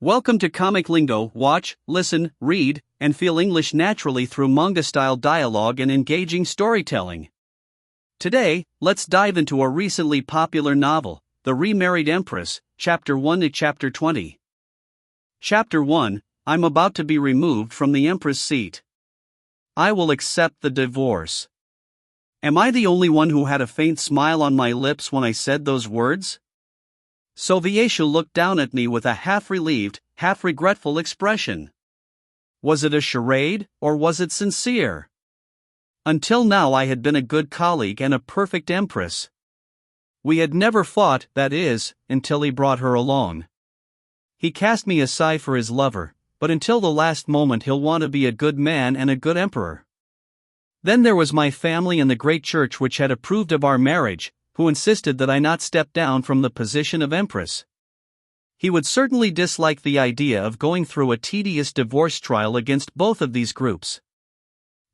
Welcome to ComicLingo. Watch, listen, read, and feel English naturally through manga-style dialogue and engaging storytelling. Today, let's dive into a recently popular novel, The Remarried Empress, Chapter 1 to Chapter 20. Chapter 1, I'm about to be removed from the Empress seat. I will accept the divorce. Am I the only one who had a faint smile on my lips when I said those words? Soviesha looked down at me with a half-relieved, half-regretful expression. Was it a charade, or was it sincere? Until now I had been a good colleague and a perfect empress. We had never fought, that is, until he brought her along. He cast me aside for his lover, but until the last moment he'll want to be a good man and a good emperor. Then there was my family and the great church which had approved of our marriage, who insisted that I not step down from the position of empress. He would certainly dislike the idea of going through a tedious divorce trial against both of these groups.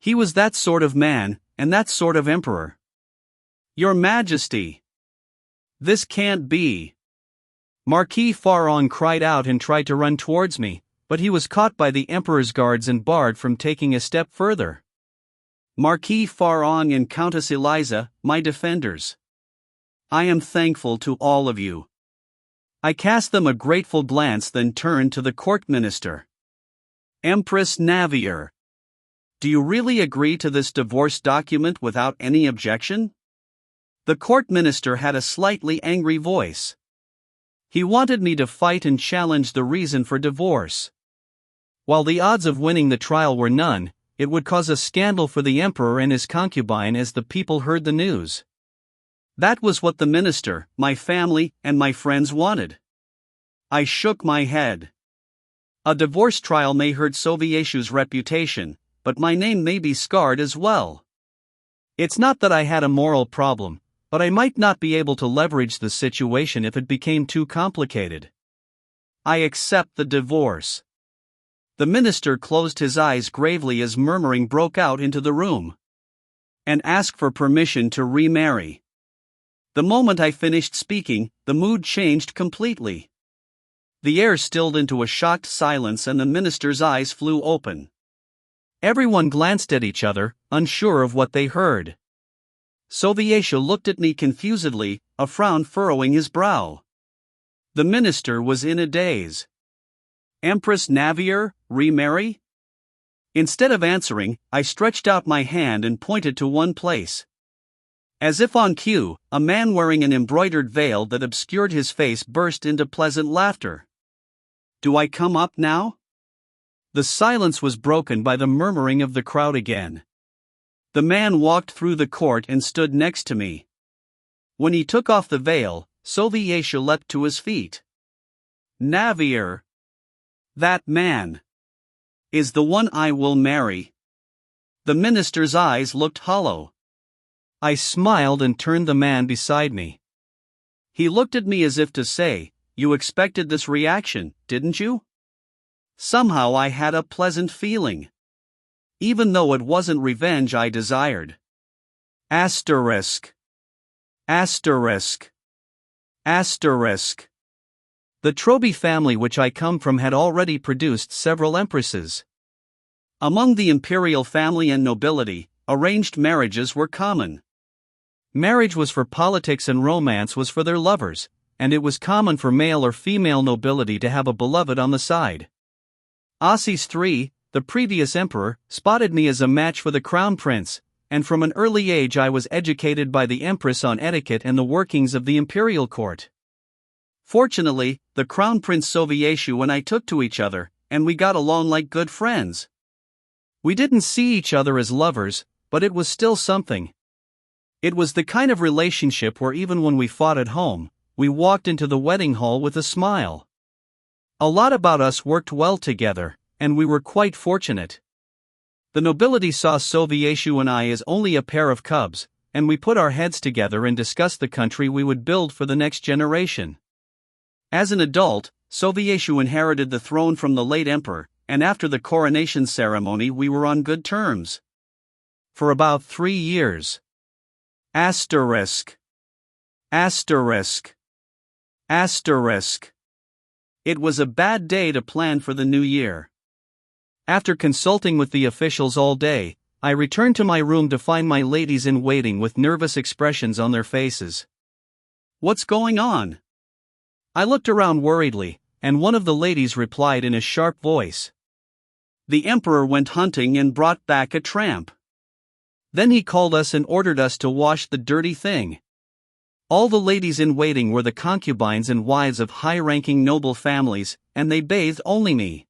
He was that sort of man, and that sort of emperor. Your Majesty! This can't be! Marquis Faron cried out and tried to run towards me, but he was caught by the emperor's guards and barred from taking a step further. Marquis Faron and Countess Eliza, my defenders. I am thankful to all of you. I cast them a grateful glance, then turned to the court minister. Empress Navier. Do you really agree to this divorce document without any objection? The court minister had a slightly angry voice. He wanted me to fight and challenge the reason for divorce. While the odds of winning the trial were none, it would cause a scandal for the emperor and his concubine as the people heard the news. That was what the minister, my family, and my friends wanted. I shook my head. A divorce trial may hurt Sovieshu's reputation, but my name may be scarred as well. It's not that I had a moral problem, but I might not be able to leverage the situation if it became too complicated. I accept the divorce. The minister closed his eyes gravely as murmuring broke out into the room. And asked for permission to remarry. The moment I finished speaking, the mood changed completely. The air stilled into a shocked silence and the minister's eyes flew open. Everyone glanced at each other, unsure of what they heard. Soviesha looked at me confusedly, a frown furrowing his brow. The minister was in a daze. Empress Navier, remarry? Instead of answering, I stretched out my hand and pointed to one place. As if on cue, a man wearing an embroidered veil that obscured his face burst into pleasant laughter. Do I come up now? The silence was broken by the murmuring of the crowd again. The man walked through the court and stood next to me. When he took off the veil, Soviesha leapt to his feet. Navier! That man is the one I will marry. The minister's eyes looked hollow. I smiled and turned the man beside me. He looked at me as if to say, you expected this reaction, didn't you? Somehow I had a pleasant feeling. Even though it wasn't revenge I desired. Asterisk. Asterisk. Asterisk. The Trobi family which I come from had already produced several empresses. Among the imperial family and nobility, arranged marriages were common. Marriage was for politics and romance was for their lovers, and it was common for male or female nobility to have a beloved on the side. Asis III, the previous emperor, spotted me as a match for the crown prince, and from an early age I was educated by the empress on etiquette and the workings of the imperial court. Fortunately, the crown prince Sovieshu and I took to each other, and we got along like good friends. We didn't see each other as lovers, but it was still something. It was the kind of relationship where even when we fought at home, we walked into the wedding hall with a smile. A lot about us worked well together, and we were quite fortunate. The nobility saw Sovieshu and I as only a pair of cubs, and we put our heads together and discussed the country we would build for the next generation. As an adult, Sovieshu inherited the throne from the late emperor, and after the coronation ceremony we were on good terms. For about 3 years. Asterisk. Asterisk. Asterisk. It was a bad day to plan for the new year. After consulting with the officials all day, I returned to my room to find my ladies-in-waiting with nervous expressions on their faces. "What's going on?" I looked around worriedly, and one of the ladies replied in a sharp voice. "The emperor went hunting and brought back a tramp. Then he called us and ordered us to wash the dirty thing." All the ladies-in-waiting were the concubines and wives of high-ranking noble families, and they bathed only me.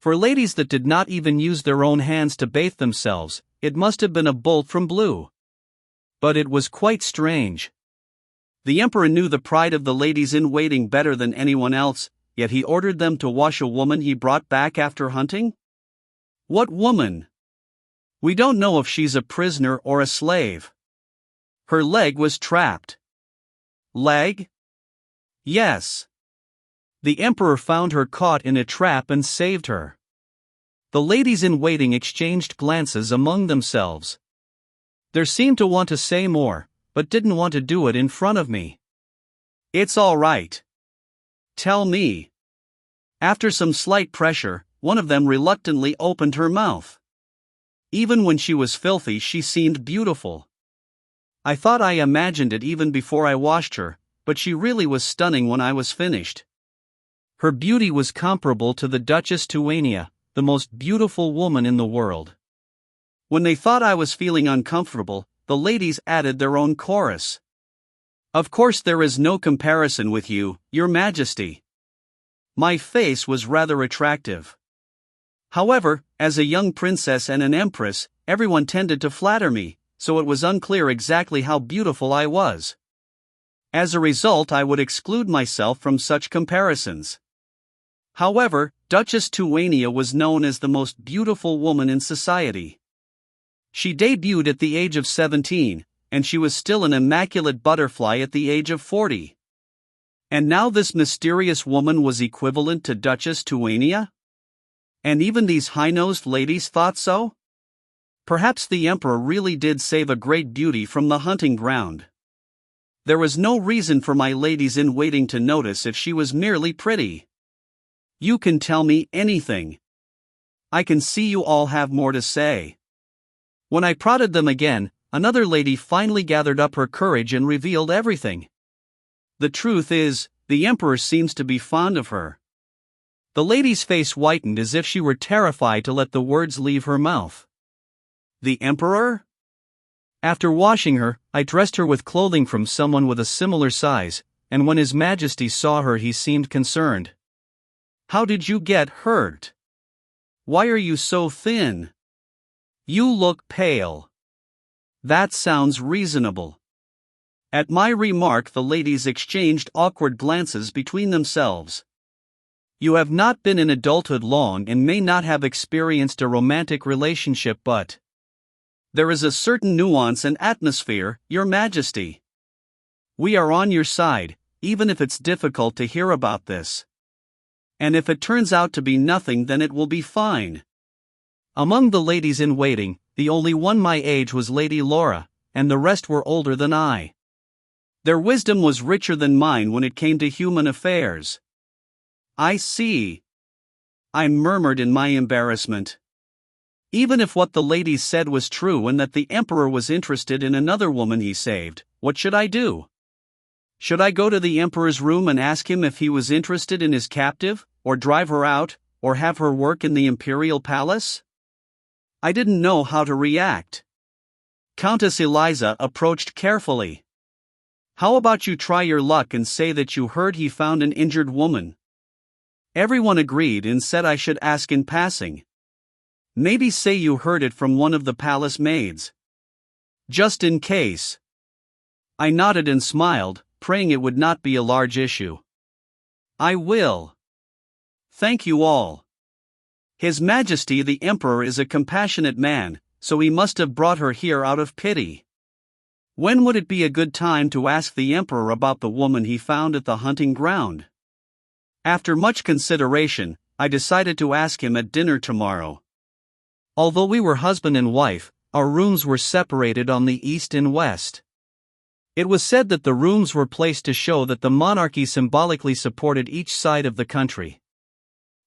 For ladies that did not even use their own hands to bathe themselves, it must have been a bolt from blue. But it was quite strange. The emperor knew the pride of the ladies-in-waiting better than anyone else, yet he ordered them to wash a woman he brought back after hunting? What woman? We don't know if she's a prisoner or a slave. Her leg was trapped. Leg? Yes. The emperor found her caught in a trap and saved her. The ladies-in-waiting exchanged glances among themselves. They seemed to want to say more, but didn't want to do it in front of me. "It's all right. Tell me." After some slight pressure, one of them reluctantly opened her mouth. Even when she was filthy, she seemed beautiful. I thought I imagined it even before I washed her, but she really was stunning when I was finished. Her beauty was comparable to the Duchess Tuania, the most beautiful woman in the world. When they thought I was feeling uncomfortable, the ladies added their own chorus. "Of course there is no comparison with you, Your Majesty." My face was rather attractive. However, as a young princess and an empress, everyone tended to flatter me, so it was unclear exactly how beautiful I was. As a result, I would exclude myself from such comparisons. However, Duchess Tuania was known as the most beautiful woman in society. She debuted at the age of 17, and she was still an immaculate butterfly at the age of 40. And now this mysterious woman was equivalent to Duchess Tuania? And even these high-nosed ladies thought so? Perhaps the emperor really did save a great beauty from the hunting ground. There was no reason for my ladies-in-waiting to notice if she was merely pretty. You can tell me anything. I can see you all have more to say. When I prodded them again, another lady finally gathered up her courage and revealed everything. The truth is, the emperor seems to be fond of her. The lady's face whitened as if she were terrified to let the words leave her mouth. The emperor? After washing her, I dressed her with clothing from someone with a similar size, and when His Majesty saw her he seemed concerned. "How did you get hurt? Why are you so thin? You look pale." That sounds reasonable. At my remark, the ladies exchanged awkward glances between themselves. You have not been in adulthood long and may not have experienced a romantic relationship, but there is a certain nuance and atmosphere, Your Majesty. We are on your side, even if it's difficult to hear about this. And if it turns out to be nothing, then it will be fine. Among the ladies-in-waiting, the only one my age was Lady Laura, and the rest were older than I. Their wisdom was richer than mine when it came to human affairs. I see. I murmured in my embarrassment. Even if what the ladies said was true and that the emperor was interested in another woman he saved, what should I do? Should I go to the emperor's room and ask him if he was interested in his captive, or drive her out, or have her work in the imperial palace? I didn't know how to react. Countess Eliza approached carefully. "How about you try your luck and say that you heard he found an injured woman?" Everyone agreed and said I should ask in passing. Maybe say you heard it from one of the palace maids. Just in case. I nodded and smiled, praying it would not be a large issue. I will. Thank you all. His Majesty the Emperor is a compassionate man, so he must have brought her here out of pity. When would it be a good time to ask the Emperor about the woman he found at the hunting ground? After much consideration, I decided to ask him at dinner tomorrow. Although we were husband and wife, our rooms were separated on the east and west. It was said that the rooms were placed to show that the monarchy symbolically supported each side of the country.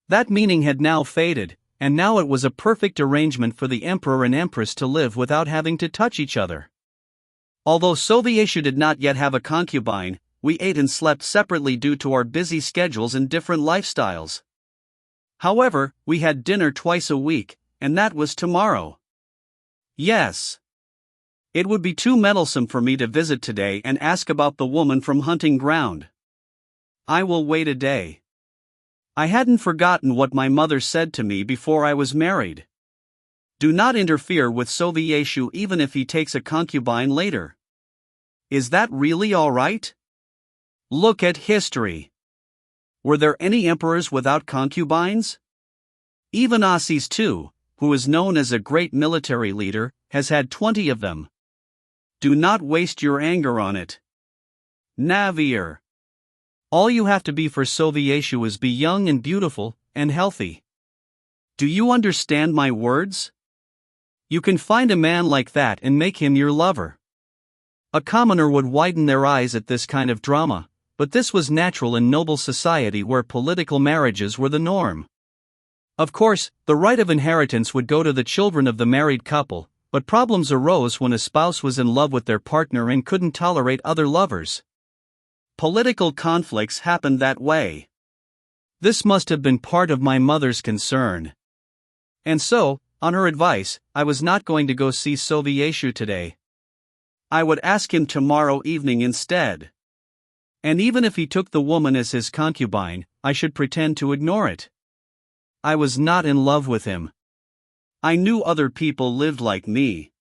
That meaning had now faded, and now it was a perfect arrangement for the emperor and empress to live without having to touch each other. Although Sovieshu did not yet have a concubine, we ate and slept separately due to our busy schedules and different lifestyles. However, we had dinner twice a week, and that was tomorrow. Yes. It would be too meddlesome for me to visit today and ask about the woman from hunting ground. I will wait a day. I hadn't forgotten what my mother said to me before I was married. Do not interfere with Sovieshu even if he takes a concubine later. Is that really all right? Look at history. Were there any emperors without concubines? Even Aussies too, who is known as a great military leader, has had 20 of them. Do not waste your anger on it. Navier. All you have to be for Sovieshu is be young and beautiful, and healthy. Do you understand my words? You can find a man like that and make him your lover. A commoner would widen their eyes at this kind of drama, but this was natural in noble society where political marriages were the norm. Of course, the right of inheritance would go to the children of the married couple, but problems arose when a spouse was in love with their partner and couldn't tolerate other lovers. Political conflicts happened that way. This must have been part of my mother's concern. And so, on her advice, I was not going to go see Sovieshu today. I would ask him tomorrow evening instead. And even if he took the woman as his concubine, I should pretend to ignore it. I was not in love with him. I knew other people lived like me.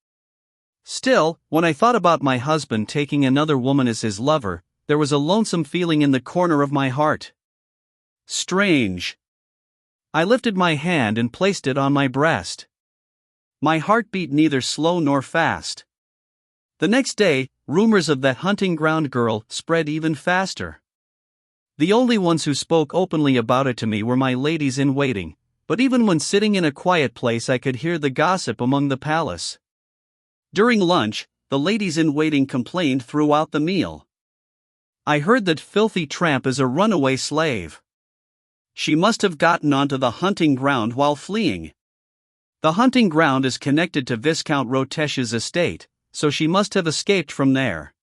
Still, when I thought about my husband taking another woman as his lover, there was a lonesome feeling in the corner of my heart. Strange. I lifted my hand and placed it on my breast. My heart beat neither slow nor fast. The next day, rumors of that hunting ground girl spread even faster. The only ones who spoke openly about it to me were my ladies in waiting, but even when sitting in a quiet place I could hear the gossip among the palace. During lunch, the ladies in waiting complained throughout the meal. I heard that filthy tramp is a runaway slave. She must have gotten onto the hunting ground while fleeing. The hunting ground is connected to Viscount Rotesh's estate, so she must have escaped from there.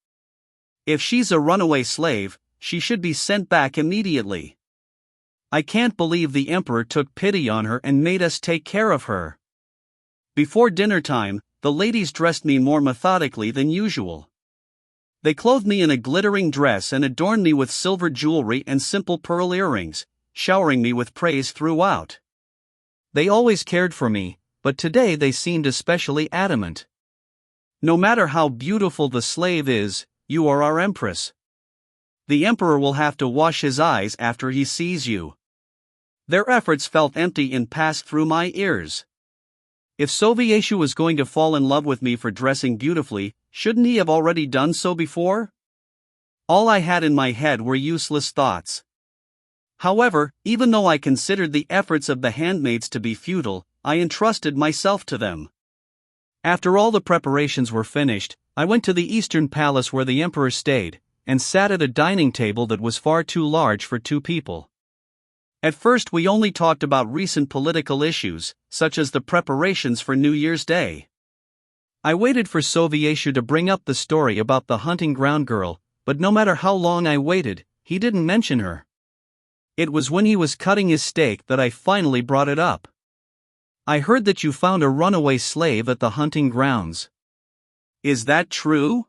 If she's a runaway slave, she should be sent back immediately. I can't believe the emperor took pity on her and made us take care of her. Before dinner time, the ladies dressed me more methodically than usual. They clothed me in a glittering dress and adorned me with silver jewelry and simple pearl earrings, showering me with praise throughout. They always cared for me, but today they seemed especially adamant. No matter how beautiful the slave is, you are our empress. The emperor will have to wash his eyes after he sees you. Their efforts felt empty and passed through my ears. If Sovieshu was going to fall in love with me for dressing beautifully, shouldn't he have already done so before? All I had in my head were useless thoughts. However, even though I considered the efforts of the handmaids to be futile, I entrusted myself to them. After all the preparations were finished, I went to the Eastern Palace where the emperor stayed, and sat at a dining table that was far too large for 2 people. At first we only talked about recent political issues, such as the preparations for New Year's Day. I waited for Sovieshu to bring up the story about the hunting ground girl, but no matter how long I waited, he didn't mention her. It was when he was cutting his steak that I finally brought it up. I heard that you found a runaway slave at the hunting grounds. Is that true?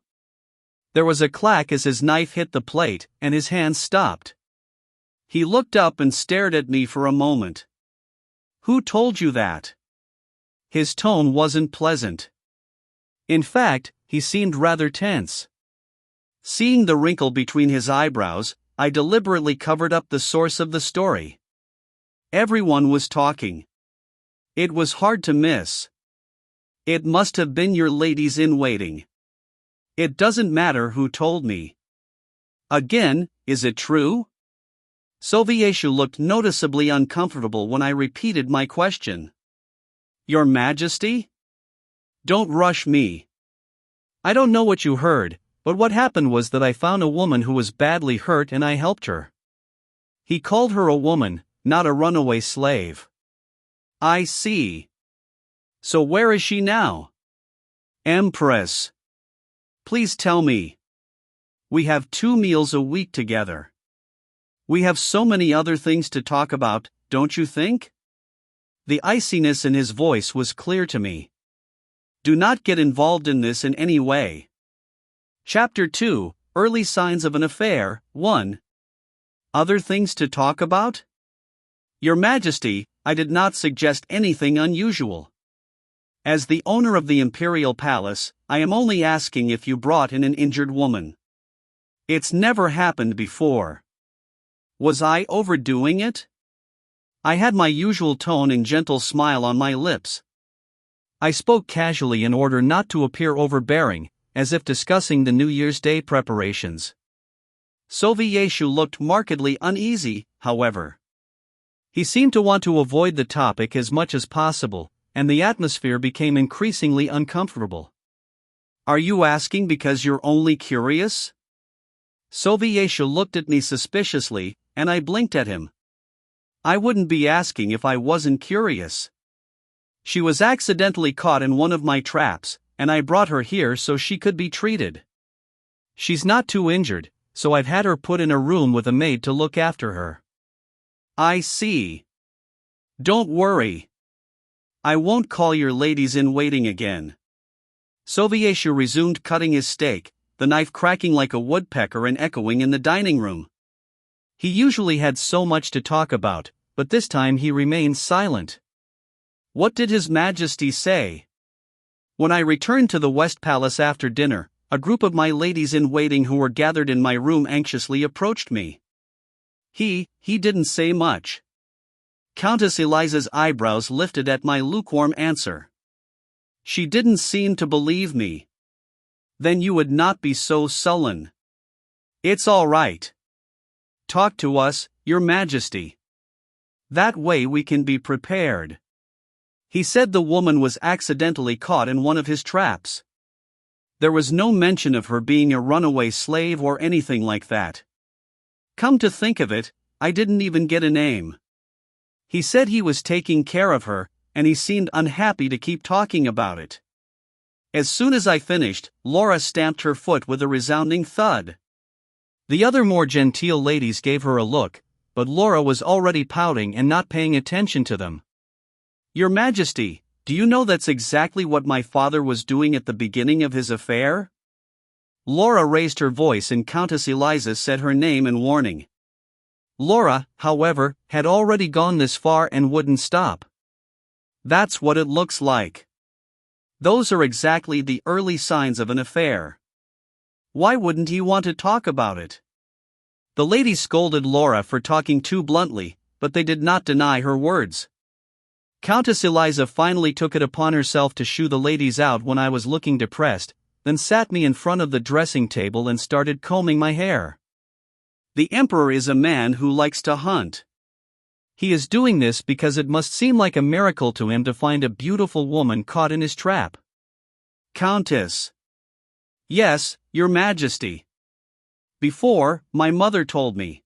There was a clack as his knife hit the plate, and his hand stopped. He looked up and stared at me for a moment. Who told you that? His tone wasn't pleasant. In fact, he seemed rather tense. Seeing the wrinkle between his eyebrows, I deliberately covered up the source of the story. Everyone was talking. It was hard to miss. It must have been your ladies in waiting. It doesn't matter who told me. Again, is it true? Sovieshu looked noticeably uncomfortable when I repeated my question. Your Majesty? Don't rush me. I don't know what you heard, But what happened was that I found a woman who was badly hurt and I helped her. He called her a woman, not a runaway slave. I see. So where is she now? Empress. Please tell me. We have 2 meals a week together. We have so many other things to talk about, don't you think? The iciness in his voice was clear to me. Do not get involved in this in any way. Chapter 2, Early Signs of an Affair, 1. Other things to talk about? Your Majesty, I did not suggest anything unusual. As the owner of the Imperial Palace, I am only asking if you brought in an injured woman. It's never happened before. Was I overdoing it? I had my usual tone and gentle smile on my lips. I spoke casually in order not to appear overbearing, as if discussing the New Year's Day preparations. Sovieshu looked markedly uneasy, however. He seemed to want to avoid the topic as much as possible, and the atmosphere became increasingly uncomfortable. Are you asking because you're only curious? Sovieshu looked at me suspiciously, and I blinked at him. I wouldn't be asking if I wasn't curious. She was accidentally caught in one of my traps, and I brought her here so she could be treated. She's not too injured, so I've had her put in a room with a maid to look after her. I see. Don't worry. I won't call your ladies in waiting again. Sovieshu resumed cutting his steak, the knife cracking like a woodpecker and echoing in the dining room. He usually had so much to talk about, but this time he remained silent. What did His Majesty say? When I returned to the West Palace after dinner, a group of my ladies-in-waiting who were gathered in my room anxiously approached me. He didn't say much. Countess Eliza's eyebrows lifted at my lukewarm answer. She didn't seem to believe me. Then you would not be so sullen. It's all right. Talk to us, Your Majesty. That way we can be prepared. He said the woman was accidentally caught in one of his traps. There was no mention of her being a runaway slave or anything like that. Come to think of it, I didn't even get a name. He said he was taking care of her, and he seemed unhappy to keep talking about it. As soon as I finished, Laura stamped her foot with a resounding thud. The other more genteel ladies gave her a look, but Laura was already pouting and not paying attention to them. Your Majesty, do you know that's exactly what my father was doing at the beginning of his affair? Laura raised her voice and Countess Eliza said her name in warning. Laura, however, had already gone this far and wouldn't stop. That's what it looks like. Those are exactly the early signs of an affair. Why wouldn't he want to talk about it? The ladies scolded Laura for talking too bluntly, but they did not deny her words. Countess Eliza finally took it upon herself to shoo the ladies out when I was looking depressed, then sat me in front of the dressing table and started combing my hair. The Emperor is a man who likes to hunt. He is doing this because it must seem like a miracle to him to find a beautiful woman caught in his trap. Countess. Yes, Your Majesty. Before, my mother told me.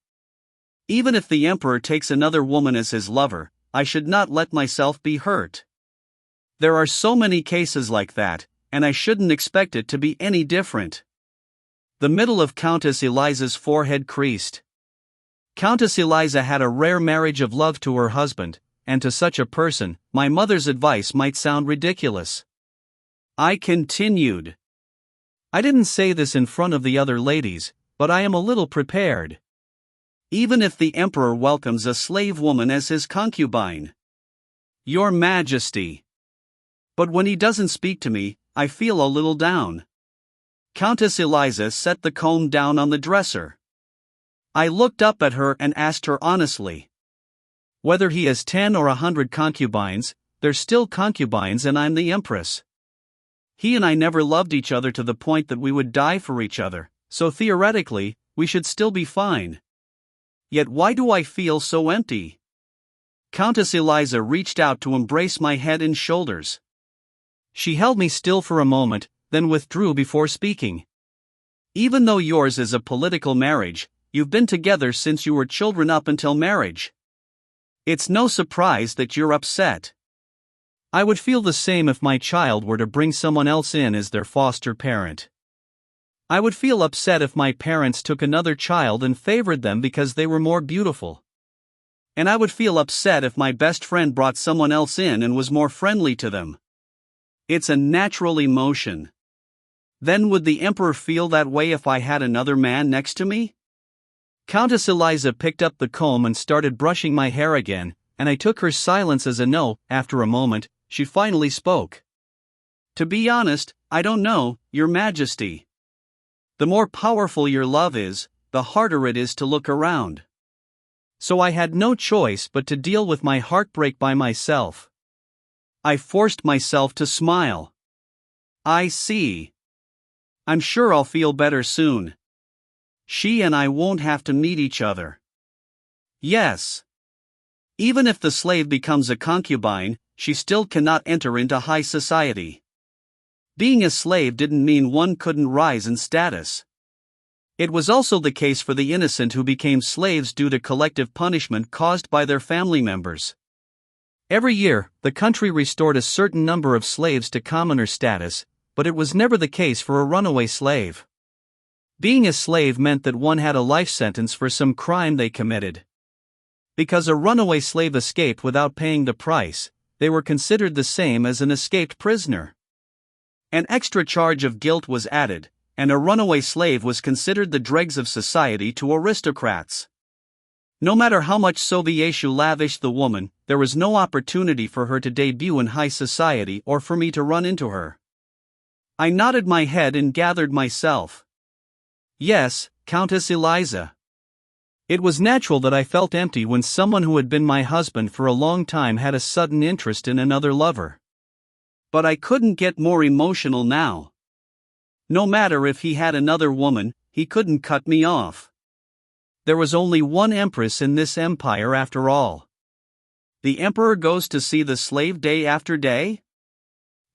Even if the Emperor takes another woman as his lover, I should not let myself be hurt. There are so many cases like that, and I shouldn't expect it to be any different. The middle of Countess Eliza's forehead creased. Countess Eliza had a rare marriage of love to her husband, and to such a person, my mother's advice might sound ridiculous. I continued. I didn't say this in front of the other ladies, but I am a little prepared. Even if the Emperor welcomes a slave woman as his concubine. Your Majesty. But when he doesn't speak to me, I feel a little down. Countess Eliza set the comb down on the dresser. I looked up at her and asked her honestly. Whether he has 10 or 100 concubines, they're still concubines and I'm the Empress. He and I never loved each other to the point that we would die for each other, so theoretically, we should still be fine. Yet why do I feel so empty? Countess Eliza reached out to embrace my head and shoulders. She held me still for a moment, then withdrew before speaking. Even though yours is a political marriage, you've been together since you were children up until marriage. It's no surprise that you're upset. I would feel the same if my child were to bring someone else in as their foster parent. I would feel upset if my parents took another child and favored them because they were more beautiful. And I would feel upset if my best friend brought someone else in and was more friendly to them. It's a natural emotion. Then would the emperor feel that way if I had another man next to me? Countess Eliza picked up the comb and started brushing my hair again, and I took her silence as a no. After a moment, she finally spoke. To be honest, I don't know, Your Majesty. The more powerful your love is, the harder it is to look around. So I had no choice but to deal with my heartbreak by myself. I forced myself to smile. I see. I'm sure I'll feel better soon. She and I won't have to meet each other. Yes. Even if the slave becomes a concubine, she still cannot enter into high society. Being a slave didn't mean one couldn't rise in status. It was also the case for the innocent who became slaves due to collective punishment caused by their family members. Every year, the country restored a certain number of slaves to commoner status, but it was never the case for a runaway slave. Being a slave meant that one had a life sentence for some crime they committed. Because a runaway slave escaped without paying the price, they were considered the same as an escaped prisoner. An extra charge of guilt was added, and a runaway slave was considered the dregs of society to aristocrats. No matter how much Sovieshu lavished the woman, there was no opportunity for her to debut in high society or for me to run into her. I nodded my head and gathered myself. Yes, Countess Eliza. It was natural that I felt empty when someone who had been my husband for a long time had a sudden interest in another lover. But I couldn't get more emotional now. No matter if he had another woman, he couldn't cut me off. There was only one empress in this empire after all. The emperor goes to see the slave day after day?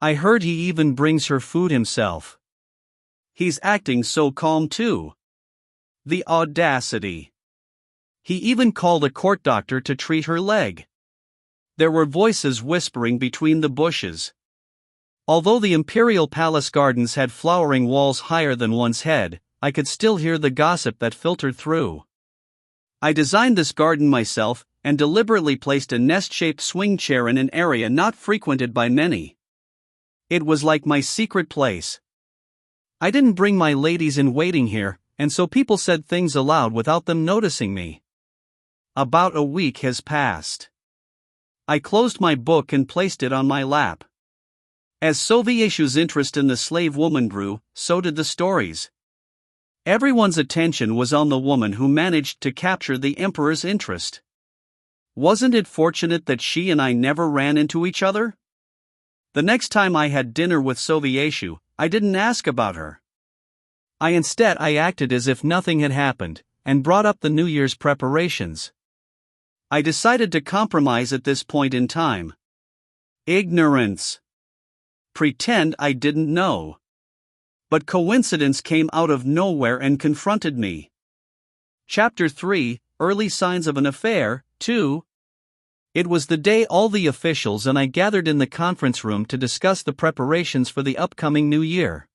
I heard he even brings her food himself. He's acting so calm too. The audacity. He even called a court doctor to treat her leg. There were voices whispering between the bushes. Although the imperial palace gardens had flowering walls higher than one's head, I could still hear the gossip that filtered through. I designed this garden myself, and deliberately placed a nest-shaped swing chair in an area not frequented by many. It was like my secret place. I didn't bring my ladies-in-waiting here, and so people said things aloud without them noticing me. About a week has passed. I closed my book and placed it on my lap. As Sovieshu's interest in the slave woman grew, so did the stories. Everyone's attention was on the woman who managed to capture the emperor's interest. Wasn't it fortunate that she and I never ran into each other? The next time I had dinner with Sovieshu, I didn't ask about her. Instead I acted as if nothing had happened, and brought up the New Year's preparations. I decided to compromise at this point in time. Ignorance. Pretend I didn't know. But coincidence came out of nowhere and confronted me. Chapter 3, Early Signs of an Affair, 2. It was the day all the officials and I gathered in the conference room to discuss the preparations for the upcoming new year.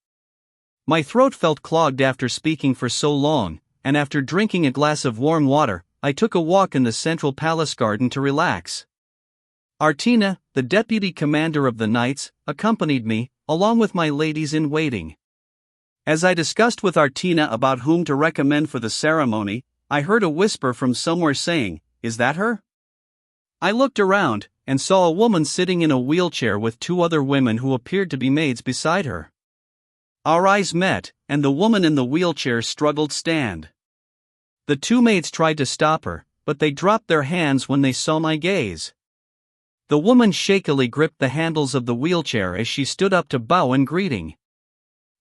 My throat felt clogged after speaking for so long, and after drinking a glass of warm water, I took a walk in the central palace garden to relax. Artina, the deputy commander of the knights, accompanied me, along with my ladies-in-waiting. As I discussed with Artina about whom to recommend for the ceremony, I heard a whisper from somewhere saying, "Is that her?" I looked around, and saw a woman sitting in a wheelchair with two other women who appeared to be maids beside her. Our eyes met, and the woman in the wheelchair struggled stand. The two maids tried to stop her, but they dropped their hands when they saw my gaze. The woman shakily gripped the handles of the wheelchair as she stood up to bow in greeting.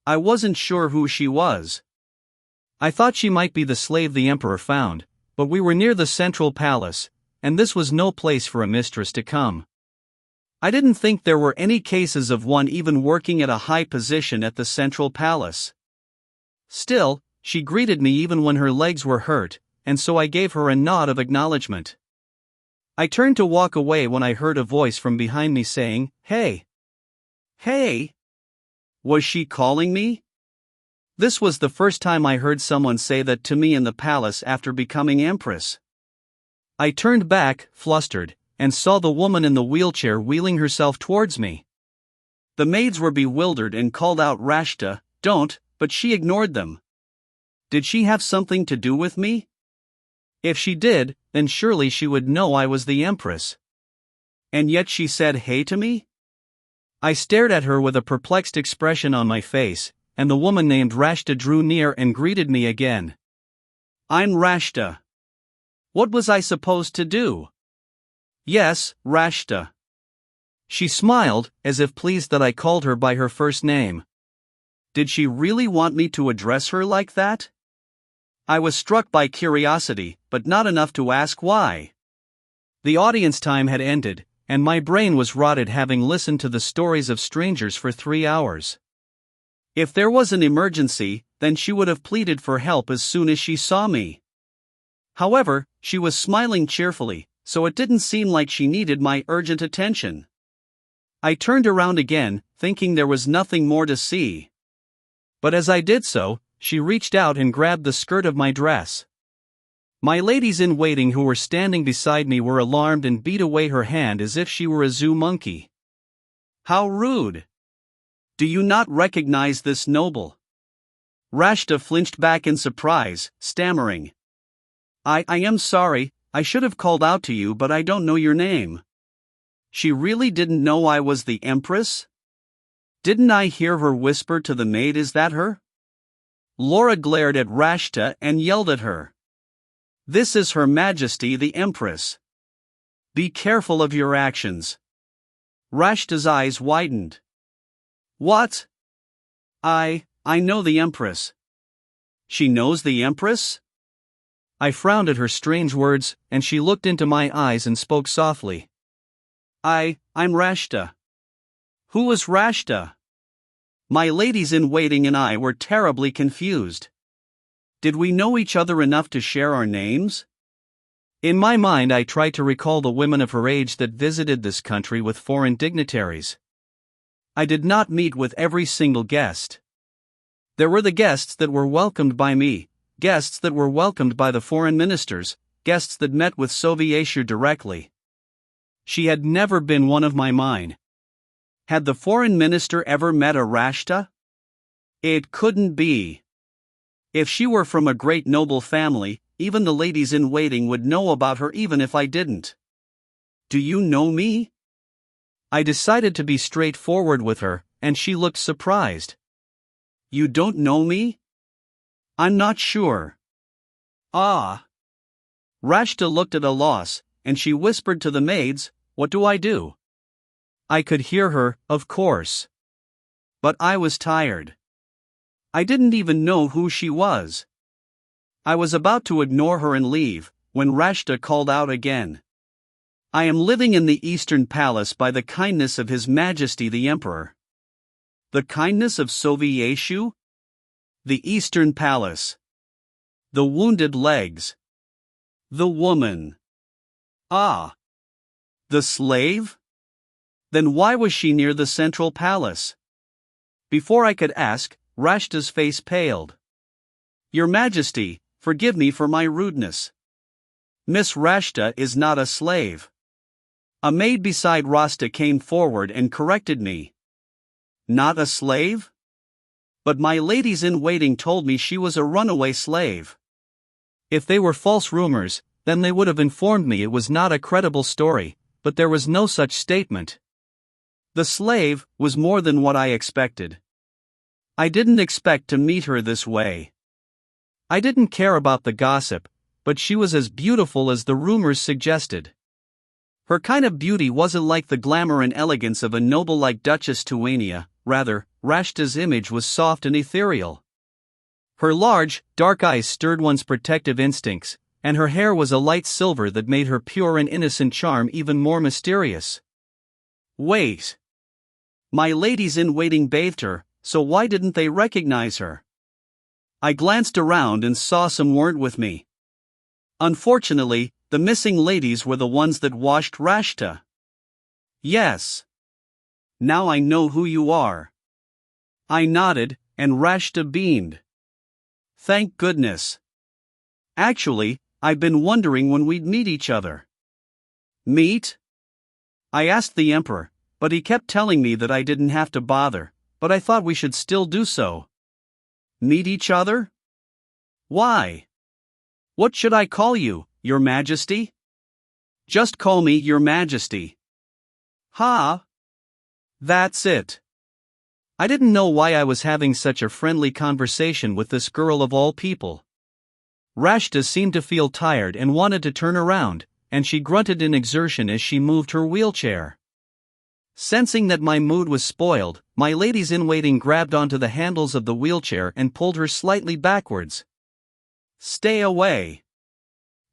I wasn't sure who she was. I thought she might be the slave the emperor found, but we were near the central palace, and this was no place for a mistress to come. I didn't think there were any cases of one even working at a high position at the central palace. Still, she greeted me even when her legs were hurt, and so I gave her a nod of acknowledgement. I turned to walk away when I heard a voice from behind me saying, "Hey! Hey!" Was she calling me? This was the first time I heard someone say that to me in the palace after becoming empress. I turned back, flustered, and saw the woman in the wheelchair wheeling herself towards me. The maids were bewildered and called out Rashta, "Don't," but she ignored them. Did she have something to do with me? If she did, then surely she would know I was the empress. And yet she said hey to me? I stared at her with a perplexed expression on my face, and the woman named Rashta drew near and greeted me again. "I'm Rashta." What was I supposed to do? "Yes, Rashta." She smiled, as if pleased that I called her by her first name. Did she really want me to address her like that? I was struck by curiosity, but not enough to ask why. The audience time had ended, and my brain was rotted having listened to the stories of strangers for 3 hours. If there was an emergency, then she would have pleaded for help as soon as she saw me. However, she was smiling cheerfully, so it didn't seem like she needed my urgent attention. I turned around again, thinking there was nothing more to see. But as I did so, she reached out and grabbed the skirt of my dress. My ladies-in-waiting who were standing beside me were alarmed and beat away her hand as if she were a zoo monkey. How rude! Do you not recognize this noble? Rashta flinched back in surprise, stammering. I am sorry, I should have called out to you, but I don't know your name." She really didn't know I was the empress? Didn't I hear her whisper to the maid, "Is that her?" Laura glared at Rashta and yelled at her. "This is Her Majesty the Empress. Be careful of your actions." Rashta's eyes widened. "What? I know the Empress." She knows the Empress? I frowned at her strange words, and she looked into my eyes and spoke softly. I'm Rashta." Who was Rashta? My ladies-in-waiting and I were terribly confused. Did we know each other enough to share our names? In my mind I tried to recall the women of her age that visited this country with foreign dignitaries. I did not meet with every single guest. There were the guests that were welcomed by me, guests that were welcomed by the foreign ministers, guests that met with Soviétu directly. She had never been one of my mine. Had the foreign minister ever met a Rashta? It couldn't be. If she were from a great noble family, even the ladies-in-waiting would know about her even if I didn't. "Do you know me?" I decided to be straightforward with her, and she looked surprised. "You don't know me?" "I'm not sure." "Ah." Rashta looked at a loss, and she whispered to the maids, "What do I do?" I could hear her, of course. But I was tired. I didn't even know who she was. I was about to ignore her and leave, when Rashta called out again. "I am living in the Eastern Palace by the kindness of His Majesty the Emperor." The kindness of Soviétu? The Eastern Palace. The wounded legs. The woman. Ah. The slave? Then why was she near the Central Palace? Before I could ask, Rashta's face paled. "Your Majesty, forgive me for my rudeness. Miss Rashta is not a slave." A maid beside Rashta came forward and corrected me. "Not a slave? But my ladies-in-waiting told me she was a runaway slave." If they were false rumors, then they would have informed me it was not a credible story, but there was no such statement. The slave was more than what I expected. I didn't expect to meet her this way. I didn't care about the gossip, but she was as beautiful as the rumors suggested. Her kind of beauty wasn't like the glamour and elegance of a noble like Duchess Tuania, rather, Rashta's image was soft and ethereal. Her large, dark eyes stirred one's protective instincts, and her hair was a light silver that made her pure and innocent charm even more mysterious. Wait. My ladies-in-waiting bathed her, so why didn't they recognize her? I glanced around and saw some weren't with me. Unfortunately, the missing ladies were the ones that washed Rashta. Yes. Now I know who you are. I nodded, and Rashta beamed. Thank goodness. Actually, I've been wondering when we'd meet each other. Meet? I asked the Emperor, but he kept telling me that I didn't have to bother, but I thought we should still do so. Meet each other? Why? What should I call you, Your Majesty? Just call me Your Majesty. Ha! That's it. I didn't know why I was having such a friendly conversation with this girl of all people. Rashta seemed to feel tired and wanted to turn around, and she grunted in exertion as she moved her wheelchair. Sensing that my mood was spoiled, my ladies-in-waiting grabbed onto the handles of the wheelchair and pulled her slightly backwards. Stay away.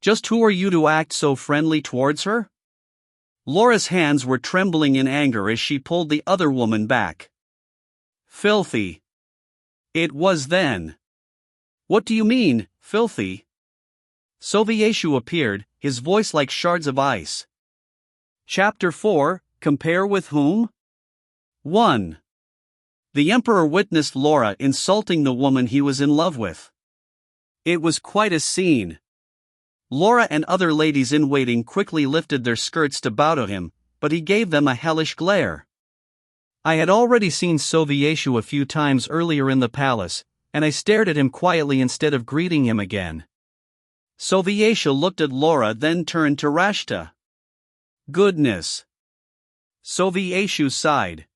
Just who are you to act so friendly towards her? Laura's hands were trembling in anger as she pulled the other woman back. Filthy. It was then. What do you mean, filthy? Sovieshu appeared, his voice like shards of ice. Chapter 4, Compare with whom? 1. The Emperor witnessed Laura insulting the woman he was in love with. It was quite a scene. Laura and other ladies-in-waiting quickly lifted their skirts to bow to him, but he gave them a hellish glare. I had already seen Sovieshu a few times earlier in the palace, and I stared at him quietly instead of greeting him again. Sovieshu looked at Laura, then turned to Rashta. Goodness. Sovieshu sighed.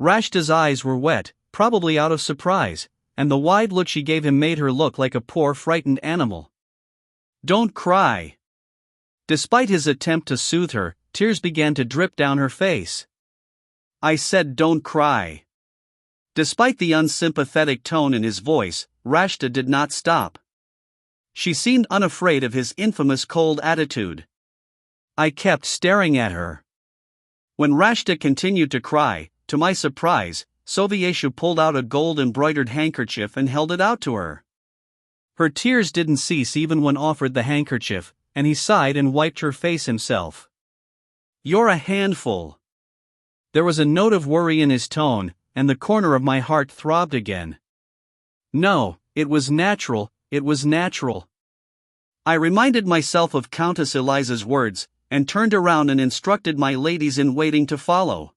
Rashta's eyes were wet, probably out of surprise, and the wide look she gave him made her look like a poor frightened animal. Don't cry. Despite his attempt to soothe her, tears began to drip down her face. I said don't cry. Despite the unsympathetic tone in his voice, Rashta did not stop. She seemed unafraid of his infamous cold attitude. I kept staring at her. When Rashta continued to cry, to my surprise, Sovieshu pulled out a gold-embroidered handkerchief and held it out to her. Her tears didn't cease even when offered the handkerchief, and he sighed and wiped her face himself. You're a handful. There was a note of worry in his tone, and the corner of my heart throbbed again. No, it was natural, it was natural. I reminded myself of Countess Eliza's words, and turned around and instructed my ladies-in-waiting to follow.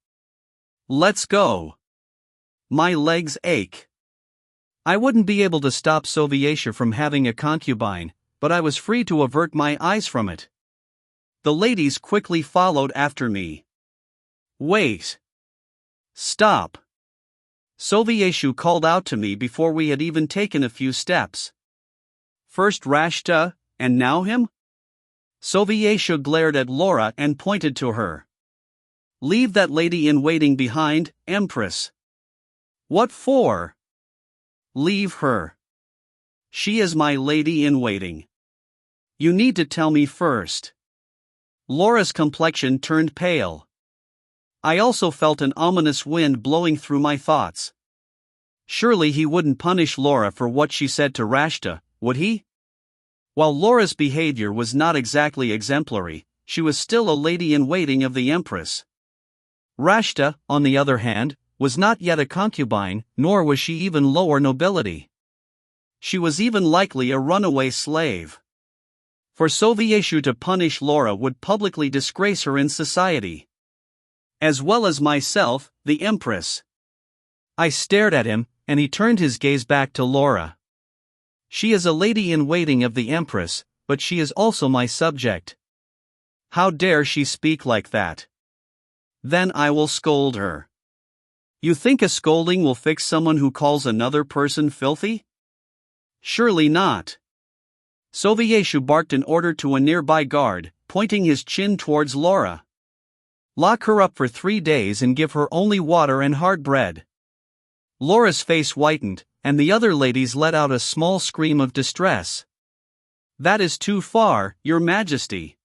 Let's go. My legs ache. I wouldn't be able to stop Sovieshu from having a concubine, but I was free to avert my eyes from it. The ladies quickly followed after me. Wait. Stop. Sovieshu called out to me before we had even taken a few steps. First Rashta, and now him? Sovieshu glared at Laura and pointed to her. Leave that lady-in-waiting behind, Empress. What for? Leave her. She is my lady-in-waiting. You need to tell me first. Laura's complexion turned pale. I also felt an ominous wind blowing through my thoughts. Surely he wouldn't punish Laura for what she said to Rashta, would he? While Laura's behavior was not exactly exemplary, she was still a lady-in-waiting of the Empress. Rashta, on the other hand, was not yet a concubine, nor was she even lower nobility. She was even likely a runaway slave. For Sovieshu to punish Laura would publicly disgrace her in society. As well as myself, the Empress. I stared at him, and he turned his gaze back to Laura. She is a lady-in-waiting of the Empress, but she is also my subject. How dare she speak like that? Then I will scold her. You think a scolding will fix someone who calls another person filthy? Surely not. Sovieshu barked an order to a nearby guard, pointing his chin towards Laura. Lock her up for 3 days and give her only water and hard bread. Laura's face whitened, and the other ladies let out a small scream of distress. That is too far, Your Majesty.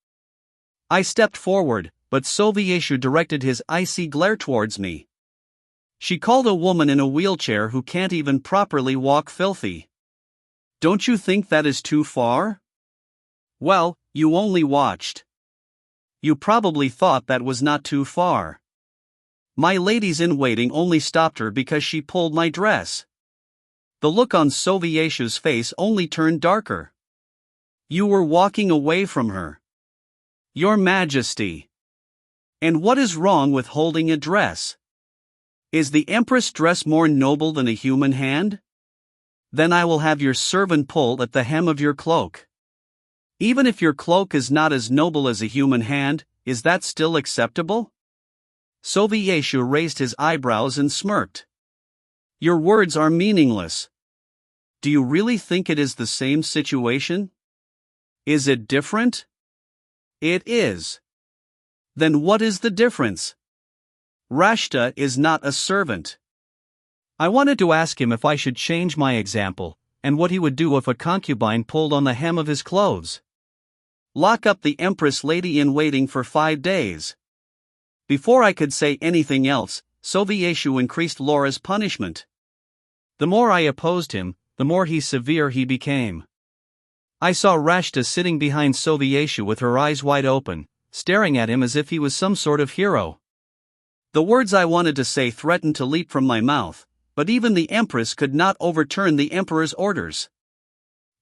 I stepped forward, but Sovieshu directed his icy glare towards me. She called a woman in a wheelchair who can't even properly walk filthy. Don't you think that is too far? Well, you only watched. You probably thought that was not too far. My ladies-in-waiting only stopped her because she pulled my dress. The look on Sovieshu's face only turned darker. You were walking away from her. Your Majesty. And what is wrong with holding a dress? Is the Empress dress more noble than a human hand? Then I will have your servant pull at the hem of your cloak. Even if your cloak is not as noble as a human hand, is that still acceptable? Sovieshu raised his eyebrows and smirked. Your words are meaningless. Do you really think it is the same situation? Is it different? It is. Then what is the difference? Rashta is not a servant. I wanted to ask him if I should change my example, and what he would do if a concubine pulled on the hem of his clothes. Lock up the Empress lady-in-waiting for 5 days. Before I could say anything else, Sovieshu increased Laura's punishment. The more I opposed him, the more severe he became. I saw Rashta sitting behind Sovieshu with her eyes wide open, staring at him as if he was some sort of hero. The words I wanted to say threatened to leap from my mouth, but even the Empress could not overturn the Emperor's orders.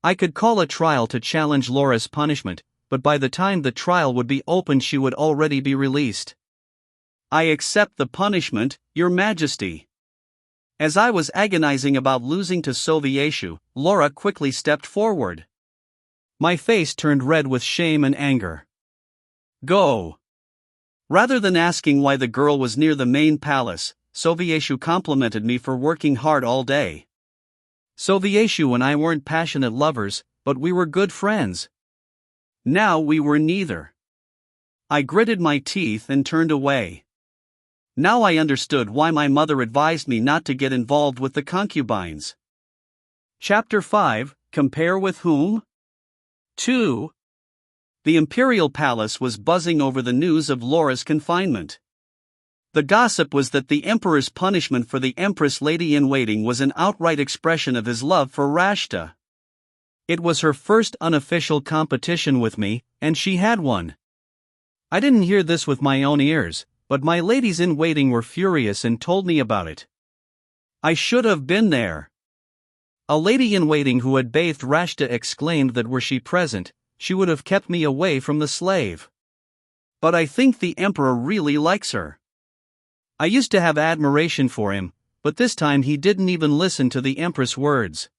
I could call a trial to challenge Laura's punishment, but by the time the trial would be opened she would already be released. I accept the punishment, Your Majesty. As I was agonizing about losing to Sovieshu, Laura quickly stepped forward. My face turned red with shame and anger. Go. Rather than asking why the girl was near the main palace, Sovieshu complimented me for working hard all day. Sovieshu and I weren't passionate lovers, but we were good friends. Now we were neither. I gritted my teeth and turned away. Now I understood why my mother advised me not to get involved with the concubines. Chapter 5, Compare with whom? 2. The imperial palace was buzzing over the news of Laura's confinement. The gossip was that the emperor's punishment for the Empress lady-in-waiting was an outright expression of his love for Rashta. It was her first unofficial competition with me, and she had won. I didn't hear this with my own ears, but my ladies-in-waiting were furious and told me about it. I should have been there. A lady-in-waiting who had bathed Rashta exclaimed that were she present, she would have kept me away from the slave. But I think the emperor really likes her. I used to have admiration for him, but this time he didn't even listen to the empress' words.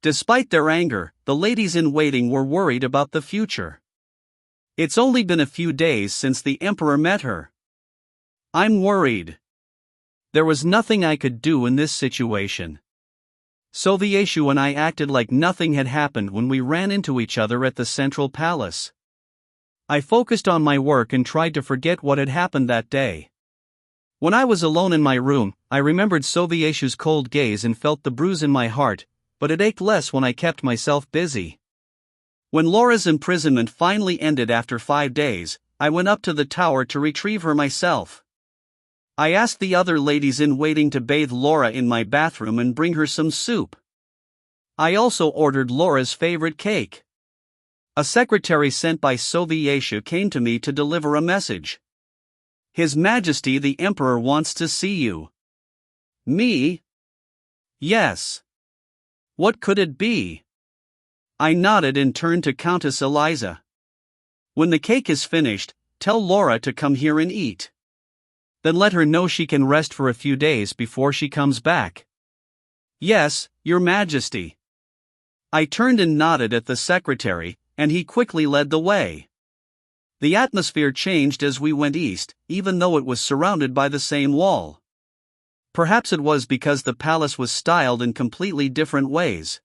Despite their anger, the ladies-in-waiting were worried about the future. It's only been a few days since the emperor met her. I'm worried. There was nothing I could do in this situation. Sovieshu and I acted like nothing had happened when we ran into each other at the central palace. I focused on my work and tried to forget what had happened that day. When I was alone in my room, I remembered Sovieshu's cold gaze and felt the bruise in my heart, but it ached less when I kept myself busy. When Laura's imprisonment finally ended after 5 days, I went up to the tower to retrieve her myself. I asked the other ladies-in-waiting to bathe Laura in my bathroom and bring her some soup. I also ordered Laura's favorite cake. A secretary sent by Sovieshu came to me to deliver a message. His Majesty the Emperor wants to see you. Me? Yes. What could it be? I nodded and turned to Countess Eliza. When the cake is finished, tell Laura to come here and eat. Then let her know she can rest for a few days before she comes back. Yes, Your Majesty. I turned and nodded at the secretary, and he quickly led the way. The atmosphere changed as we went east, even though it was surrounded by the same wall. Perhaps it was because the palace was styled in completely different ways.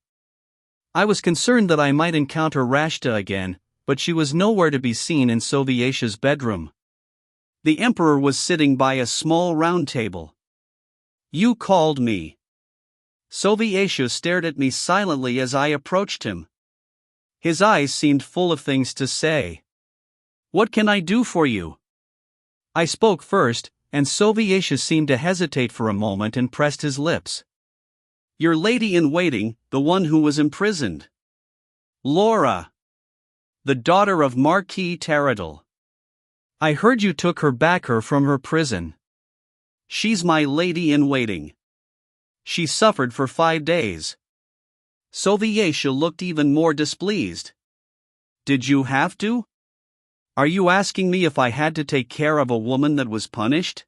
I was concerned that I might encounter Rashta again, but she was nowhere to be seen in Sovieshu's bedroom. The emperor was sitting by a small round table. You called me. Sovieshu stared at me silently as I approached him. His eyes seemed full of things to say. What can I do for you? I spoke first, and Sovieshu seemed to hesitate for a moment and pressed his lips. Your lady-in-waiting, the one who was imprisoned. Laura. The daughter of Marquis Anhltl. I heard you took her back from her prison. She's my lady-in-waiting. She suffered for 5 days. Soviétia looked even more displeased. Did you have to? Are you asking me if I had to take care of a woman that was punished?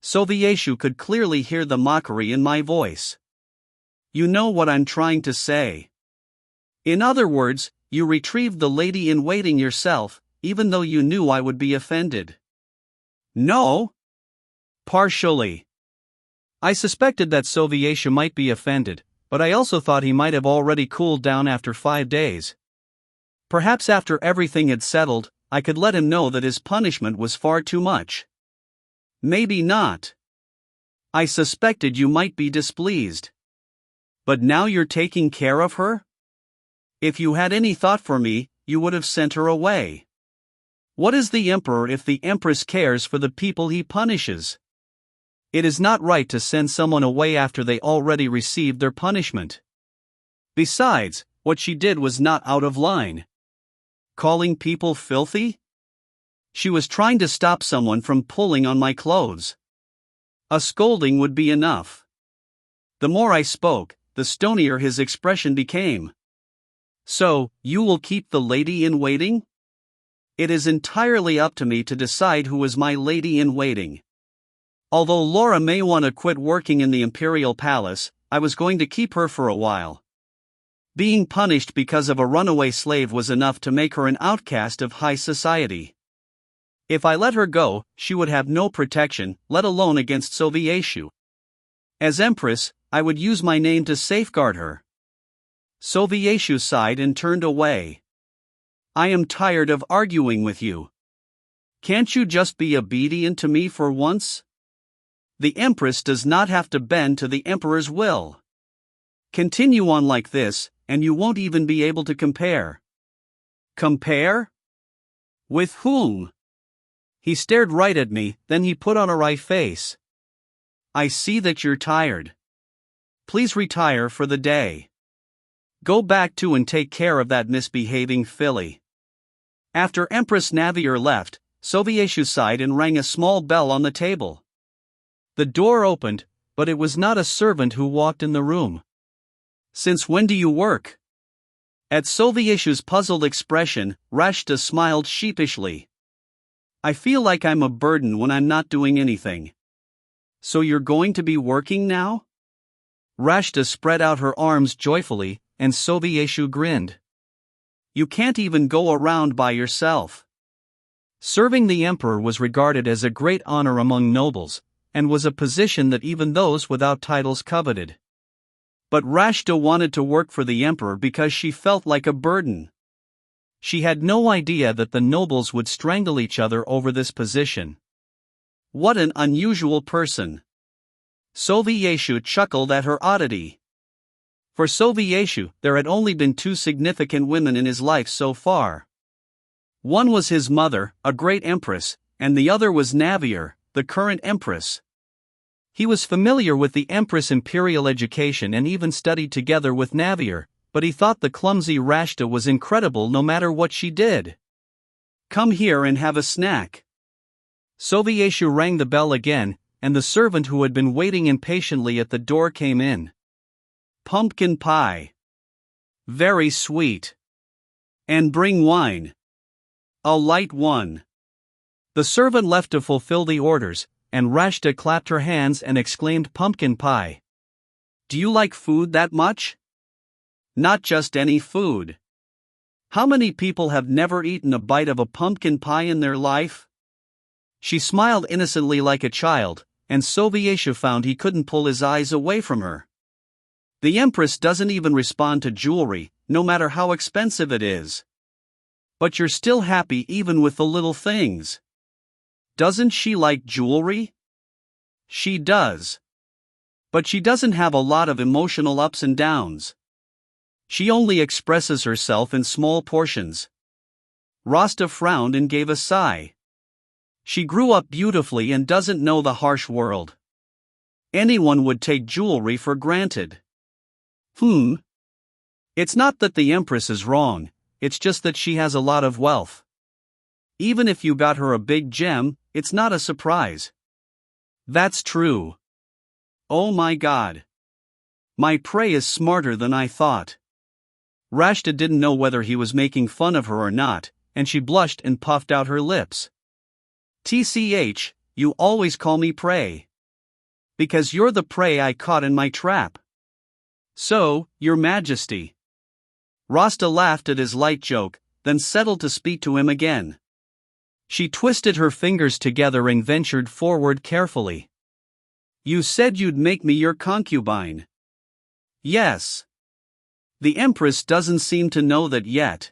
Soviétia could clearly hear the mockery in my voice. You know what I'm trying to say. In other words, you retrieved the lady-in-waiting yourself, even though you knew I would be offended. No. Partially. I suspected that Soviétia might be offended, but I also thought he might have already cooled down after 5 days. Perhaps after everything had settled, I could let him know that his punishment was far too much. Maybe not. I suspected you might be displeased. But now you're taking care of her? If you had any thought for me, you would have sent her away. What is the emperor if the empress cares for the people he punishes? It is not right to send someone away after they already received their punishment. Besides, what she did was not out of line. Calling people filthy? She was trying to stop someone from pulling on my clothes. A scolding would be enough. The more I spoke, the stonier his expression became. So, you will keep the lady-in-waiting? It is entirely up to me to decide who is my lady-in-waiting. Although Laura may want to quit working in the imperial palace, I was going to keep her for a while. Being punished because of a runaway slave was enough to make her an outcast of high society. If I let her go, she would have no protection, let alone against Soviétia. As empress, I would use my name to safeguard her. Soviétia sighed and turned away. I am tired of arguing with you. Can't you just be obedient to me for once? The empress does not have to bend to the emperor's will. Continue on like this, and you won't even be able to compare. Compare? With whom? He stared right at me, then he put on a wry face. I see that you're tired. Please retire for the day. Go back to and take care of that misbehaving filly. After Empress Navier left, Soviétia sighed and rang a small bell on the table. The door opened, but it was not a servant who walked in the room. Since when do you work? At Soviétia's puzzled expression, Rashta smiled sheepishly. I feel like I'm a burden when I'm not doing anything. So you're going to be working now? Rashta spread out her arms joyfully, and Soviétia grinned. You can't even go around by yourself. Serving the emperor was regarded as a great honor among nobles, and was a position that even those without titles coveted. But Rashta wanted to work for the emperor because she felt like a burden. She had no idea that the nobles would strangle each other over this position. What an unusual person. Soviétia chuckled at her oddity. For Soviétia, there had only been 2 significant women in his life so far. One was his mother, a great empress, and the other was Navier, the current empress. He was familiar with the empress' imperial education and even studied together with Navier, but he thought the clumsy Rashta was incredible no matter what she did. Come here and have a snack. Soviétia rang the bell again, and the servant who had been waiting impatiently at the door came in. Pumpkin pie. Very sweet. And bring wine. A light one. The servant left to fulfill the orders, and Rashta clapped her hands and exclaimed, pumpkin pie. Do you like food that much? Not just any food. How many people have never eaten a bite of a pumpkin pie in their life? She smiled innocently like a child, and Soviétia found he couldn't pull his eyes away from her. The empress doesn't even respond to jewelry, no matter how expensive it is. But you're still happy even with the little things. Doesn't she like jewelry? She does. But she doesn't have a lot of emotional ups and downs. She only expresses herself in small portions. Rasta frowned and gave a sigh. She grew up beautifully and doesn't know the harsh world. Anyone would take jewelry for granted. It's not that the Empress is wrong, it's just that she has a lot of wealth. Even if you got her a big gem, it's not a surprise. That's true. Oh my god. My prey is smarter than I thought. Rashta didn't know whether he was making fun of her or not, and she blushed and puffed out her lips. TCH, you always call me prey. Because you're the prey I caught in my trap. So, Your Majesty. Rasta laughed at his light joke, then settled to speak to him again. She twisted her fingers together and ventured forward carefully. You said you'd make me your concubine. Yes. The Empress doesn't seem to know that yet.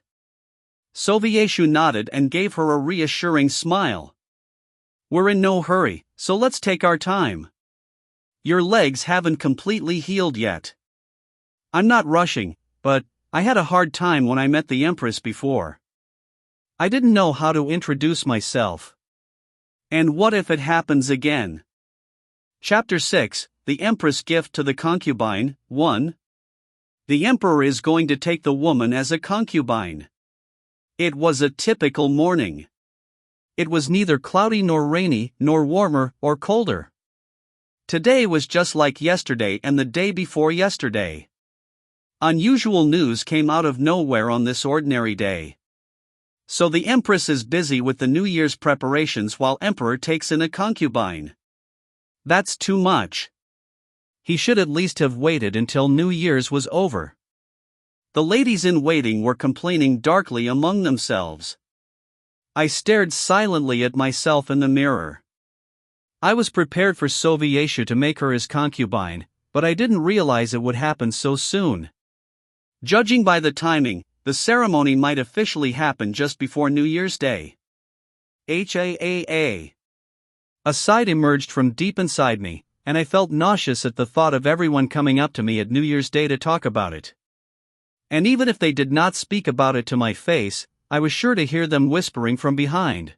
Sovieshu nodded and gave her a reassuring smile. We're in no hurry, so let's take our time. Your legs haven't completely healed yet. I'm not rushing, but I had a hard time when I met the Empress before. I didn't know how to introduce myself. And what if it happens again? Chapter 6, The Empress Gift to the Concubine, 1. The Emperor is going to take the woman as a concubine. It was a typical morning. It was neither cloudy nor rainy, nor warmer or colder. Today was just like yesterday and the day before yesterday. Unusual news came out of nowhere on this ordinary day. So the Empress is busy with the New Year's preparations while Emperor takes in a concubine. That's too much. He should at least have waited until New Year's was over. The ladies in waiting were complaining darkly among themselves. I stared silently at myself in the mirror. I was prepared for Sovieshu to make her his concubine, but I didn't realize it would happen so soon. Judging by the timing, the ceremony might officially happen just before New Year's Day. HAAA. A sigh emerged from deep inside me, and I felt nauseous at the thought of everyone coming up to me at New Year's Day to talk about it. And even if they did not speak about it to my face, I was sure to hear them whispering from behind.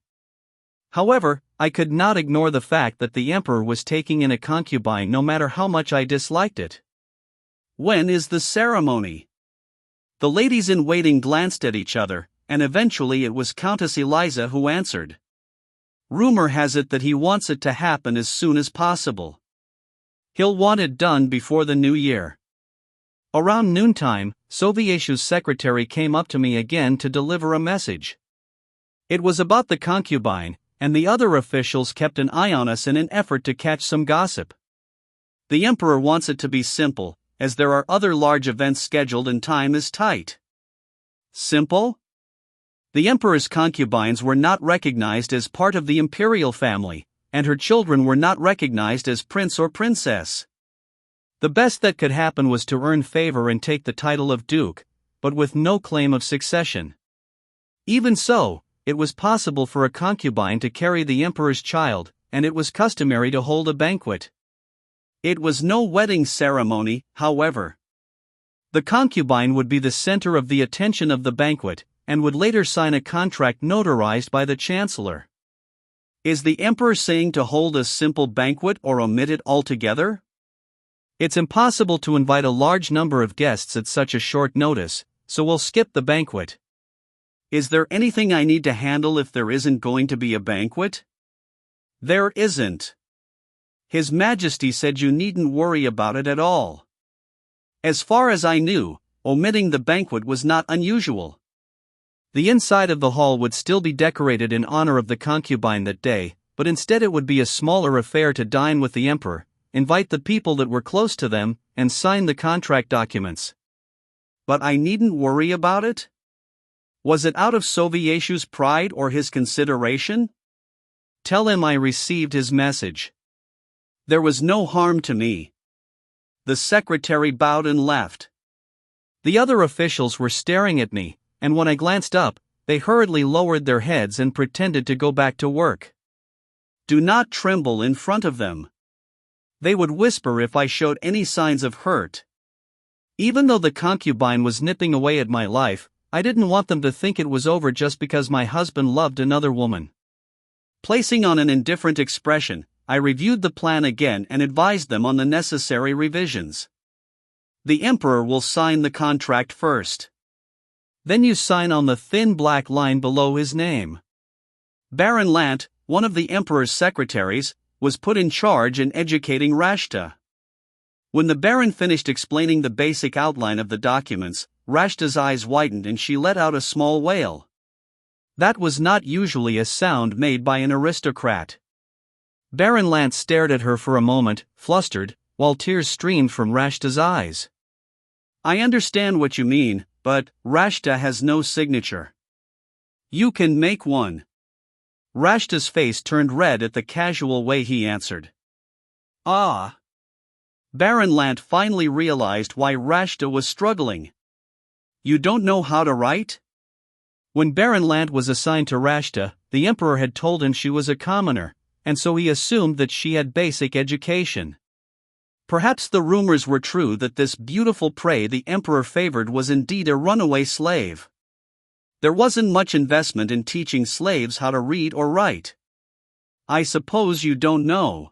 However, I could not ignore the fact that the Emperor was taking in a concubine no matter how much I disliked it. When is the ceremony? The ladies in waiting glanced at each other, and eventually it was Countess Eliza who answered. Rumor has it that he wants it to happen as soon as possible. He'll want it done before the new year. Around noontime, Sovieshu's secretary came up to me again to deliver a message. It was about the concubine, and the other officials kept an eye on us in an effort to catch some gossip. The Emperor wants it to be simple, as there are other large events scheduled and time is tight. Simple? The Emperor's concubines were not recognized as part of the imperial family, and her children were not recognized as prince or princess. The best that could happen was to earn favor and take the title of duke, but with no claim of succession. Even so, it was possible for a concubine to carry the emperor's child, and it was customary to hold a banquet. It was no wedding ceremony, however. The concubine would be the center of the attention of the banquet, and would later sign a contract notarized by the chancellor. Is the emperor saying to hold a simple banquet or omit it altogether? It's impossible to invite a large number of guests at such a short notice, so we'll skip the banquet. Is there anything I need to handle if there isn't going to be a banquet? There isn't. His Majesty said you needn't worry about it at all. As far as I knew, omitting the banquet was not unusual. The inside of the hall would still be decorated in honor of the concubine that day, but instead it would be a smaller affair to dine with the emperor, invite the people that were close to them, and sign the contract documents. But I needn't worry about it? Was it out of Sovieshu's pride or his consideration? Tell him I received his message. There was no harm to me. The secretary bowed and left. The other officials were staring at me, and when I glanced up, they hurriedly lowered their heads and pretended to go back to work. Do not tremble in front of them. They would whisper if I showed any signs of hurt. Even though the concubine was nipping away at my life, I didn't want them to think it was over just because my husband loved another woman. Placing on an indifferent expression, I reviewed the plan again and advised them on the necessary revisions. The emperor will sign the contract first. Then you sign on the thin black line below his name. Baron Anhltl, one of the emperor's secretaries, was put in charge in educating Rashta. When the Baron finished explaining the basic outline of the documents, Rashta's eyes widened and she let out a small wail. That was not usually a sound made by an aristocrat. Baron Anhltl stared at her for a moment, flustered, while tears streamed from Rashta's eyes. I understand what you mean, but Rashta has no signature. You can make one. Rashta's face turned red at the casual way he answered. Ah. Baron Anhltl finally realized why Rashta was struggling. You don't know how to write? When Baron Anhltl was assigned to Rashta, the emperor had told him she was a commoner, and so he assumed that she had basic education. Perhaps the rumors were true that this beautiful prey the emperor favored was indeed a runaway slave. There wasn't much investment in teaching slaves how to read or write. I suppose you don't know.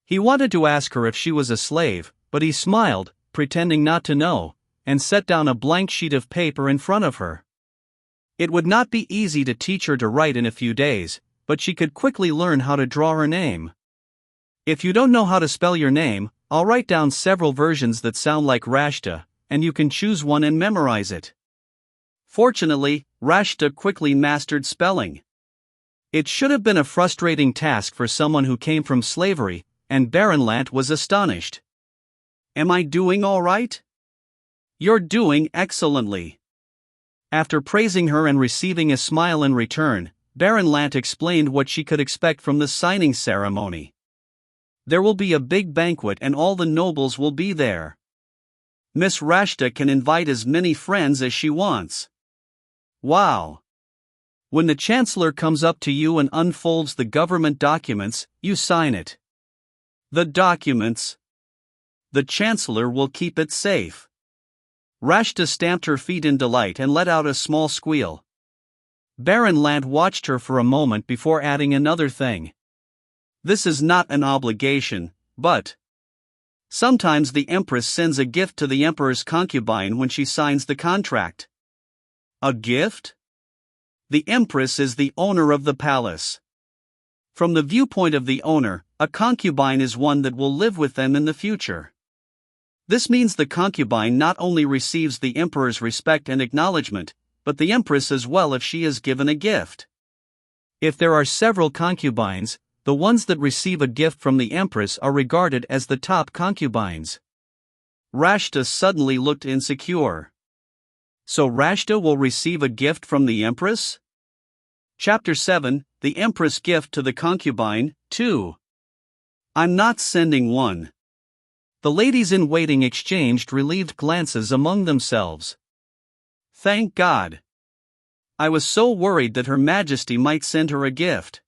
He wanted to ask her if she was a slave, but he smiled, pretending not to know, and set down a blank sheet of paper in front of her. It would not be easy to teach her to write in a few days, but she could quickly learn how to draw her name. If you don't know how to spell your name, I'll write down several versions that sound like Rashta, and you can choose one and memorize it. Fortunately, Rashta quickly mastered spelling. It should have been a frustrating task for someone who came from slavery, and Baron Anhltl was astonished. Am I doing all right? You're doing excellently. After praising her and receiving a smile in return, Baron Anhltl explained what she could expect from the signing ceremony. There will be a big banquet and all the nobles will be there. Miss Rashta can invite as many friends as she wants. Wow! When the chancellor comes up to you and unfolds the government documents, you sign it. The documents. The chancellor will keep it safe. Rashta stamped her feet in delight and let out a small squeal. Baron Anhltl watched her for a moment before adding another thing. This is not an obligation, but sometimes the empress sends a gift to the emperor's concubine when she signs the contract. A gift? The empress is the owner of the palace. From the viewpoint of the owner, a concubine is one that will live with them in the future. This means the concubine not only receives the emperor's respect and acknowledgement, but the empress as well if she is given a gift. If there are several concubines, the ones that receive a gift from the empress are regarded as the top concubines. Rashta suddenly looked insecure. So Rashta will receive a gift from the empress? Chapter 7, The Empress Gift to the Concubine, 2. I'm not sending one. The ladies-in-waiting exchanged relieved glances among themselves. Thank God. I was so worried that Her Majesty might send her a gift.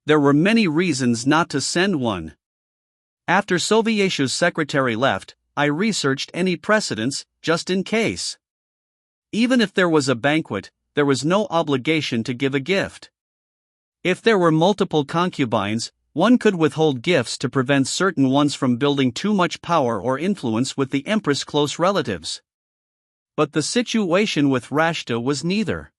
There were many reasons not to send one. After Soviet's secretary left, I researched any precedents, just in case. Even if there was a banquet, there was no obligation to give a gift. If there were multiple concubines, one could withhold gifts to prevent certain ones from building too much power or influence with the empress' close relatives. But the situation with Rashta was neither.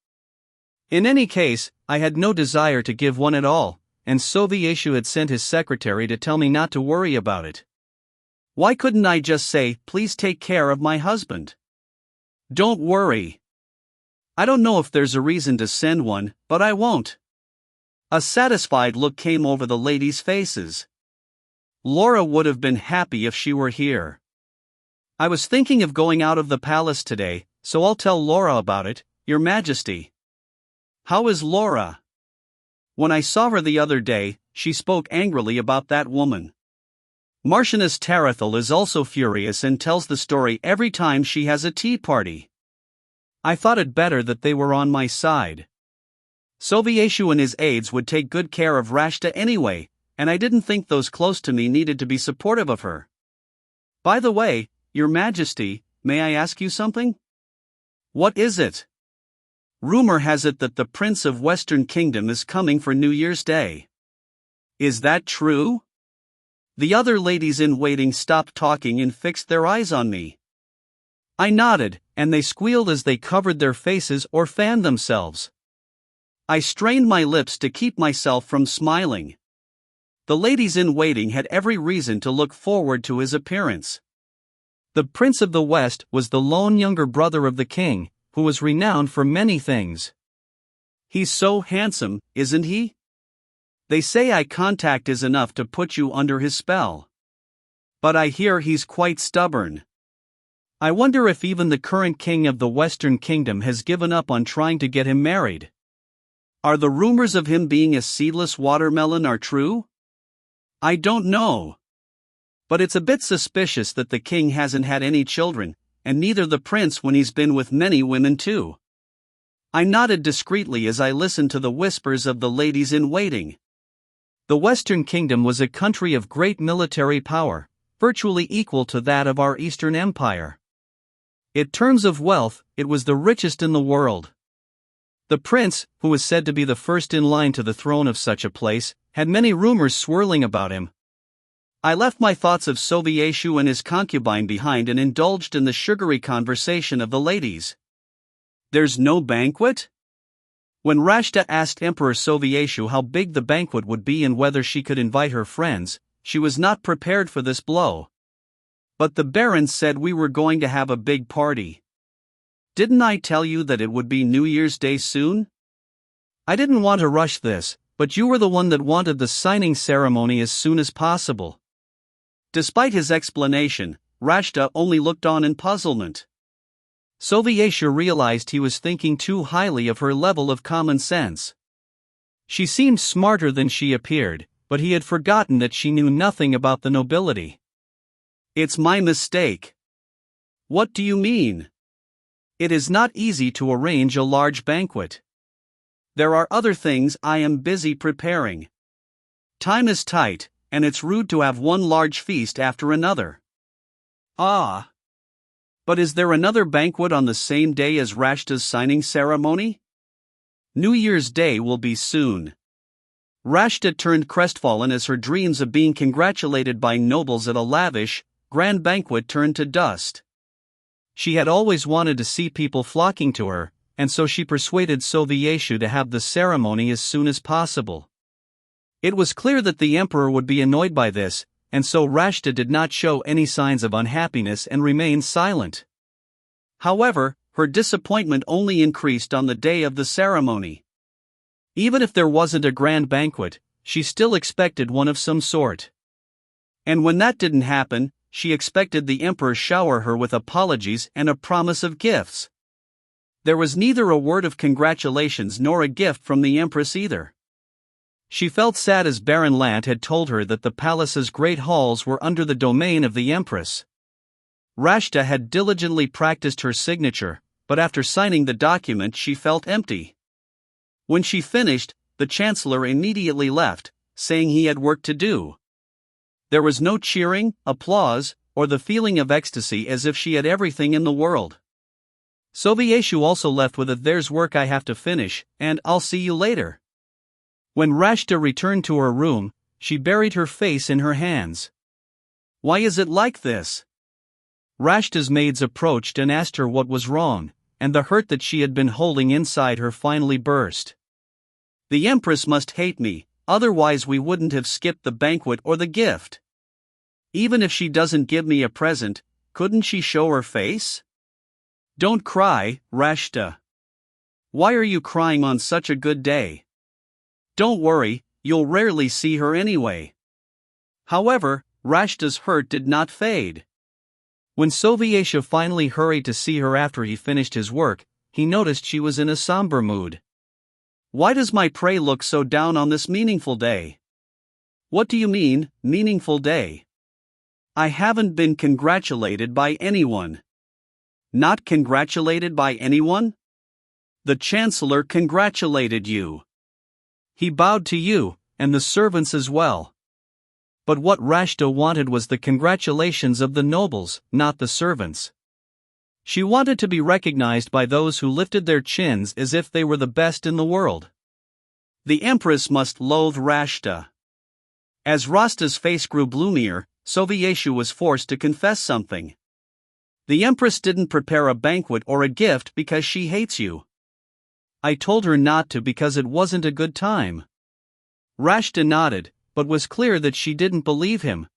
In any case, I had no desire to give one at all, and Soviet had sent his secretary to tell me not to worry about it. Why couldn't I just say, please take care of my husband? Don't worry. I don't know if there's a reason to send one, but I won't. A satisfied look came over the ladies' faces. Laura would have been happy if she were here. I was thinking of going out of the palace today, so I'll tell Laura about it, Your Majesty. How is Laura? When I saw her the other day, she spoke angrily about that woman. Marchioness Anhltl is also furious and tells the story every time she has a tea party. I thought it better that they were on my side. Soviet and his aides would take good care of Rashta anyway, and I didn't think those close to me needed to be supportive of her. By the way, Your Majesty, may I ask you something? What is it? Rumor has it that the Prince of Western Kingdom is coming for New Year's Day. Is that true? The other ladies-in-waiting stopped talking and fixed their eyes on me. I nodded, and they squealed as they covered their faces or fanned themselves. I strained my lips to keep myself from smiling. The ladies-in-waiting had every reason to look forward to his appearance. The Prince of the West was the lone younger brother of the king, who was renowned for many things. He's so handsome, isn't he? They say eye contact is enough to put you under his spell. But I hear he's quite stubborn. I wonder if even the current king of the Western Kingdom has given up on trying to get him married. Are the rumors of him being a seedless watermelon are true? I don't know. But it's a bit suspicious that the king hasn't had any children, and neither the prince when he's been with many women too. I nodded discreetly as I listened to the whispers of the ladies-in-waiting. The Western Kingdom was a country of great military power, virtually equal to that of our Eastern Empire. In terms of wealth, it was the richest in the world. The prince, who was said to be the first in line to the throne of such a place, had many rumors swirling about him. I left my thoughts of Sovieshu and his concubine behind and indulged in the sugary conversation of the ladies. There's no banquet? When Rashta asked Emperor Sovieshu how big the banquet would be and whether she could invite her friends, she was not prepared for this blow. But the barons said we were going to have a big party. Didn't I tell you that it would be New Year's Day soon? I didn't want to rush this, but you were the one that wanted the signing ceremony as soon as possible. Despite his explanation, Rashta only looked on in puzzlement. Sovieshu realized he was thinking too highly of her level of common sense. She seemed smarter than she appeared, but he had forgotten that she knew nothing about the nobility. It's my mistake. What do you mean? It is not easy to arrange a large banquet. There are other things I am busy preparing. Time is tight, and it's rude to have one large feast after another. Ah. But is there another banquet on the same day as Rashta's signing ceremony? New Year's Day will be soon. Rashta turned crestfallen as her dreams of being congratulated by nobles at a lavish, grand banquet turned to dust. She had always wanted to see people flocking to her, and so she persuaded Sovieshu to have the ceremony as soon as possible. It was clear that the emperor would be annoyed by this, and so Rashta did not show any signs of unhappiness and remained silent. However, her disappointment only increased on the day of the ceremony. Even if there wasn't a grand banquet, she still expected one of some sort. And when that didn't happen, she expected the emperor shower her with apologies and a promise of gifts. There was neither a word of congratulations nor a gift from the empress either. She felt sad as Baron Lant had told her that the palace's great halls were under the domain of the empress. Rashta had diligently practiced her signature, but after signing the document she felt empty. When she finished, the chancellor immediately left, saying he had work to do. There was no cheering, applause, or the feeling of ecstasy as if she had everything in the world. Sovieshu also left with a "there's work I have to finish, and I'll see you later." When Rashta returned to her room, she buried her face in her hands. "Why is it like this?" Rashta's maids approached and asked her what was wrong, and the hurt that she had been holding inside her finally burst. "The empress must hate me, otherwise we wouldn't have skipped the banquet or the gift. Even if she doesn't give me a present, couldn't she show her face?" "Don't cry, Rashta. Why are you crying on such a good day? Don't worry, you'll rarely see her anyway." However, Rashta's hurt did not fade. When Sovieshu finally hurried to see her after he finished his work, he noticed she was in a somber mood. "Why does my prey look so down on this meaningful day?" "What do you mean, meaningful day? I haven't been congratulated by anyone." "Not congratulated by anyone? The chancellor congratulated you. He bowed to you, and the servants as well." But what Rashta wanted was the congratulations of the nobles, not the servants. She wanted to be recognized by those who lifted their chins as if they were the best in the world. The empress must loathe Rashta. As Rasta's face grew gloomier, Sovieshu was forced to confess something. The Empress didn't prepare a banquet or a gift because she hates you. I told her not to because it wasn't a good time. Rashta nodded, but was clear that she didn't believe him.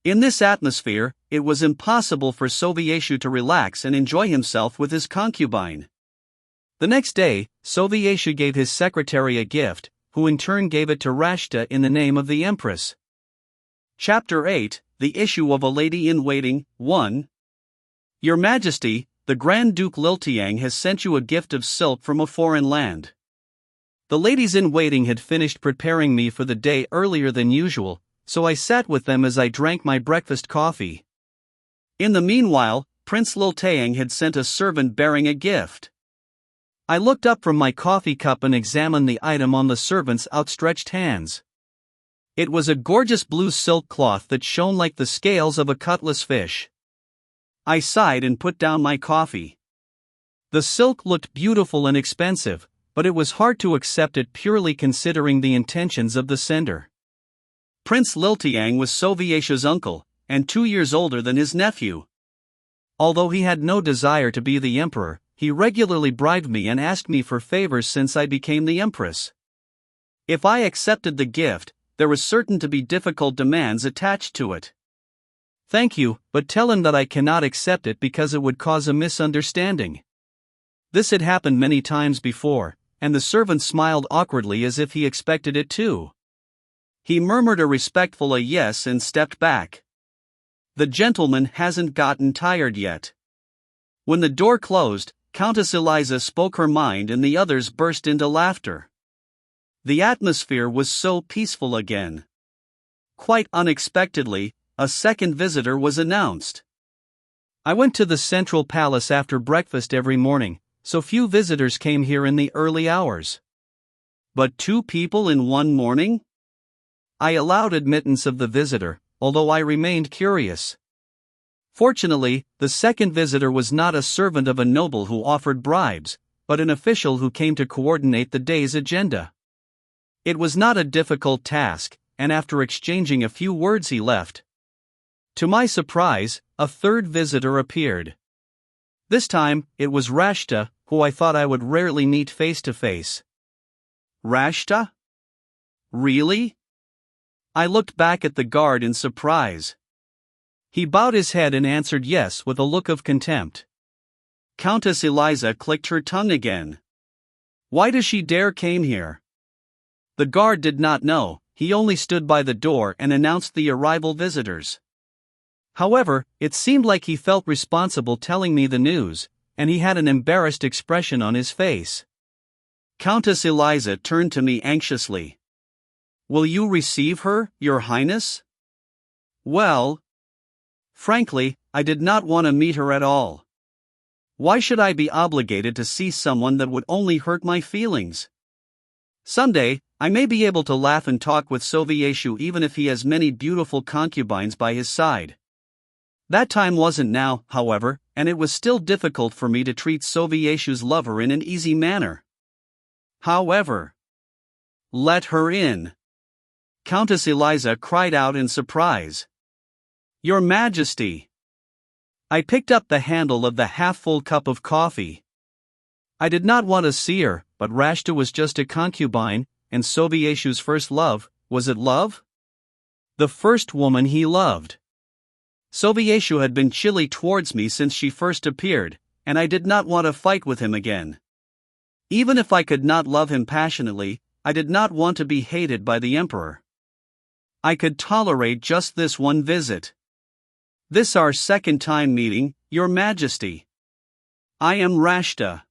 In this atmosphere, it was impossible for Sovieshu to relax and enjoy himself with his concubine. The next day, Sovieshu gave his secretary a gift, who in turn gave it to Rashta in the name of the Empress. Chapter 8, The Issue of a Lady-in-Waiting, 1. Your Majesty, the Grand Duke Liltiang has sent you a gift of silk from a foreign land. The ladies-in-waiting had finished preparing me for the day earlier than usual, so I sat with them as I drank my breakfast coffee. In the meanwhile, Prince Liltiang had sent a servant bearing a gift. I looked up from my coffee cup and examined the item on the servant's outstretched hands. It was a gorgeous blue silk cloth that shone like the scales of a cutlass fish. I sighed and put down my coffee. The silk looked beautiful and expensive, but it was hard to accept it purely considering the intentions of the sender. Prince Liltiang was Sovieshu's uncle, and 2 years older than his nephew. Although he had no desire to be the emperor, he regularly bribed me and asked me for favors since I became the empress. If I accepted the gift, there was certain to be difficult demands attached to it. Thank you, but tell him that I cannot accept it because it would cause a misunderstanding. This had happened many times before, and the servant smiled awkwardly as if he expected it too. He murmured a respectful yes and stepped back. The gentleman hasn't gotten tired yet. When the door closed, Countess Eliza spoke her mind and the others burst into laughter. The atmosphere was so peaceful again. Quite unexpectedly, a second visitor was announced. I went to the central palace after breakfast every morning, so few visitors came here in the early hours. But 2 people in one morning? I allowed admittance of the visitor, although I remained curious. Fortunately, the second visitor was not a servant of a noble who offered bribes, but an official who came to coordinate the day's agenda. It was not a difficult task, and after exchanging a few words he left. To my surprise, a third visitor appeared. This time, it was Rashta, who I thought I would rarely meet face to face. Rashta? Really? I looked back at the guard in surprise. He bowed his head and answered yes with a look of contempt. Countess Eliza clicked her tongue again. Why does she dare came here? The guard did not know, he only stood by the door and announced the arrival visitors. However, it seemed like he felt responsible telling me the news, and he had an embarrassed expression on his face. Countess Eliza turned to me anxiously. Will you receive her, Your Highness? Well, frankly, I did not want to meet her at all. Why should I be obligated to see someone that would only hurt my feelings? Someday, I may be able to laugh and talk with Sovieshu even if he has many beautiful concubines by his side. That time wasn't now, however, and it was still difficult for me to treat Sovieshu's lover in an easy manner. However, let her in. Countess Eliza cried out in surprise. Your Majesty! I picked up the handle of the half-full cup of coffee. I did not want to see her, but Rashta was just a concubine, and Sovieshu's first love, was it love? The first woman he loved. Sovieshu had been chilly towards me since she first appeared, and I did not want to fight with him again. Even if I could not love him passionately, I did not want to be hated by the emperor. I could tolerate just this one visit. This our second time meeting, Your Majesty. I am Rashta.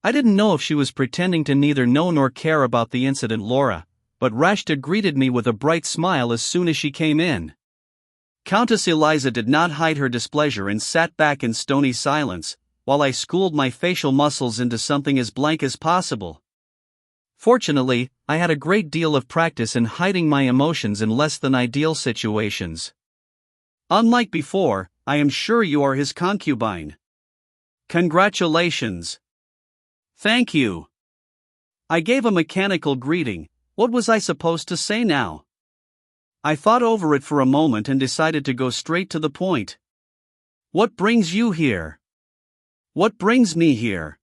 I didn't know if she was pretending to neither know nor care about the incident, Laura, but Rashta greeted me with a bright smile as soon as she came in. Countess Eliza did not hide her displeasure and sat back in stony silence, while I schooled my facial muscles into something as blank as possible. Fortunately, I had a great deal of practice in hiding my emotions in less than ideal situations. Unlike before, I am sure you are his concubine. Congratulations. Thank you. I gave a mechanical greeting. What was I supposed to say now? I thought over it for a moment and decided to go straight to the point. What brings you here? What brings me here?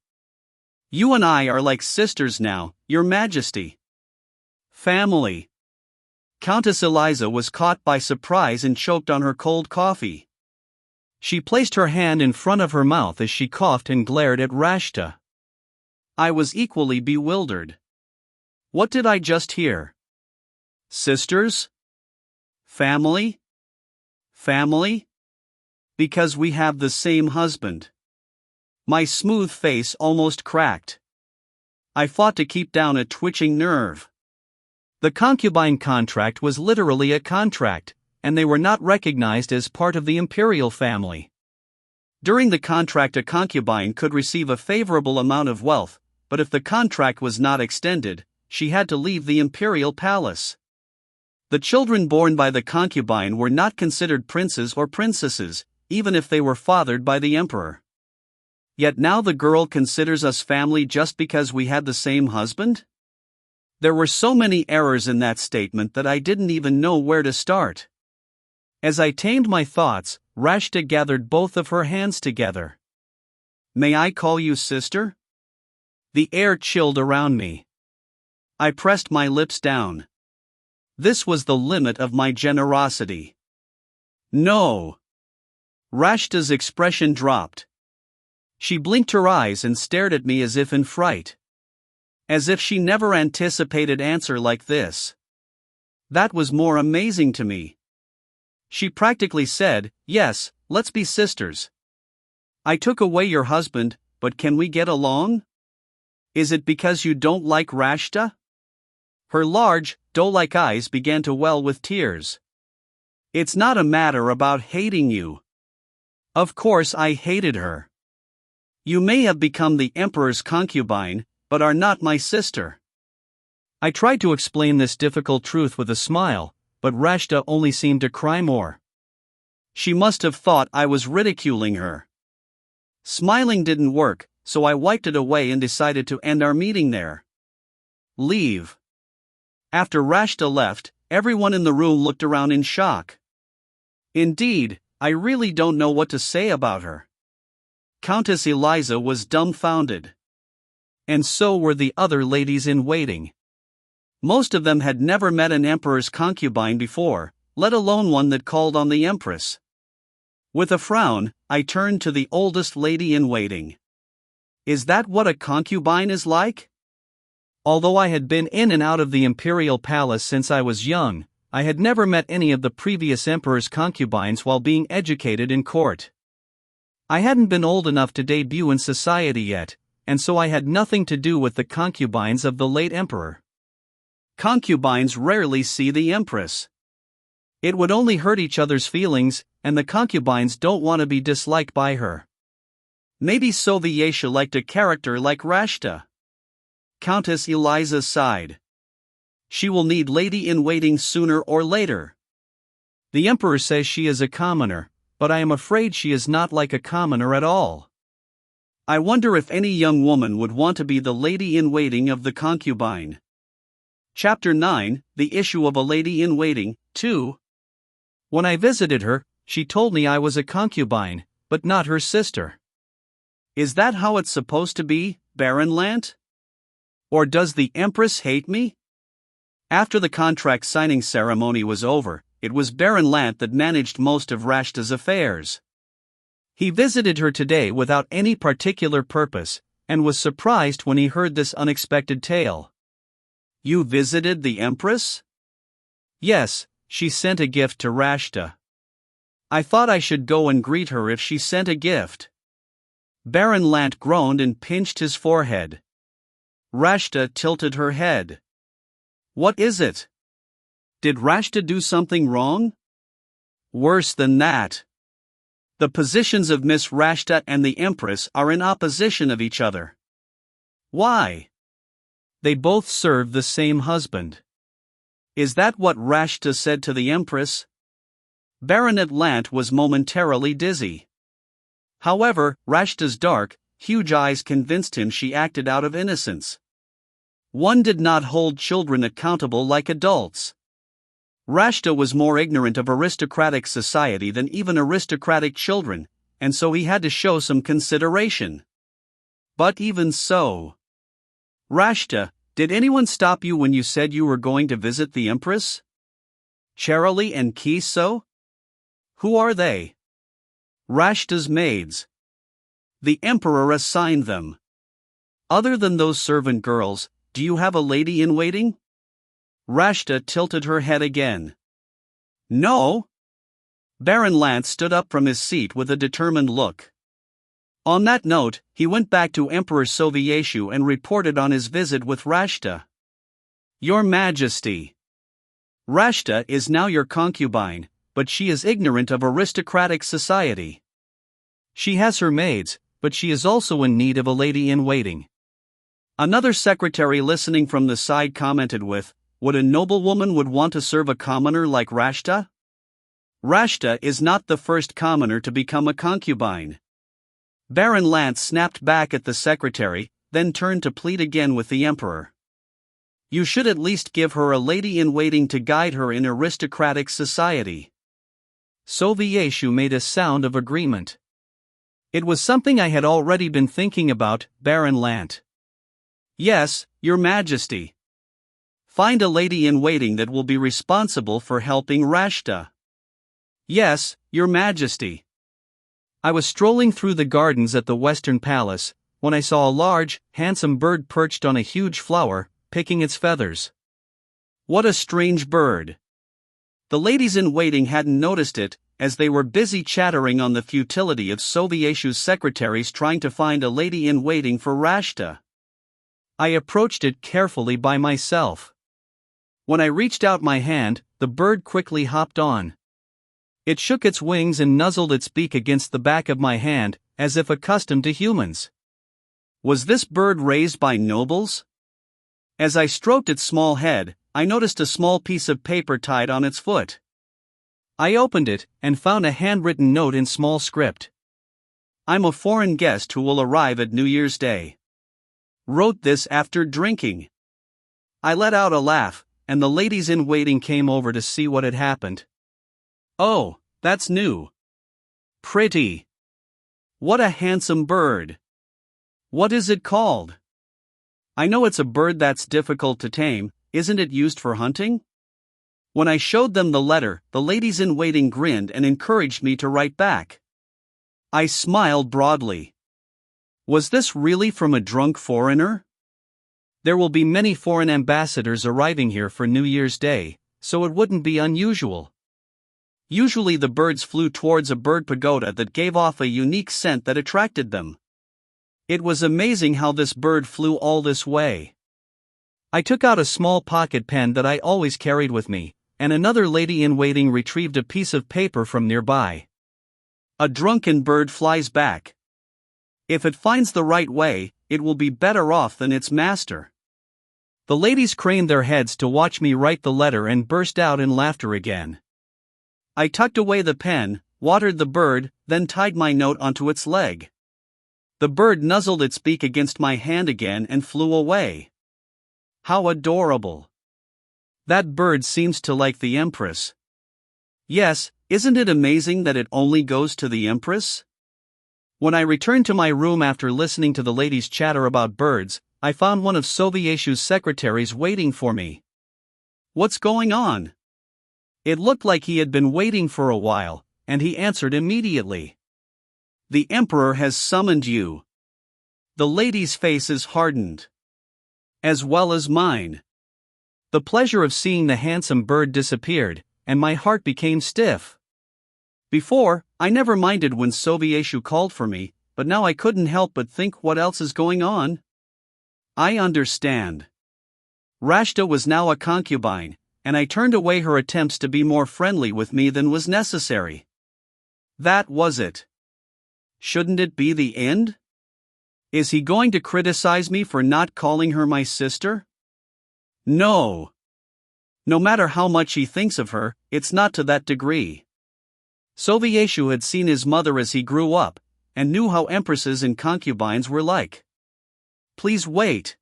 You and I are like sisters now, Your Majesty. Family. Countess Eliza was caught by surprise and choked on her cold coffee. She placed her hand in front of her mouth as she coughed and glared at Rashta. I was equally bewildered. What did I just hear? Sisters? Family? Family? Because we have the same husband. My smooth face almost cracked. I fought to keep down a twitching nerve. The concubine contract was literally a contract, and they were not recognized as part of the imperial family. During the contract, a concubine could receive a favorable amount of wealth, but if the contract was not extended, she had to leave the imperial palace. The children born by the concubine were not considered princes or princesses, even if they were fathered by the emperor. Yet now the girl considers us family just because we had the same husband? There were so many errors in that statement that I didn't even know where to start. As I tamed my thoughts, Rashta gathered both of her hands together. May I call you sister? The air chilled around me. I pressed my lips down. This was the limit of my generosity. No. Rashta's expression dropped. She blinked her eyes and stared at me as if in fright. As if she never anticipated an answer like this. That was more amazing to me. She practically said, yes, let's be sisters. I took away your husband, but can we get along? Is it because you don't like Rashta? Her large, doe-like eyes began to well with tears. It's not a matter about hating you. Of course I hated her. You may have become the emperor's concubine, but are not my sister. I tried to explain this difficult truth with a smile, but Rashta only seemed to cry more. She must have thought I was ridiculing her. Smiling didn't work, so I wiped it away and decided to end our meeting there. Leave. After Rashta left, everyone in the room looked around in shock. Indeed, I really don't know what to say about her. Countess Eliza was dumbfounded. And so were the other ladies in waiting. Most of them had never met an emperor's concubine before, let alone one that called on the empress. With a frown, I turned to the oldest lady in waiting. Is that what a concubine is like? Although I had been in and out of the imperial palace since I was young, I had never met any of the previous emperor's concubines while being educated in court. I hadn't been old enough to debut in society yet, and so I had nothing to do with the concubines of the late emperor. Concubines rarely see the empress. It would only hurt each other's feelings, and the concubines don't want to be disliked by her. Maybe Soviétia liked a character like Rashta. Countess Eliza sighed. She will need lady-in-waiting sooner or later. The emperor says she is a commoner, but I am afraid she is not like a commoner at all. I wonder if any young woman would want to be the lady-in-waiting of the concubine. Chapter 9, The Issue of a Lady-in-Waiting, 2. When I visited her, she told me I was a concubine, but not her sister. Is that how it's supposed to be, Baron Lant? Or does the Empress hate me? After the contract signing ceremony was over, it was Baron Lant that managed most of Rashta's affairs. He visited her today without any particular purpose, and was surprised when he heard this unexpected tale. You visited the Empress? Yes, she sent a gift to Rashta. I thought I should go and greet her if she sent a gift. Baron Lant groaned and pinched his forehead. Rashta tilted her head. What is it? Did Rashta do something wrong? Worse than that. The positions of Miss Rashta and the Empress are in opposition of each other. Why? They both serve the same husband. Is that what Rashta said to the Empress? Baronet Lant was momentarily dizzy. However, Rashta's dark, huge eyes convinced him she acted out of innocence. One did not hold children accountable like adults. Rashta was more ignorant of aristocratic society than even aristocratic children, and so he had to show some consideration. But even so. Rashta, did anyone stop you when you said you were going to visit the Empress? Charlie and Kiso? Who are they? Rashta's maids. The Emperor assigned them. Other than those servant girls, do you have a lady-in-waiting? Rashta tilted her head again. No. Baron Lance stood up from his seat with a determined look. On that note, he went back to Emperor Sovieshu and reported on his visit with Rashta. Your Majesty. Rashta is now your concubine, but she is ignorant of aristocratic society. She has her maids, but she is also in need of a lady-in-waiting. Another secretary listening from the side commented with, "Would a noblewoman would want to serve a commoner like Rashta?" Rashta is not the first commoner to become a concubine. Baron Lance snapped back at the secretary, then turned to plead again with the emperor. You should at least give her a lady-in-waiting to guide her in aristocratic society. Sovieshu made a sound of agreement. It was something I had already been thinking about, Baron Lant. Yes, Your Majesty. Find a lady-in-waiting that will be responsible for helping Rashta. Yes, Your Majesty. I was strolling through the gardens at the Western Palace, when I saw a large, handsome bird perched on a huge flower, picking its feathers. What a strange bird. The ladies-in-waiting hadn't noticed it, as they were busy chattering on the futility of Sovieshu's secretaries trying to find a lady-in-waiting for Rashta. I approached it carefully by myself. When I reached out my hand, the bird quickly hopped on. It shook its wings and nuzzled its beak against the back of my hand, as if accustomed to humans. Was this bird raised by nobles? As I stroked its small head, I noticed a small piece of paper tied on its foot. I opened it, and found a handwritten note in small script. I'm a foreign guest who will arrive at New Year's Day. Wrote this after drinking. I let out a laugh, and the ladies-in-waiting came over to see what had happened. Oh, that's new. Pretty. What a handsome bird. What is it called? I know it's a bird that's difficult to tame, isn't it used for hunting? When I showed them the letter, the ladies-in-waiting grinned and encouraged me to write back. I smiled broadly. Was this really from a drunk foreigner? There will be many foreign ambassadors arriving here for New Year's Day, so it wouldn't be unusual. Usually the birds flew towards a bird pagoda that gave off a unique scent that attracted them. It was amazing how this bird flew all this way. I took out a small pocket pen that I always carried with me, and another lady-in-waiting retrieved a piece of paper from nearby. A drunken bird flies back. If it finds the right way, it will be better off than its master. The ladies craned their heads to watch me write the letter and burst out in laughter again. I tucked away the pen, watered the bird, then tied my note onto its leg. The bird nuzzled its beak against my hand again and flew away. How adorable. That bird seems to like the Empress. Yes, isn't it amazing that it only goes to the Empress? When I returned to my room after listening to the ladies chatter about birds, I found one of Sovieshu's secretaries waiting for me. What's going on? It looked like he had been waiting for a while, and he answered immediately. The Emperor has summoned you. The lady's faces hardened. As well as mine. The pleasure of seeing the handsome bird disappeared, and my heart became stiff. Before, I never minded when Sovieshu called for me, but now I couldn't help but think what else is going on. I understand. Rashta was now a concubine, and I turned away her attempts to be more friendly with me than was necessary. That was it. Shouldn't it be the end? Is he going to criticize me for not calling her my sister? No. No matter how much he thinks of her, it's not to that degree. Sovieshu had seen his mother as he grew up, and knew how empresses and concubines were like. Please wait.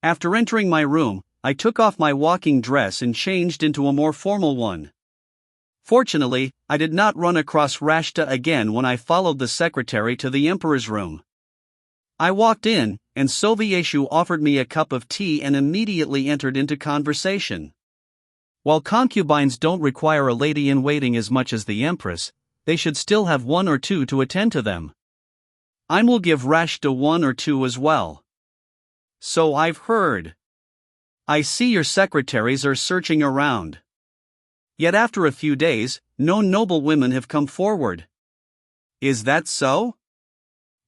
After entering my room, I took off my walking dress and changed into a more formal one. Fortunately, I did not run across Rashta again when I followed the secretary to the emperor's room. I walked in, and Sovieshu offered me a cup of tea and immediately entered into conversation. While concubines don't require a lady-in-waiting as much as the empress, they should still have one or two to attend to them. I will give Rashta one or two as well. So I've heard. I see your secretaries are searching around. Yet after a few days, no noble women have come forward. Is that so?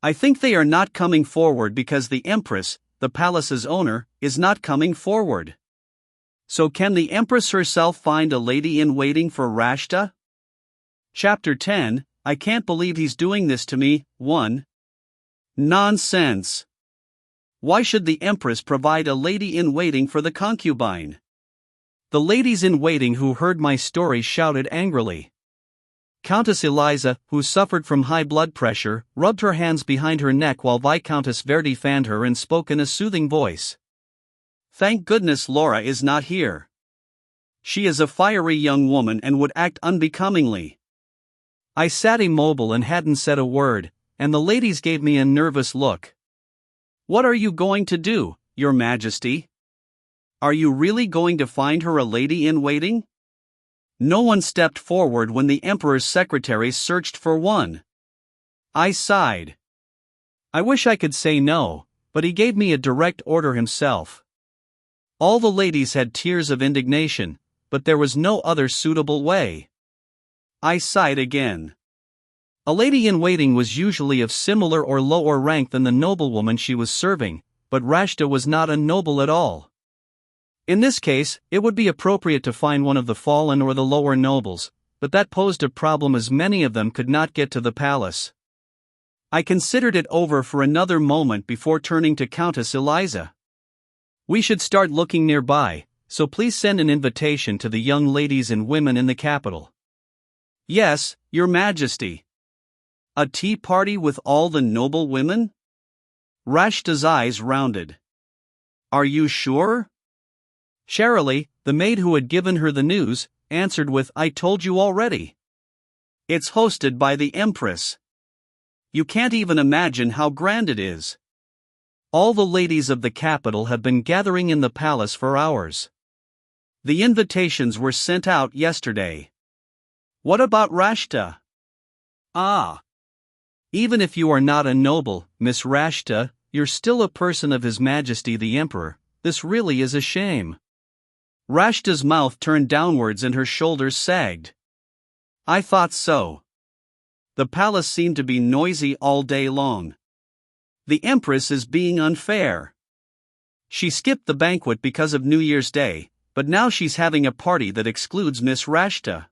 I think they are not coming forward because the empress, the palace's owner, is not coming forward. So can the empress herself find a lady-in-waiting for Rashta? Chapter 10, I can't believe he's doing this to me. 1. Nonsense. Why should the empress provide a lady-in-waiting for the concubine? The ladies-in-waiting who heard my story shouted angrily. Countess Eliza, who suffered from high blood pressure, rubbed her hands behind her neck while Viscountess Verdi fanned her and spoke in a soothing voice. Thank goodness Laura is not here. She is a fiery young woman and would act unbecomingly. I sat immobile and hadn't said a word, and the ladies gave me a nervous look. What are you going to do, Your Majesty? Are you really going to find her a lady-in-waiting? No one stepped forward when the emperor's secretaries searched for one. I sighed. I wish I could say no, but he gave me a direct order himself. All the ladies had tears of indignation, but there was no other suitable way. I sighed again. A lady-in-waiting was usually of similar or lower rank than the noblewoman she was serving, but Rashta was not a noble at all. In this case, it would be appropriate to find one of the fallen or the lower nobles, but that posed a problem as many of them could not get to the palace. I considered it over for another moment before turning to Countess Eliza. We should start looking nearby, so please send an invitation to the young ladies and women in the capital. Yes, Your Majesty. A tea party with all the noble women? Rashta's eyes rounded. Are you sure? Sharily, the maid who had given her the news, answered with, I told you already. It's hosted by the Empress. You can't even imagine how grand it is. All the ladies of the capital have been gathering in the palace for hours. The invitations were sent out yesterday. What about Rashta? Ah. Even if you are not a noble, Miss Rashta, you're still a person of His Majesty the Emperor. This really is a shame. Rashta's mouth turned downwards and her shoulders sagged. I thought so. The palace seemed to be noisy all day long. The Empress is being unfair. She skipped the banquet because of New Year's Day, but now she's having a party that excludes Miss Rashta.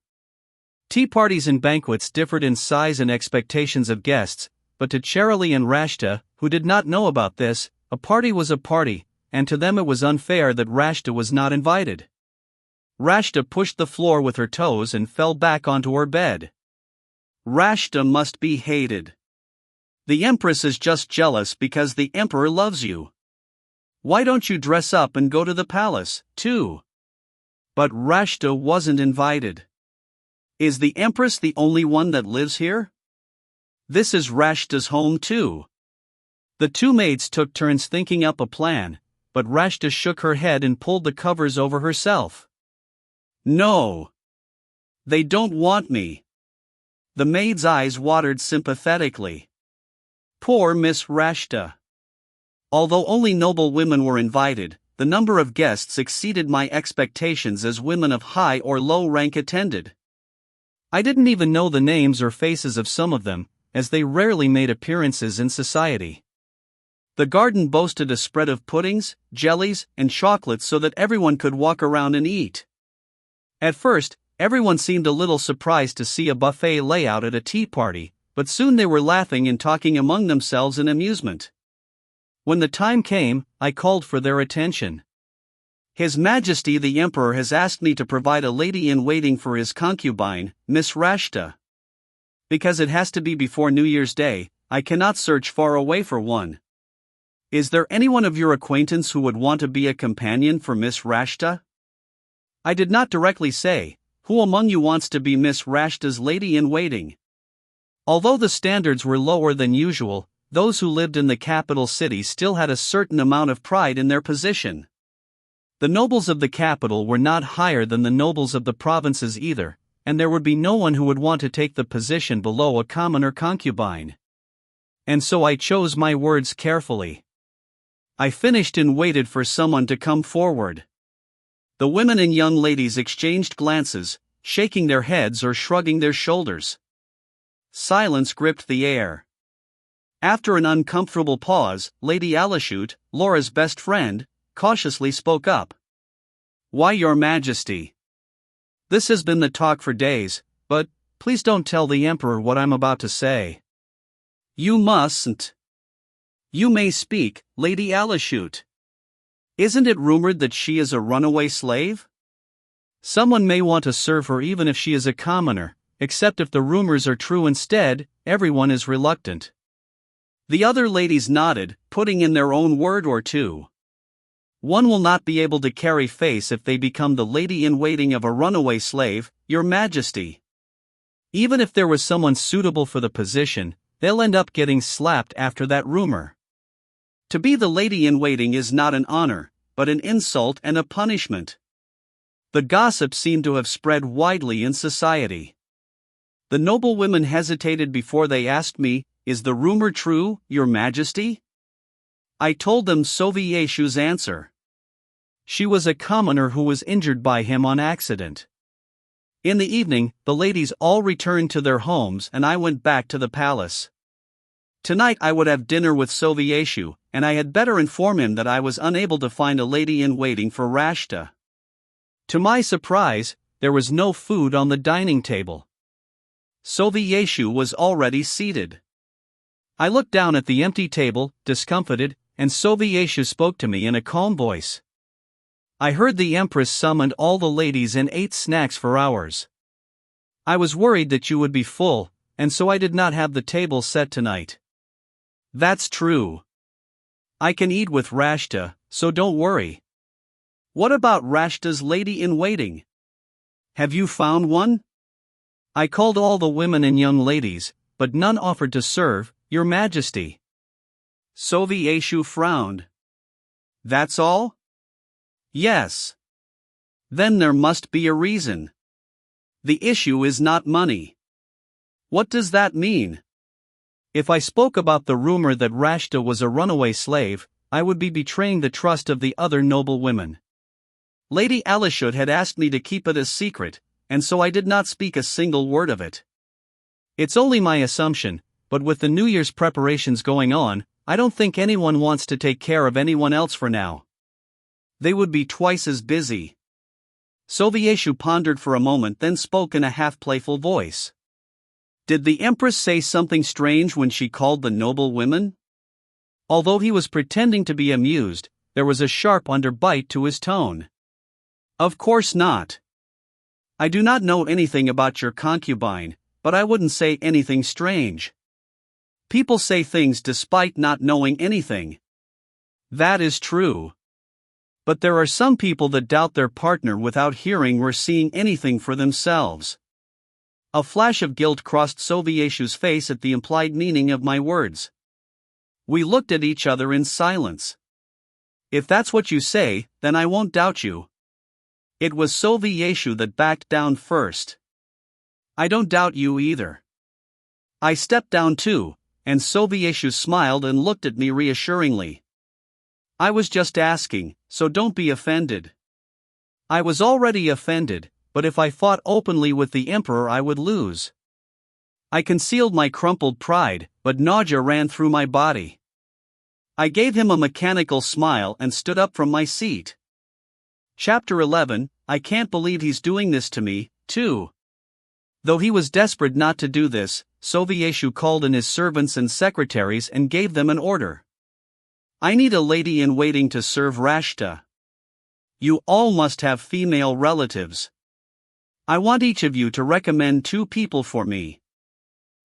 Tea parties and banquets differed in size and expectations of guests, but to Charlie and Rashta, who did not know about this, a party was a party, and to them it was unfair that Rashta was not invited. Rashta pushed the floor with her toes and fell back onto her bed. Rashta must be hated. The Empress is just jealous because the Emperor loves you. Why don't you dress up and go to the palace, too? But Rashta wasn't invited. Is the Empress the only one that lives here? This is Rashta's home too. The two maids took turns thinking up a plan, but Rashta shook her head and pulled the covers over herself. No. They don't want me. The maid's eyes watered sympathetically. Poor Miss Rashta. Although only noble women were invited, the number of guests exceeded my expectations as women of high or low rank attended. I didn't even know the names or faces of some of them, as they rarely made appearances in society. The garden boasted a spread of puddings, jellies, and chocolates so that everyone could walk around and eat. At first, everyone seemed a little surprised to see a buffet layout at a tea party, but soon they were laughing and talking among themselves in amusement. When the time came, I called for their attention. His Majesty the Emperor has asked me to provide a lady-in-waiting for his concubine, Miss Rashta. Because it has to be before New Year's Day, I cannot search far away for one. Is there anyone of your acquaintance who would want to be a companion for Miss Rashta? I did not directly say, who among you wants to be Miss Rashta's lady-in-waiting? Although the standards were lower than usual, those who lived in the capital city still had a certain amount of pride in their position. The nobles of the capital were not higher than the nobles of the provinces either, and there would be no one who would want to take the position below a commoner concubine. And so I chose my words carefully. I finished and waited for someone to come forward. The women and young ladies exchanged glances, shaking their heads or shrugging their shoulders. Silence gripped the air. After an uncomfortable pause, Lady Anhltl, Laura's best friend, cautiously spoke up. "Why, Your Majesty? This has been the talk for days, but please don't tell the Emperor what I'm about to say." "You mustn't." "You may speak, Lady Anhltl. Isn't it rumored that she is a runaway slave? Someone may want to serve her even if she is a commoner, except if the rumors are true instead, everyone is reluctant." The other ladies nodded, putting in their own word or two. "One will not be able to carry face if they become the lady-in-waiting of a runaway slave, Your Majesty. Even if there was someone suitable for the position, they'll end up getting slapped after that rumor. To be the lady-in-waiting is not an honor, but an insult and a punishment." The gossip seemed to have spread widely in society. The noble women hesitated before they asked me, "Is the rumor true, Your Majesty?" I told them Sovieshu's answer. She was a commoner who was injured by him on accident. In the evening, the ladies all returned to their homes and I went back to the palace. Tonight I would have dinner with Sovieshu, and I had better inform him that I was unable to find a lady-in-waiting for Rashta. To my surprise, there was no food on the dining table. Sovieshu was already seated. I looked down at the empty table, discomfited, and Sovieshu spoke to me in a calm voice. "I heard the Empress summoned all the ladies and ate snacks for hours. I was worried that you would be full, and so I did not have the table set tonight." "That's true. I can eat with Rashta, so don't worry. What about Rashta's lady-in-waiting? Have you found one?" I called all the women and young ladies, but none offered to serve, Your Majesty. Sovieshu frowned. "That's all?" "Yes." "Then there must be a reason. The issue is not money." "What does that mean?" If I spoke about the rumor that Rashta was a runaway slave, I would be betraying the trust of the other noble women. Lady Anhltl had asked me to keep it a secret, and so I did not speak a single word of it. It's only my assumption, but with the New Year's preparations going on, I don't think anyone wants to take care of anyone else for now. They would be twice as busy. Sovieshu pondered for a moment, then spoke in a half-playful voice. "Did the Empress say something strange when she called the noble women?" Although he was pretending to be amused, there was a sharp underbite to his tone. "Of course not. I do not know anything about your concubine, but I wouldn't say anything strange. People say things despite not knowing anything. That is true. But there are some people that doubt their partner without hearing or seeing anything for themselves." A flash of guilt crossed Sovieshu's face at the implied meaning of my words. We looked at each other in silence. "If that's what you say, then I won't doubt you." It was Sovieshu that backed down first. "I don't doubt you either." I stepped down too, and Sovieshu smiled and looked at me reassuringly. "I was just asking, so don't be offended." I was already offended, but if I fought openly with the Emperor I would lose. I concealed my crumpled pride, but nausea ran through my body. I gave him a mechanical smile and stood up from my seat. Chapter 11, I can't believe he's doing this to me, too. Though he was desperate not to do this, Sovieshu called in his servants and secretaries and gave them an order. "I need a lady-in-waiting to serve Rashta. You all must have female relatives. I want each of you to recommend 2 people for me."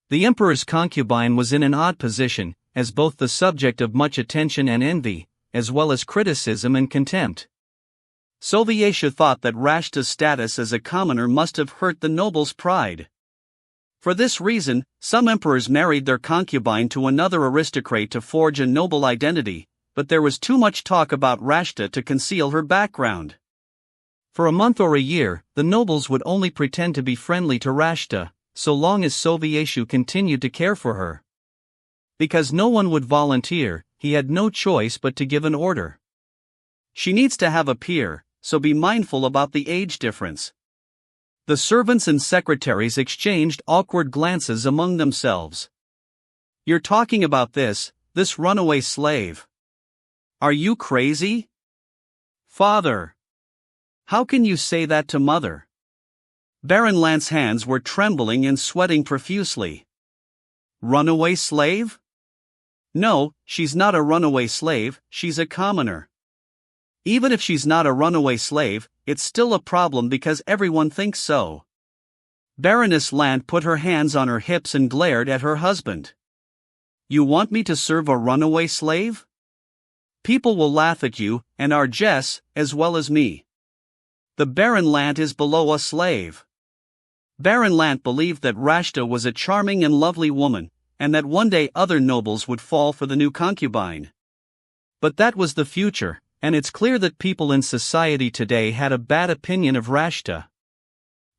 The Emperor's concubine was in an odd position, as both the subject of much attention and envy, as well as criticism and contempt. Soviétia thought that Rashta's status as a commoner must have hurt the noble's pride. For this reason, some emperors married their concubine to another aristocrat to forge a noble identity, but there was too much talk about Rashta to conceal her background. For a month or a year, the nobles would only pretend to be friendly to Rashta, so long as Soviétia continued to care for her. Because no one would volunteer, he had no choice but to give an order. She needs to have a peer, so be mindful about the age difference. The servants and secretaries exchanged awkward glances among themselves. You're talking about this runaway slave. Are you crazy? Father! How can you say that to mother? Baron Lance's hands were trembling and sweating profusely. Runaway slave? No, she's not a runaway slave, she's a commoner. Even if she's not a runaway slave, it's still a problem because everyone thinks so. Baroness Lant put her hands on her hips and glared at her husband. You want me to serve a runaway slave? People will laugh at you, and our Jess, as well as me. The Baron Lant is below a slave. Baron Lant believed that Rashta was a charming and lovely woman, and that one day other nobles would fall for the new concubine. But that was the future, and it's clear that people in society today had a bad opinion of Rashta.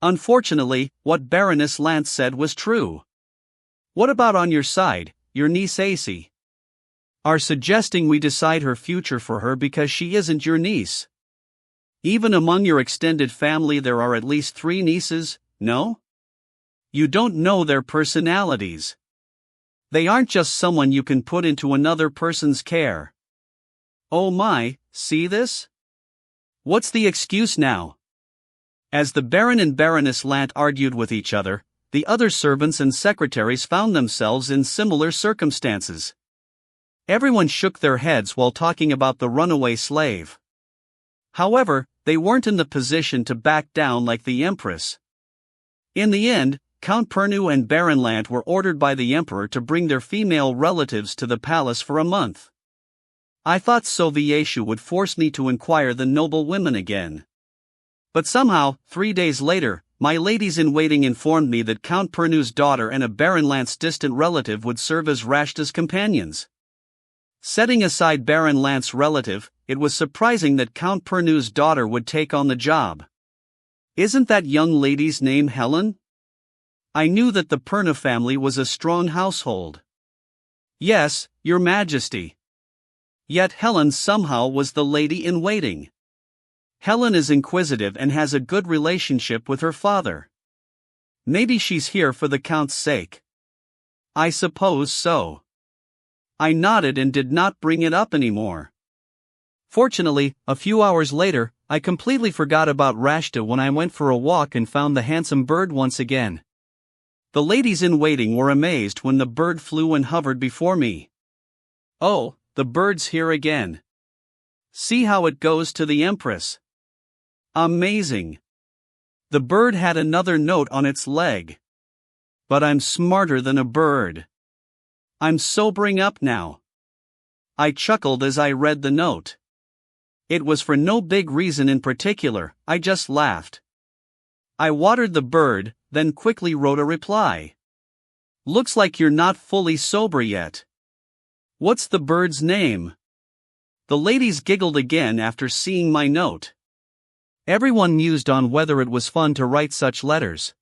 Unfortunately, what Baroness Lant said was true. What about on your side, your niece Acey? Are suggesting we decide her future for her because she isn't your niece. Even among your extended family there are at least 3 nieces, no? You don't know their personalities. They aren't just someone you can put into another person's care. Oh my, see this? What's the excuse now? As the Baron and Baroness Lant argued with each other, the other servants and secretaries found themselves in similar circumstances. Everyone shook their heads while talking about the runaway slave. However, they weren't in the position to back down like the Empress. In the end, Count Pernu and Baron Lant were ordered by the Emperor to bring their female relatives to the palace for a month. I thought Soviétia would force me to inquire the noble women again. But somehow, 3 days later, my ladies-in-waiting informed me that Count Pernu's daughter and a Baron Lant's distant relative would serve as Rashta's companions. Setting aside Baron Lant's relative, it was surprising that Count Pernu's daughter would take on the job. Isn't that young lady's name Helen? I knew that the Pernu family was a strong household. Yes, Your Majesty. Yet Helen somehow was the lady-in-waiting. Helen is inquisitive and has a good relationship with her father. Maybe she's here for the Count's sake. I suppose so. I nodded and did not bring it up anymore. Fortunately, a few hours later, I completely forgot about Rashta when I went for a walk and found the handsome bird once again. The ladies-in-waiting were amazed when the bird flew and hovered before me. Oh, the bird's here again. See how it goes to the Empress. Amazing. The bird had another note on its leg. But I'm smarter than a bird. I'm sobering up now. I chuckled as I read the note. It was for no big reason in particular, I just laughed. I watered the bird, then quickly wrote a reply. Looks like you're not fully sober yet. What's the bird's name? The ladies giggled again after seeing my note. Everyone mused on whether it was fun to write such letters.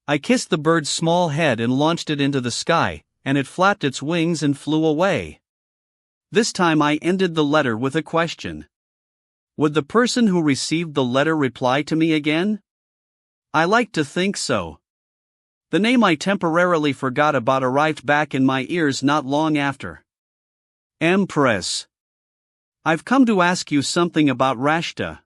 I kissed the bird's small head and launched it into the sky, and it flapped its wings and flew away. This time I ended the letter with a question. Would the person who received the letter reply to me again? I like to think so. The name I temporarily forgot about arrived back in my ears not long after. Empress. I've come to ask you something about Rashta.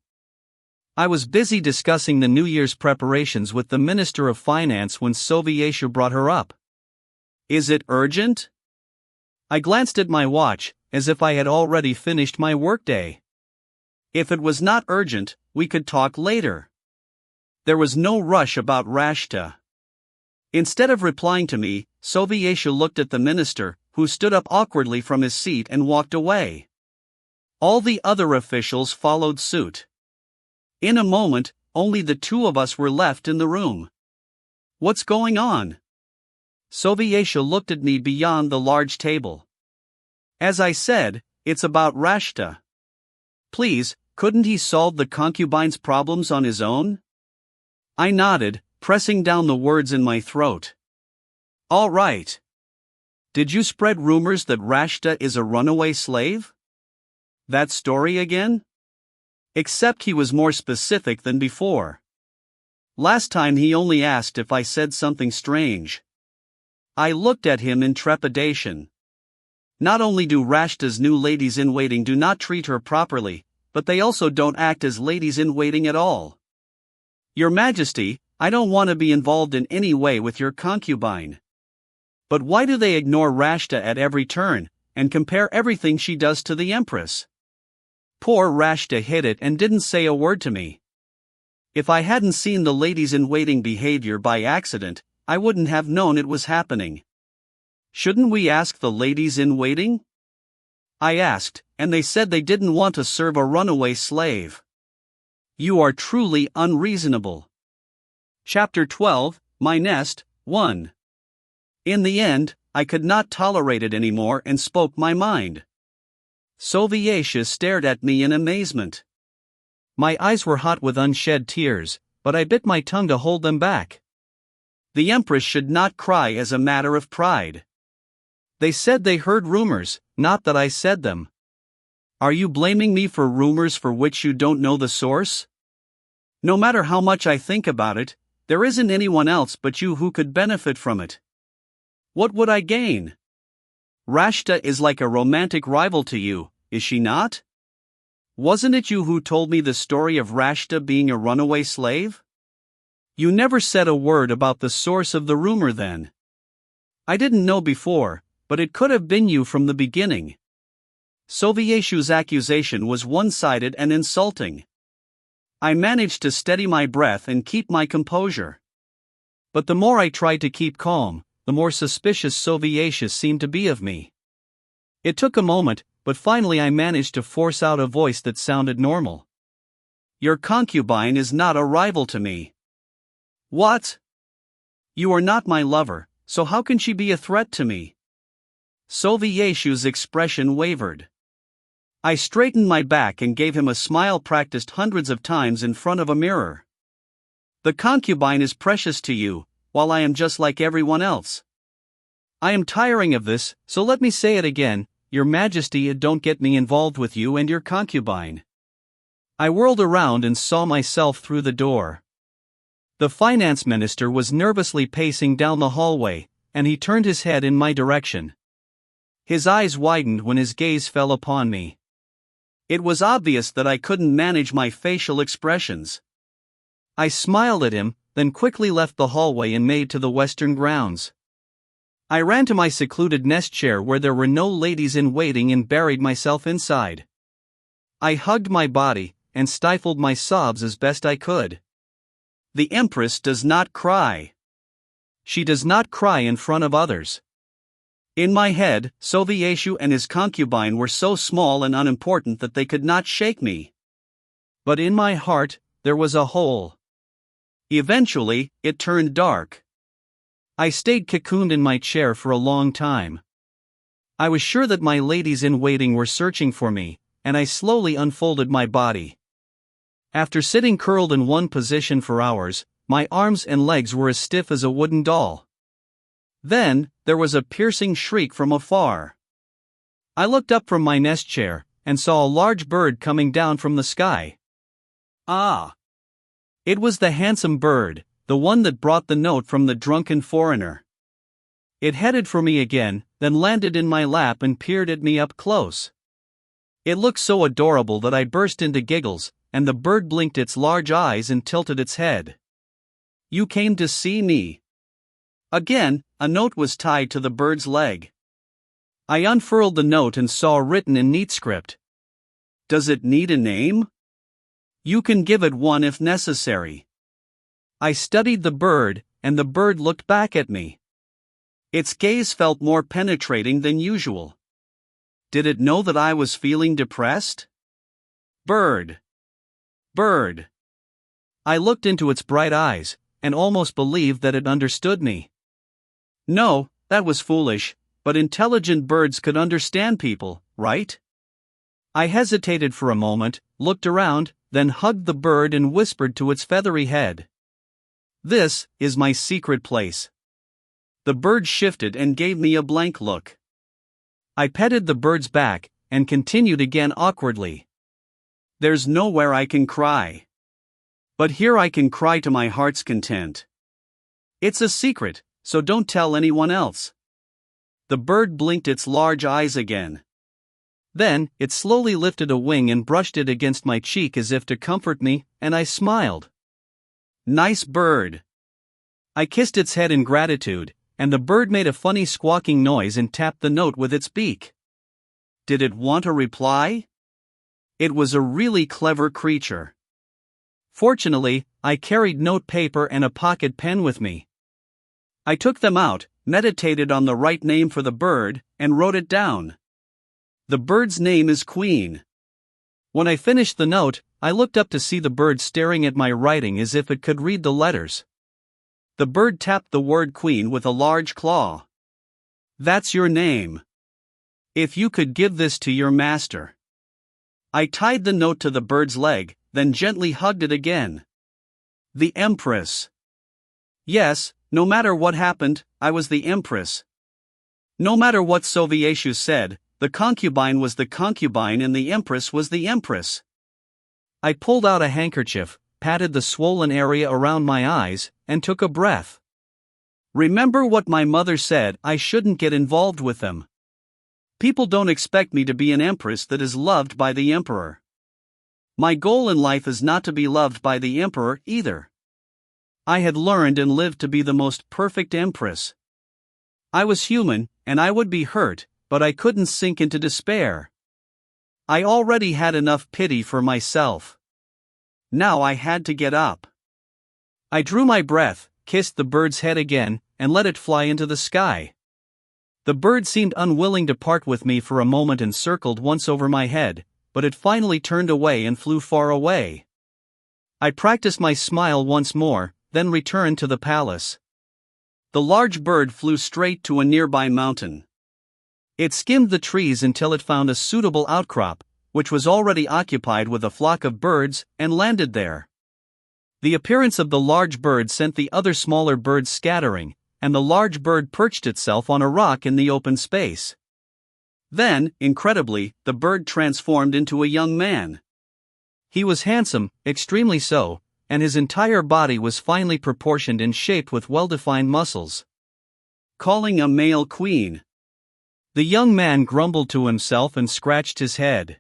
I was busy discussing the New Year's preparations with the Minister of Finance when Soviétia brought her up. Is it urgent? I glanced at my watch, as if I had already finished my workday. If it was not urgent, we could talk later. There was no rush about Rashta. Instead of replying to me, Soviétia looked at the minister, who stood up awkwardly from his seat and walked away. All the other officials followed suit. In a moment, only the two of us were left in the room. "What's going on?" Sovietska looked at me beyond the large table. "As I said, it's about Rashta. Please, couldn't he solve the concubine's problems on his own?" I nodded, pressing down the words in my throat. "All right. Did you spread rumors that Rashta is a runaway slave? That story again?" Except he was more specific than before. Last time he only asked if I said something strange. I looked at him in trepidation. Not only do Rashta's new ladies-in-waiting do not treat her properly, but they also don't act as ladies-in-waiting at all. "Your Majesty, I don't want to be involved in any way with your concubine. But why do they ignore Rashta at every turn, and compare everything she does to the Empress? Poor Rashta hid it and didn't say a word to me. If I hadn't seen the ladies-in-waiting behavior by accident, I wouldn't have known it was happening. Shouldn't we ask the ladies-in-waiting?" I asked, and they said they didn't want to serve a runaway slave. You are truly unreasonable. Chapter 12, My Nest, 1. In the end, I could not tolerate it anymore and spoke my mind. Sovietska stared at me in amazement. My eyes were hot with unshed tears, but I bit my tongue to hold them back. The Empress should not cry as a matter of pride. They said they heard rumors, not that I said them. Are you blaming me for rumors for which you don't know the source? No matter how much I think about it, there isn't anyone else but you who could benefit from it. What would I gain? Rashta is like a romantic rival to you, is she not? Wasn't it you who told me the story of Rashta being a runaway slave? You never said a word about the source of the rumor then. I didn't know before, but it could have been you from the beginning. Sovietska's accusation was one-sided and insulting. I managed to steady my breath and keep my composure. But the more I tried to keep calm, the more suspicious Sovietska seemed to be of me. It took a moment, but finally I managed to force out a voice that sounded normal. Your concubine is not a rival to me. What? You are not my lover, so how can she be a threat to me? Sovietska's expression wavered. I straightened my back and gave him a smile practiced hundreds of times in front of a mirror. The concubine is precious to you, while I am just like everyone else. I am tiring of this, so let me say it again, Your Majesty, don't get me involved with you and your concubine. I whirled around and saw myself through the door. The finance minister was nervously pacing down the hallway, and he turned his head in my direction. His eyes widened when his gaze fell upon me. It was obvious that I couldn't manage my facial expressions. I smiled at him, then quickly left the hallway and made to the western grounds. I ran to my secluded nest chair where there were no ladies-in-waiting and buried myself inside. I hugged my body, and stifled my sobs as best I could. The Empress does not cry. She does not cry in front of others. In my head, Sovietska and his concubine were so small and unimportant that they could not shake me. But in my heart, there was a hole. Eventually, it turned dark. I stayed cocooned in my chair for a long time. I was sure that my ladies-in-waiting were searching for me, and I slowly unfolded my body. After sitting curled in one position for hours, my arms and legs were as stiff as a wooden doll. Then, there was a piercing shriek from afar. I looked up from my nest chair, and saw a large bird coming down from the sky. Ah! It was the handsome bird, the one that brought the note from the drunken foreigner. It headed for me again, then landed in my lap and peered at me up close. It looked so adorable that I burst into giggles, and the bird blinked its large eyes and tilted its head. You came to see me. Again, a note was tied to the bird's leg. I unfurled the note and saw written in neat script. Does it need a name? You can give it one if necessary. I studied the bird, and the bird looked back at me. Its gaze felt more penetrating than usual. Did it know that I was feeling depressed? Bird. Bird. I looked into its bright eyes, and almost believed that it understood me. No, that was foolish, but intelligent birds could understand people, right? I hesitated for a moment, looked around, then hugged the bird and whispered to its feathery head. This is my secret place. The bird shifted and gave me a blank look. I petted the bird's back, and continued again awkwardly. There's nowhere I can cry. But here I can cry to my heart's content. It's a secret, so don't tell anyone else. The bird blinked its large eyes again. Then, it slowly lifted a wing and brushed it against my cheek as if to comfort me, and I smiled. Nice bird. I kissed its head in gratitude, and the bird made a funny squawking noise and tapped the note with its beak. Did it want a reply? It was a really clever creature. Fortunately, I carried note paper and a pocket pen with me. I took them out, meditated on the right name for the bird, and wrote it down. The bird's name is Queen. When I finished the note, I looked up to see the bird staring at my writing as if it could read the letters. The bird tapped the word Queen with a large claw. That's your name. If you could give this to your master. I tied the note to the bird's leg, then gently hugged it again. The Empress. Yes, no matter what happened, I was the Empress. No matter what Soviétu said, the concubine was the concubine and the Empress was the Empress. I pulled out a handkerchief, patted the swollen area around my eyes, and took a breath. Remember what my mother said, I shouldn't get involved with them. People don't expect me to be an empress that is loved by the emperor. My goal in life is not to be loved by the emperor either. I had learned and lived to be the most perfect empress. I was human, and I would be hurt, but I couldn't sink into despair. I already had enough pity for myself. Now I had to get up. I drew my breath, kissed the bird's head again, and let it fly into the sky. The bird seemed unwilling to part with me for a moment and circled once over my head, but it finally turned away and flew far away. I practiced my smile once more, then returned to the palace. The large bird flew straight to a nearby mountain. It skimmed the trees until it found a suitable outcrop, which was already occupied with a flock of birds, and landed there. The appearance of the large bird sent the other smaller birds scattering, and the large bird perched itself on a rock in the open space. Then, incredibly, the bird transformed into a young man. He was handsome, extremely so, and his entire body was finely proportioned and shaped with well-defined muscles. Calling a male queen. The young man grumbled to himself and scratched his head.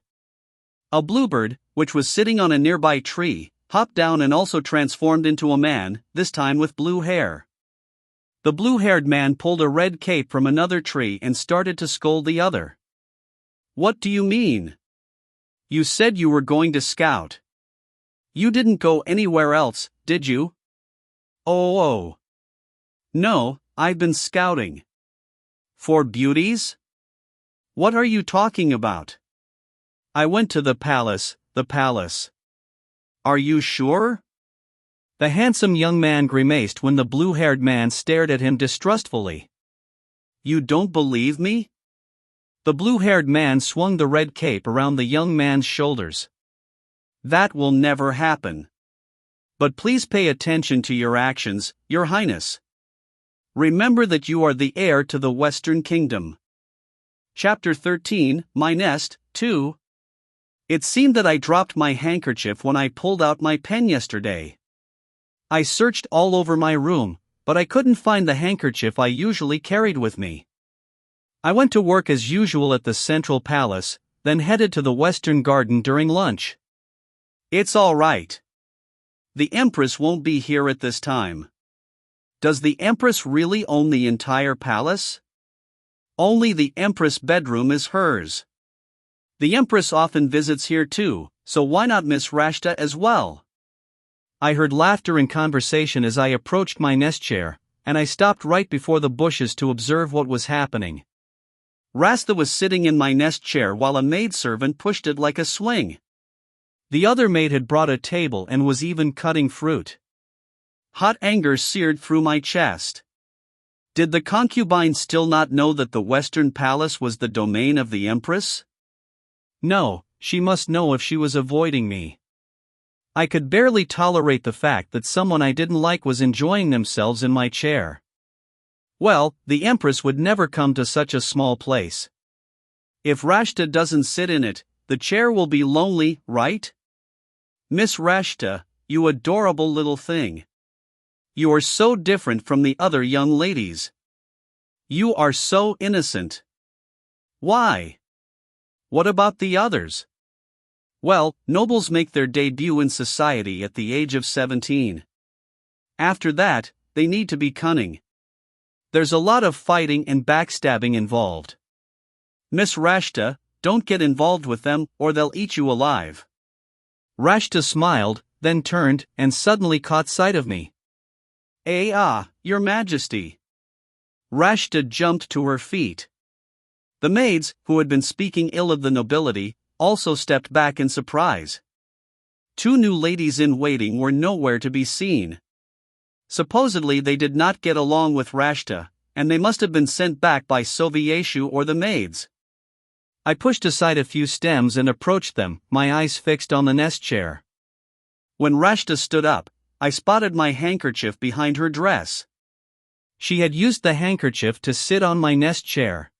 A bluebird, which was sitting on a nearby tree, hopped down and also transformed into a man, this time with blue hair. The blue-haired man pulled a red cape from another tree and started to scold the other. What do you mean? You said you were going to scout. You didn't go anywhere else, did you? Oh. No, I've been scouting. For beauties? What are you talking about? I went to the palace. Are you sure? The handsome young man grimaced when the blue-haired man stared at him distrustfully. You don't believe me? The blue-haired man swung the red cape around the young man's shoulders. That will never happen. But please pay attention to your actions, Your Highness. Remember that you are the heir to the Western Kingdom. Chapter 13, My Nest, 2. It seemed that I dropped my handkerchief when I pulled out my pen yesterday. I searched all over my room, but I couldn't find the handkerchief I usually carried with me. I went to work as usual at the Central Palace, then headed to the Western Garden during lunch. It's all right. The Empress won't be here at this time. Does the Empress really own the entire palace? Only the Empress' bedroom is hers. The Empress often visits here too, so why not Miss Rashta as well? I heard laughter and conversation as I approached my nest chair, and I stopped right before the bushes to observe what was happening. Rashta was sitting in my nest chair while a maidservant pushed it like a swing. The other maid had brought a table and was even cutting fruit. Hot anger seared through my chest. Did the concubine still not know that the Western Palace was the domain of the Empress? No, she must know if she was avoiding me. I could barely tolerate the fact that someone I didn't like was enjoying themselves in my chair. Well, the Empress would never come to such a small place. If Rashta doesn't sit in it, the chair will be lonely, right? Miss Rashta, you adorable little thing. You are so different from the other young ladies. You are so innocent. Why? What about the others? Well, nobles make their debut in society at the age of 17. After that, they need to be cunning. There's a lot of fighting and backstabbing involved. Miss Rashta, don't get involved with them or they'll eat you alive. Rashta smiled, then turned and suddenly caught sight of me. Your Majesty. Rashta jumped to her feet. The maids, who had been speaking ill of the nobility, also stepped back in surprise. 2 new ladies in waiting were nowhere to be seen. Supposedly they did not get along with Rashta, and they must have been sent back by Sovieshu or the maids. I pushed aside a few stems and approached them, my eyes fixed on the nest chair. When Rashta stood up, I spotted my handkerchief behind her dress. She had used the handkerchief to sit on my nest chair.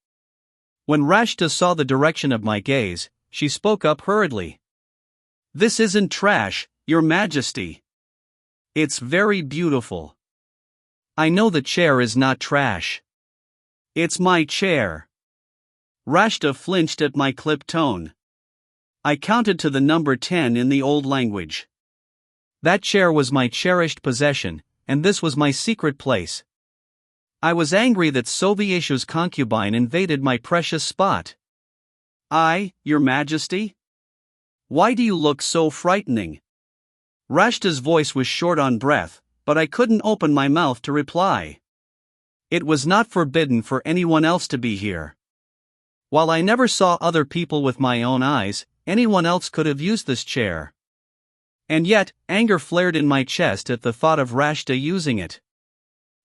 When Rashta saw the direction of my gaze, she spoke up hurriedly. This isn't trash, Your Majesty. It's very beautiful. I know the chair is not trash. It's my chair. Rashta flinched at my clipped tone. I counted to the number 10 in the old language. That chair was my cherished possession, and this was my secret place. I was angry that Sovieshu's concubine invaded my precious spot. Your Majesty? Why do you look so frightening? Rashta's voice was short on breath, but I couldn't open my mouth to reply. It was not forbidden for anyone else to be here. While I never saw other people with my own eyes, anyone else could have used this chair. And yet, anger flared in my chest at the thought of Rashta using it.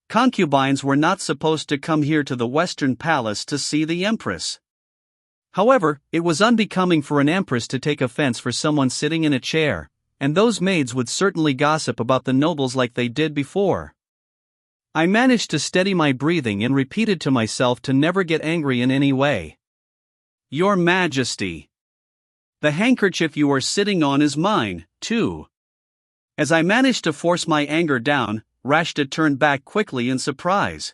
Concubines were not supposed to come here to the Western Palace to see the Empress. However, it was unbecoming for an empress to take offense for someone sitting in a chair, and those maids would certainly gossip about the nobles like they did before. I managed to steady my breathing and repeated to myself to never get angry in any way. Your Majesty. The handkerchief you are sitting on is mine, too. As I managed to force my anger down, Rashta turned back quickly in surprise.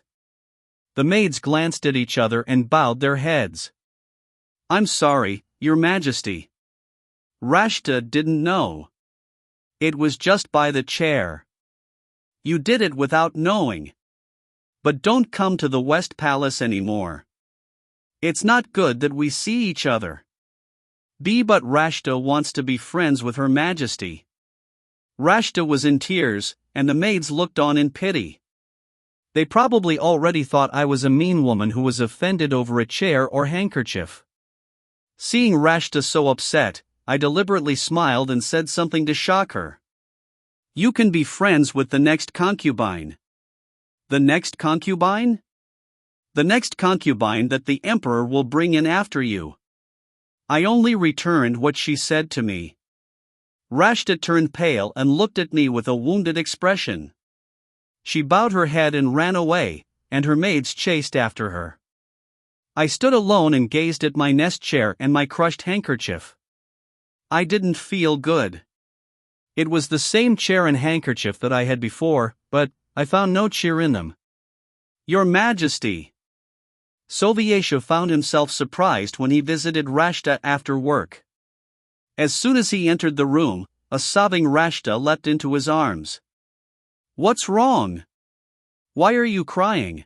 The maids glanced at each other and bowed their heads. I'm sorry, Your Majesty. Rashta didn't know. It was just by the chair. You did it without knowing. But don't come to the West Palace anymore. It's not good that we see each other. But Rashta wants to be friends with Her Majesty. Rashta was in tears, and the maids looked on in pity. They probably already thought I was a mean woman who was offended over a chair or handkerchief. Seeing Rashta so upset, I deliberately smiled and said something to shock her. You can be friends with the next concubine. The next concubine? The next concubine that the emperor will bring in after you. I only returned what she said to me. Rashta turned pale and looked at me with a wounded expression. She bowed her head and ran away, and her maids chased after her. I stood alone and gazed at my nest chair and my crushed handkerchief. I didn't feel good. It was the same chair and handkerchief that I had before, but I found no cheer in them. Your Majesty. Sovieshu found himself surprised when he visited Rashta after work. As soon as he entered the room, a sobbing Rashta leapt into his arms. What's wrong? Why are you crying?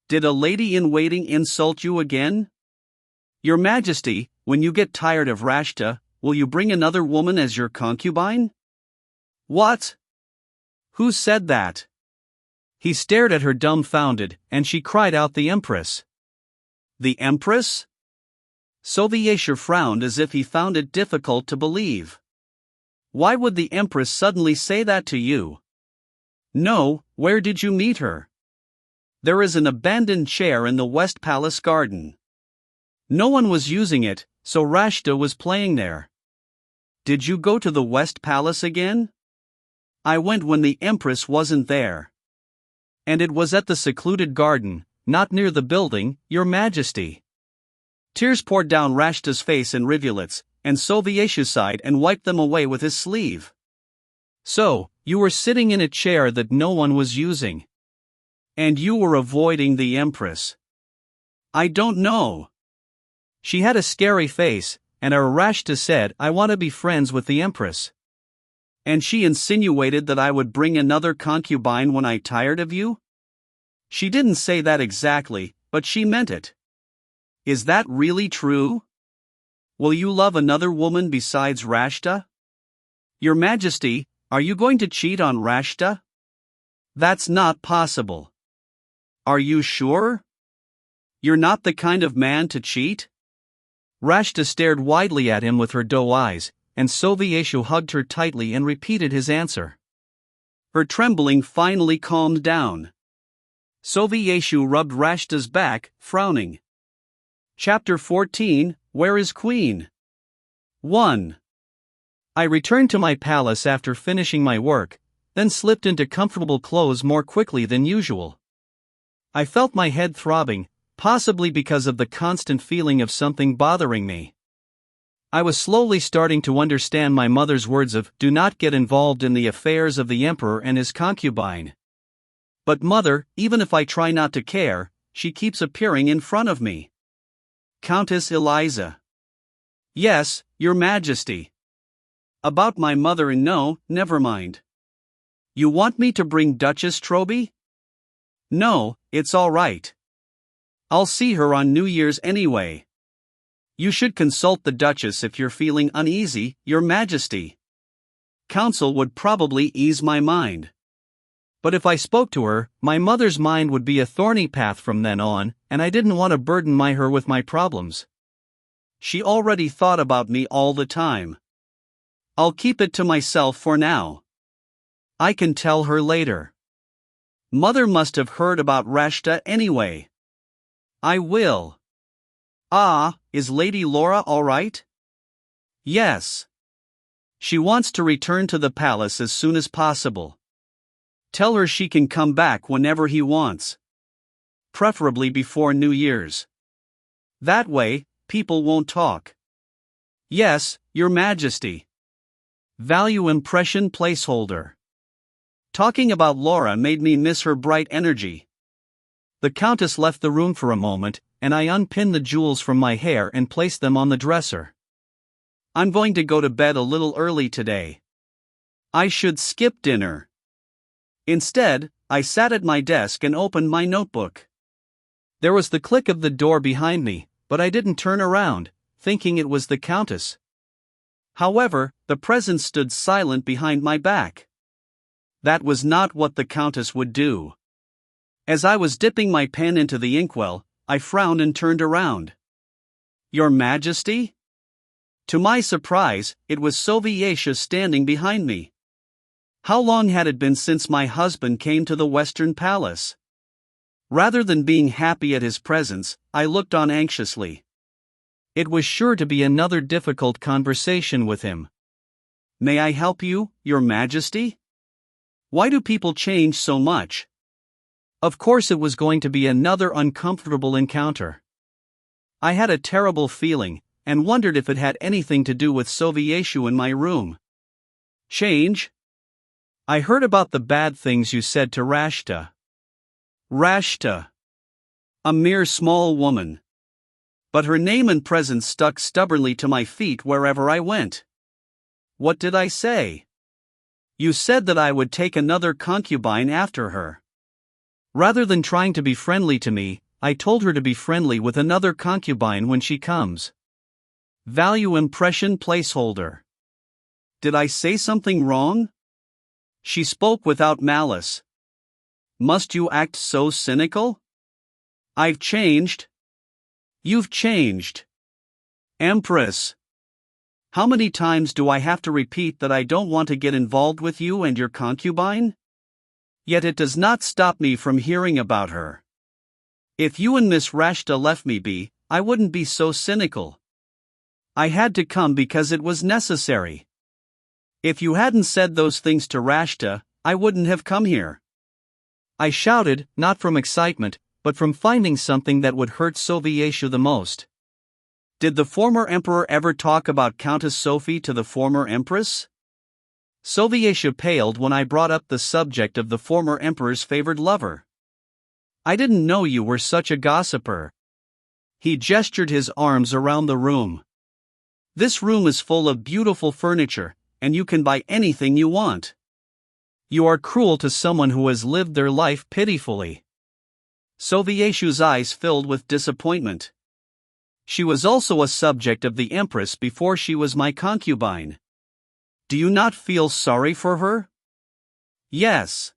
Did a lady-in-waiting insult you again? Your Majesty, when you get tired of Rashta, will you bring another woman as your concubine? What? Who said that? He stared at her dumbfounded, and she cried out, "The Empress!" The Empress? Soviesha frowned as if he found it difficult to believe. Why would the Empress suddenly say that to you? No, where did you meet her? There is an abandoned chair in the West Palace garden. No one was using it, so Rashta was playing there. Did you go to the West Palace again? I went when the Empress wasn't there. And it was at the secluded garden, not near the building, Your Majesty. Tears poured down Rashta's face in rivulets, and Soviesha sighed and wiped them away with his sleeve. So, you were sitting in a chair that no one was using. And you were avoiding the Empress. I don't know. She had a scary face, and Rashta said, "I want to be friends with the Empress." And she insinuated that I would bring another concubine when I tired of you? She didn't say that exactly, but she meant it. Is that really true? Will you love another woman besides Rashta? Your Majesty, are you going to cheat on Rashta? That's not possible. Are you sure? You're not the kind of man to cheat? Rashta stared widely at him with her doe eyes, and Soviesha hugged her tightly and repeated his answer. Her trembling finally calmed down. Soviesha rubbed Rashta's back, frowning. Chapter 14, Where is Queen? 1. I returned to my palace after finishing my work, then slipped into comfortable clothes more quickly than usual. I felt my head throbbing, possibly because of the constant feeling of something bothering me. I was slowly starting to understand my mother's words of, "Do not get involved in the affairs of the emperor and his concubine." But mother, even if I try not to care, she keeps appearing in front of me. Countess Eliza. Yes, Your Majesty. About my mother and no, never mind. You want me to bring Duchess Troby? No, it's all right. I'll see her on New Year's anyway. You should consult the Duchess if you're feeling uneasy, Your Majesty. Counsel would probably ease my mind. But if I spoke to her, my mother's mind would be a thorny path from then on, and I didn't want to burden her with my problems. She already thought about me all the time. I'll keep it to myself for now. I can tell her later. Mother must have heard about Rashta anyway. I will. Ah, is Lady Laura all right? Yes. She wants to return to the palace as soon as possible. Tell her she can come back whenever he wants. Preferably before New Year's. That way, people won't talk. Yes, Your Majesty. Value impression placeholder. Talking about Laura made me miss her bright energy. The Countess left the room for a moment, and I unpinned the jewels from my hair and placed them on the dresser. I'm going to go to bed a little early today. I should skip dinner. Instead, I sat at my desk and opened my notebook. There was the click of the door behind me, but I didn't turn around, thinking it was the Countess. However, the presence stood silent behind my back. That was not what the Countess would do. As I was dipping my pen into the inkwell, I frowned and turned around. Your Majesty? To my surprise, it was Soviesha standing behind me. How long had it been since my husband came to the Western Palace? Rather than being happy at his presence, I looked on anxiously. It was sure to be another difficult conversation with him. May I help you, Your Majesty? Why do people change so much? Of course it was going to be another uncomfortable encounter. I had a terrible feeling, and wondered if it had anything to do with Soviesha in my room. Change? I heard about the bad things you said to Rashta. Rashta. A mere small woman. But her name and presence stuck stubbornly to my feet wherever I went. What did I say? You said that I would take another concubine after her. Rather than trying to be friendly to me, I told her to be friendly with another concubine when she comes. Value impression placeholder. Did I say something wrong? She spoke without malice. Must you act so cynical? I've changed. You've changed. Empress. How many times do I have to repeat that I don't want to get involved with you and your concubine? Yet it does not stop me from hearing about her. If you and Miss Rashta left me be, I wouldn't be so cynical. I had to come because it was necessary. If you hadn't said those things to Rashta, I wouldn't have come here. I shouted, not from excitement, but from finding something that would hurt Soviesha the most. Did the former emperor ever talk about Countess Sophie to the former empress? Soviesha paled when I brought up the subject of the former emperor's favored lover. I didn't know you were such a gossiper. He gestured his arms around the room. This room is full of beautiful furniture, and you can buy anything you want. You are cruel to someone who has lived their life pitifully. Sovieshu's eyes filled with disappointment. She was also a subject of the empress before she was my concubine. Do you not feel sorry for her? Yes.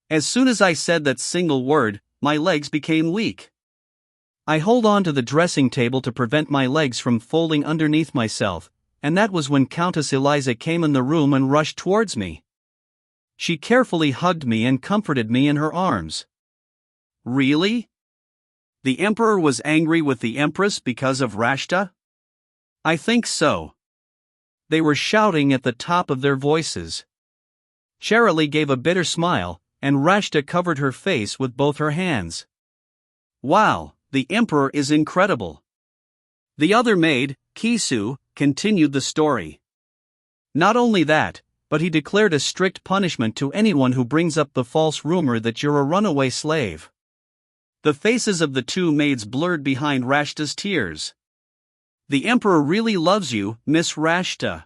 As soon as I said that single word, my legs became weak. I hold on to the dressing table to prevent my legs from folding underneath myself, and that was when Countess Eliza came in the room and rushed towards me. She carefully hugged me and comforted me in her arms. Really? The emperor was angry with the empress because of Rashta? I think so. They were shouting at the top of their voices. Shirley gave a bitter smile, and Rashta covered her face with both her hands. Wow, the emperor is incredible. The other maid, Kisu, continued the story. Not only that, but he declared a strict punishment to anyone who brings up the false rumor that you're a runaway slave. The faces of the two maids blurred behind Rashta's tears. The emperor really loves you, Miss Rashta.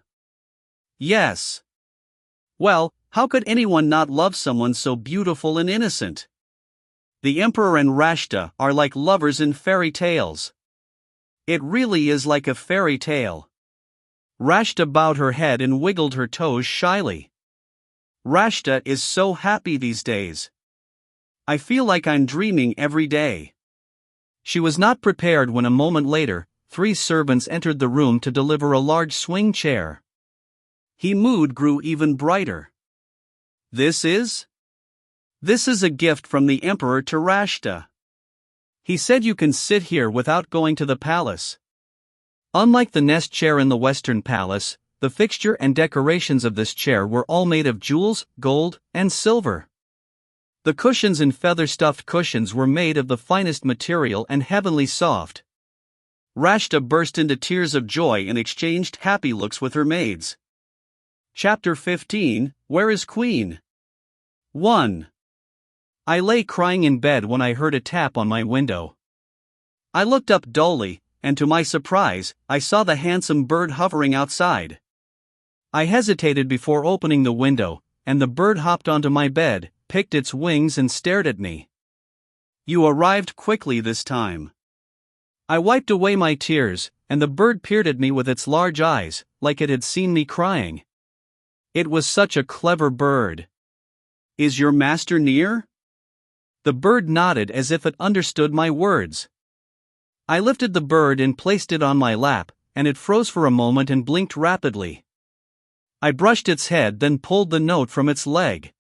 Yes. Well, how could anyone not love someone so beautiful and innocent? The emperor and Rashta are like lovers in fairy tales. It really is like a fairy tale. Rashta bowed her head and wiggled her toes shyly. Rashta is so happy these days. I feel like I'm dreaming every day. She was not prepared when a moment later, 3 servants entered the room to deliver a large swing chair. His mood grew even brighter. This is a gift from the emperor to Rashta. He said you can sit here without going to the palace. Unlike the nest chair in the Western Palace, the fixture and decorations of this chair were all made of jewels, gold, and silver. The cushions and feather-stuffed cushions were made of the finest material and heavenly soft. Rashta burst into tears of joy and exchanged happy looks with her maids. Chapter 15, Where is Queen? 1. I lay crying in bed when I heard a tap on my window. I looked up dully, and to my surprise, I saw the handsome bird hovering outside. I hesitated before opening the window, and the bird hopped onto my bed, picked its wings and stared at me. You arrived quickly this time. I wiped away my tears, and the bird peered at me with its large eyes, like it had seen me crying. It was such a clever bird. Is your master near? The bird nodded as if it understood my words. I lifted the bird and placed it on my lap, and it froze for a moment and blinked rapidly. I brushed its head, then pulled the note from its leg.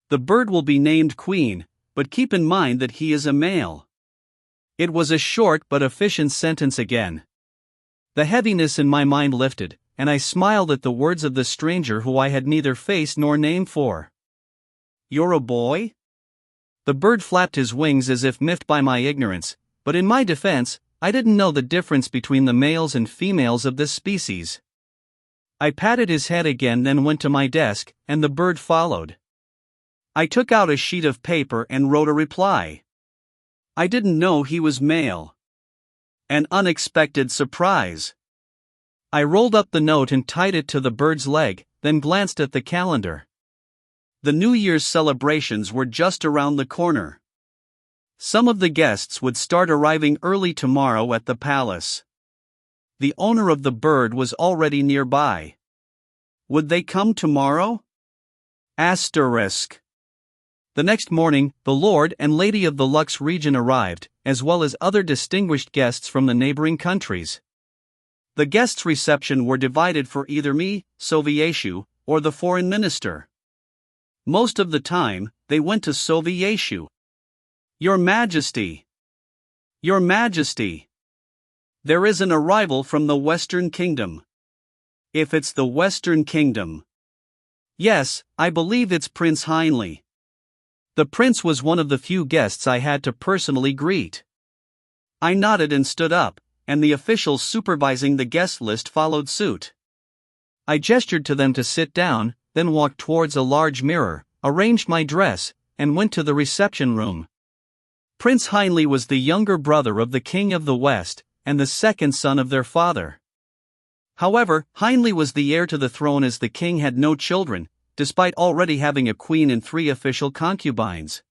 The bird will be named Queen, but keep in mind that he is a male. It was a short but efficient sentence again. The heaviness in my mind lifted, and I smiled at the words of the stranger who I had neither face nor name for. You're a boy? The bird flapped his wings as if miffed by my ignorance, but in my defense, I didn't know the difference between the males and females of this species. I patted his head again, then went to my desk, and the bird followed. I took out a sheet of paper and wrote a reply. I didn't know he was male. An unexpected surprise. I rolled up the note and tied it to the bird's leg, then glanced at the calendar. The New Year's celebrations were just around the corner. Some of the guests would start arriving early tomorrow at the palace. The owner of the bird was already nearby. Would they come tomorrow? Asterisk. The next morning, the Lord and Lady of the Lux region arrived, as well as other distinguished guests from the neighboring countries. The guests' reception were divided for either me, Sovietshu, or the foreign minister. Most of the time, they went to Sovietshu. Your Majesty! Your Majesty! There is an arrival from the Western Kingdom. If it's the Western Kingdom. Yes, I believe it's Prince Anhltl. The prince was one of the few guests I had to personally greet. I nodded and stood up, and the officials supervising the guest list followed suit. I gestured to them to sit down, then walked towards a large mirror, arranged my dress, and went to the reception room. Prince Anhltl was the younger brother of the King of the West, and the second son of their father. However, Anhltl was the heir to the throne as the king had no children, despite already having a queen and 3 official concubines.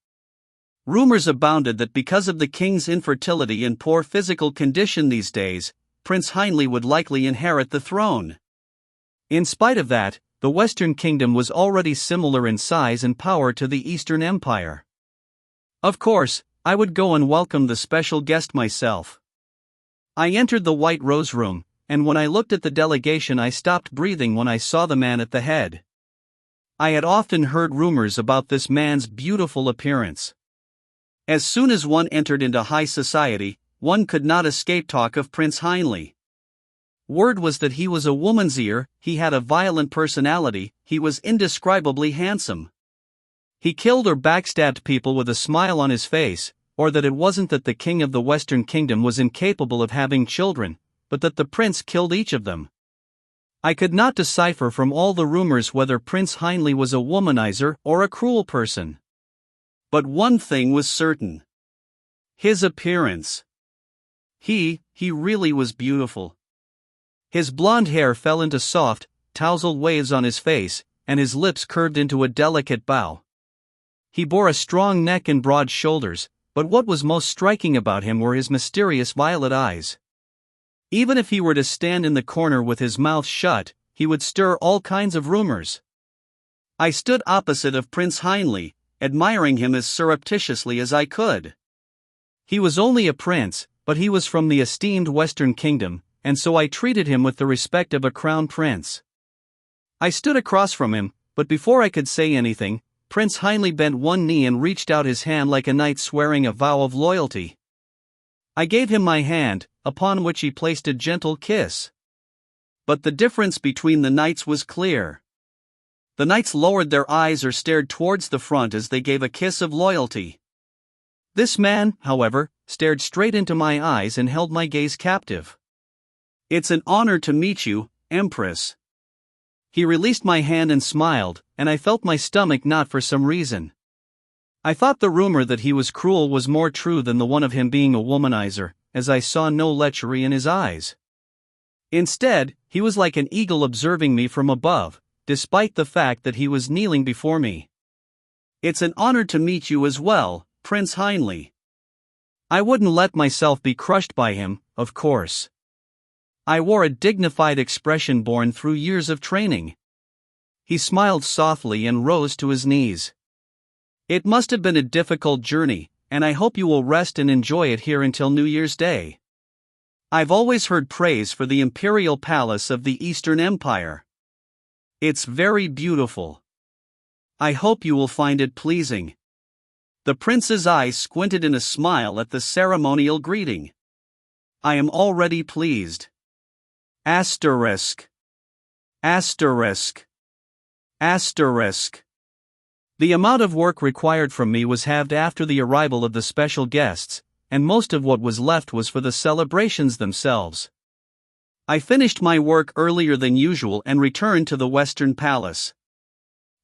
Rumors abounded that because of the king's infertility and poor physical condition these days, Prince Anhltl would likely inherit the throne. In spite of that, the Western Kingdom was already similar in size and power to the Eastern Empire. Of course, I would go and welcome the special guest myself. I entered the White Rose Room, and when I looked at the delegation I stopped breathing when I saw the man at the head. I had often heard rumors about this man's beautiful appearance. As soon as one entered into high society, one could not escape talk of Prince Anhltl. Word was that he was a woman's ear, he had a violent personality, he was indescribably handsome. He killed or backstabbed people with a smile on his face, or that it wasn't that the king of the Western Kingdom was incapable of having children, but that the prince killed each of them. I could not decipher from all the rumors whether Prince Anhltl was a womanizer or a cruel person. But one thing was certain. His appearance. He really was beautiful. His blonde hair fell into soft, tousled waves on his face, and his lips curved into a delicate bow. He bore a strong neck and broad shoulders, but what was most striking about him were his mysterious violet eyes. Even if he were to stand in the corner with his mouth shut, he would stir all kinds of rumors. I stood opposite of Prince Anhltl, admiring him as surreptitiously as I could. He was only a prince, but he was from the esteemed Western Kingdom, and so I treated him with the respect of a crown prince. I stood across from him, but before I could say anything, Prince Anhltl bent one knee and reached out his hand like a knight swearing a vow of loyalty. I gave him my hand, upon which he placed a gentle kiss. But the difference between the knights was clear. The knights lowered their eyes or stared towards the front as they gave a kiss of loyalty. This man, however, stared straight into my eyes and held my gaze captive. "It's an honor to meet you, Empress." He released my hand and smiled, and I felt my stomach knot for some reason. I thought the rumor that he was cruel was more true than the one of him being a womanizer, as I saw no lechery in his eyes. Instead, he was like an eagle observing me from above, despite the fact that he was kneeling before me. "It's an honor to meet you as well, Prince Anhltl." I wouldn't let myself be crushed by him, of course. I wore a dignified expression born through years of training. He smiled softly and rose to his knees. "It must have been a difficult journey, and I hope you will rest and enjoy it here until New Year's Day. I've always heard praise for the imperial palace of the Eastern Empire. It's very beautiful. I hope you will find it pleasing." The prince's eyes squinted in a smile at the ceremonial greeting. "I am already pleased. Asterisk. Asterisk. Asterisk." The amount of work required from me was halved after the arrival of the special guests, and most of what was left was for the celebrations themselves. I finished my work earlier than usual and returned to the Western Palace.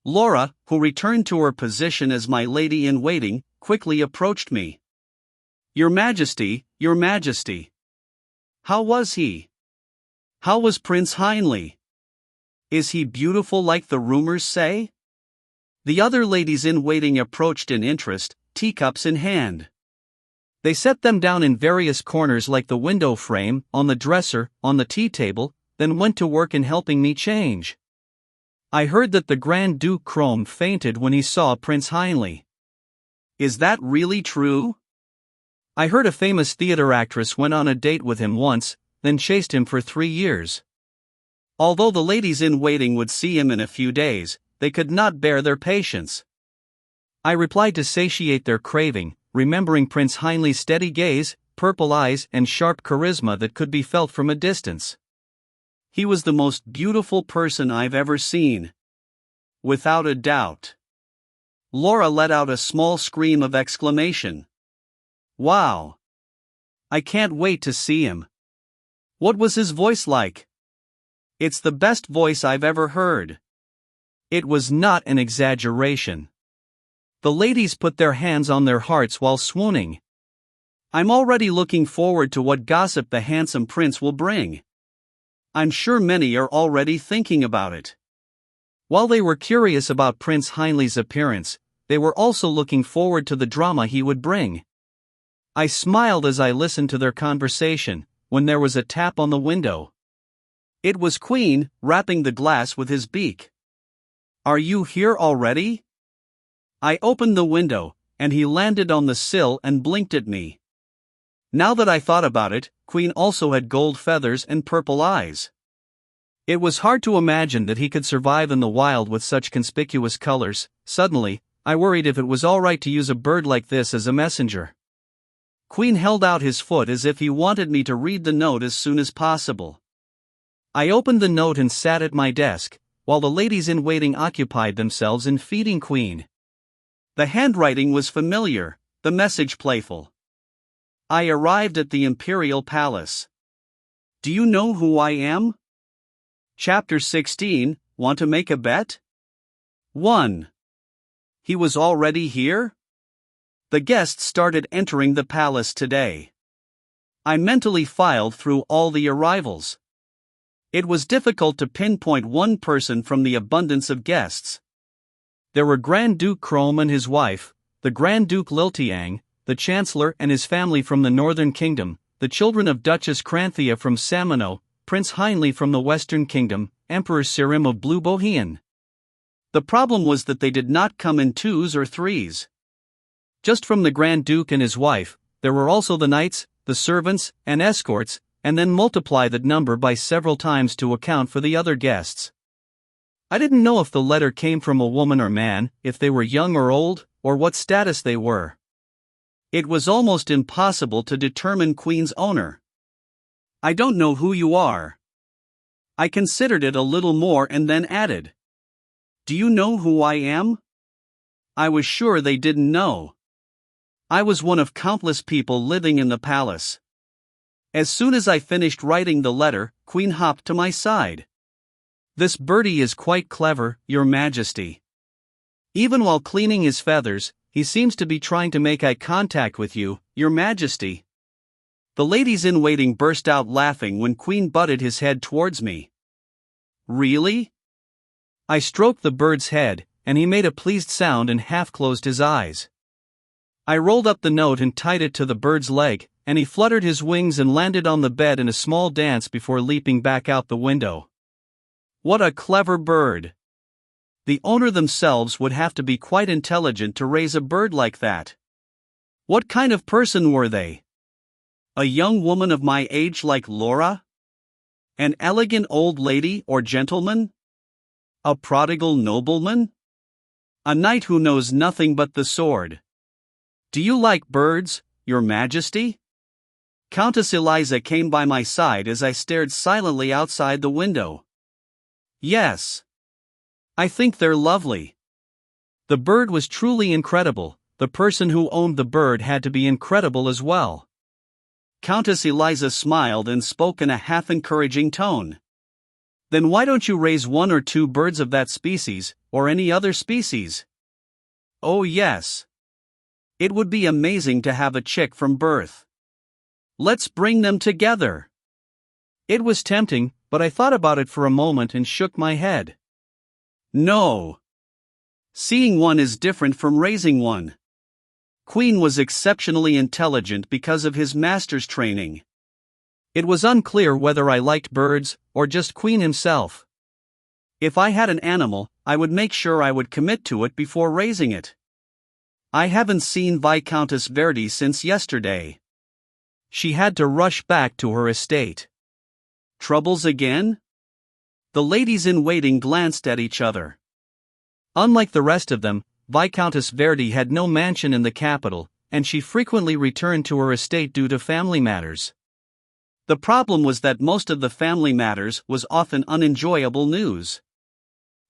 Laura, who returned to her position as my lady-in-waiting, quickly approached me. Your Majesty, Your Majesty. How was he? How was Prince Anhltl? Is he beautiful like the rumors say?" The other ladies-in-waiting approached in interest, teacups in hand. They set them down in various corners like the window frame, on the dresser, on the tea table, then went to work in helping me change. I heard that the Grand Duke Chrome fainted when he saw Prince Anhltl. Is that really true? I heard a famous theater actress went on a date with him once, then chased him for 3 years. Although the ladies-in-waiting would see him in a few days, they could not bear their patience. I replied to satiate their craving, remembering Prince Heinlei's steady gaze, purple eyes, and sharp charisma that could be felt from a distance. He was the most beautiful person I've ever seen. Without a doubt. Laura let out a small scream of exclamation. Wow! I can't wait to see him. What was his voice like? It's the best voice I've ever heard. It was not an exaggeration. The ladies put their hands on their hearts while swooning. I'm already looking forward to what gossip the handsome prince will bring. I'm sure many are already thinking about it. While they were curious about Prince Heinlei's appearance, they were also looking forward to the drama he would bring. I smiled as I listened to their conversation, when there was a tap on the window. It was Queen, rapping the glass with his beak. Are you here already? I opened the window, and he landed on the sill and blinked at me. Now that I thought about it, Queen also had gold feathers and purple eyes. It was hard to imagine that he could survive in the wild with such conspicuous colors. Suddenly, I worried if it was alright to use a bird like this as a messenger. Queen held out his foot as if he wanted me to read the note as soon as possible. I opened the note and sat at my desk, while the ladies-in-waiting occupied themselves in feeding Queen. The handwriting was familiar, the message playful. I arrived at the Imperial Palace. Do you know who I am? Chapter 16, Want to make a bet? 1. He was already here? The guests started entering the palace today. I mentally filed through all the arrivals. It was difficult to pinpoint one person from the abundance of guests. There were Grand Duke Chrome and his wife, the Grand Duke Liltiang, the Chancellor and his family from the Northern Kingdom, the children of Duchess Cranthea from Samano, Prince Heinleigh from the Western Kingdom, Emperor Sirim of Blue Bohemian. The problem was that they did not come in 2s or 3s. Just from the Grand Duke and his wife, there were also the knights, the servants, and escorts, and then multiply that number by several times to account for the other guests. I didn't know if the letter came from a woman or man, if they were young or old, or what status they were. It was almost impossible to determine Queen's owner. I don't know who you are. I considered it a little more and then added. Do you know who I am? I was sure they didn't know. I was one of countless people living in the palace. As soon as I finished writing the letter, Queen hopped to my side. This birdie is quite clever, Your Majesty. Even while cleaning his feathers, he seems to be trying to make eye contact with you, Your Majesty. The ladies-in-waiting burst out laughing when Queen butted his head towards me. Really? I stroked the bird's head, and he made a pleased sound and half-closed his eyes. I rolled up the note and tied it to the bird's leg, and he fluttered his wings and landed on the bed in a small dance before leaping back out the window. What a clever bird! The owner themselves would have to be quite intelligent to raise a bird like that. What kind of person were they? A young woman of my age like Laura? An elegant old lady or gentleman? A prodigal nobleman? A knight who knows nothing but the sword? Do you like birds, Your Majesty? Countess Eliza came by my side as I stared silently outside the window. Yes. I think they're lovely. The bird was truly incredible. The person who owned the bird had to be incredible as well. Countess Eliza smiled and spoke in a half-encouraging tone. Then why don't you raise 1 or 2 birds of that species, or any other species? Oh yes. It would be amazing to have a chick from birth. Let's bring them together. It was tempting, but I thought about it for a moment and shook my head. No. Seeing one is different from raising one. Queen was exceptionally intelligent because of his master's training. It was unclear whether I liked birds, or just Queen himself. If I had an animal, I would make sure I would commit to it before raising it. I haven't seen Viscountess Verdi since yesterday. She had to rush back to her estate. Troubles again? The ladies-in-waiting glanced at each other. Unlike the rest of them, Viscountess Verdi had no mansion in the capital, and she frequently returned to her estate due to family matters. The problem was that most of the family matters was often unenjoyable news.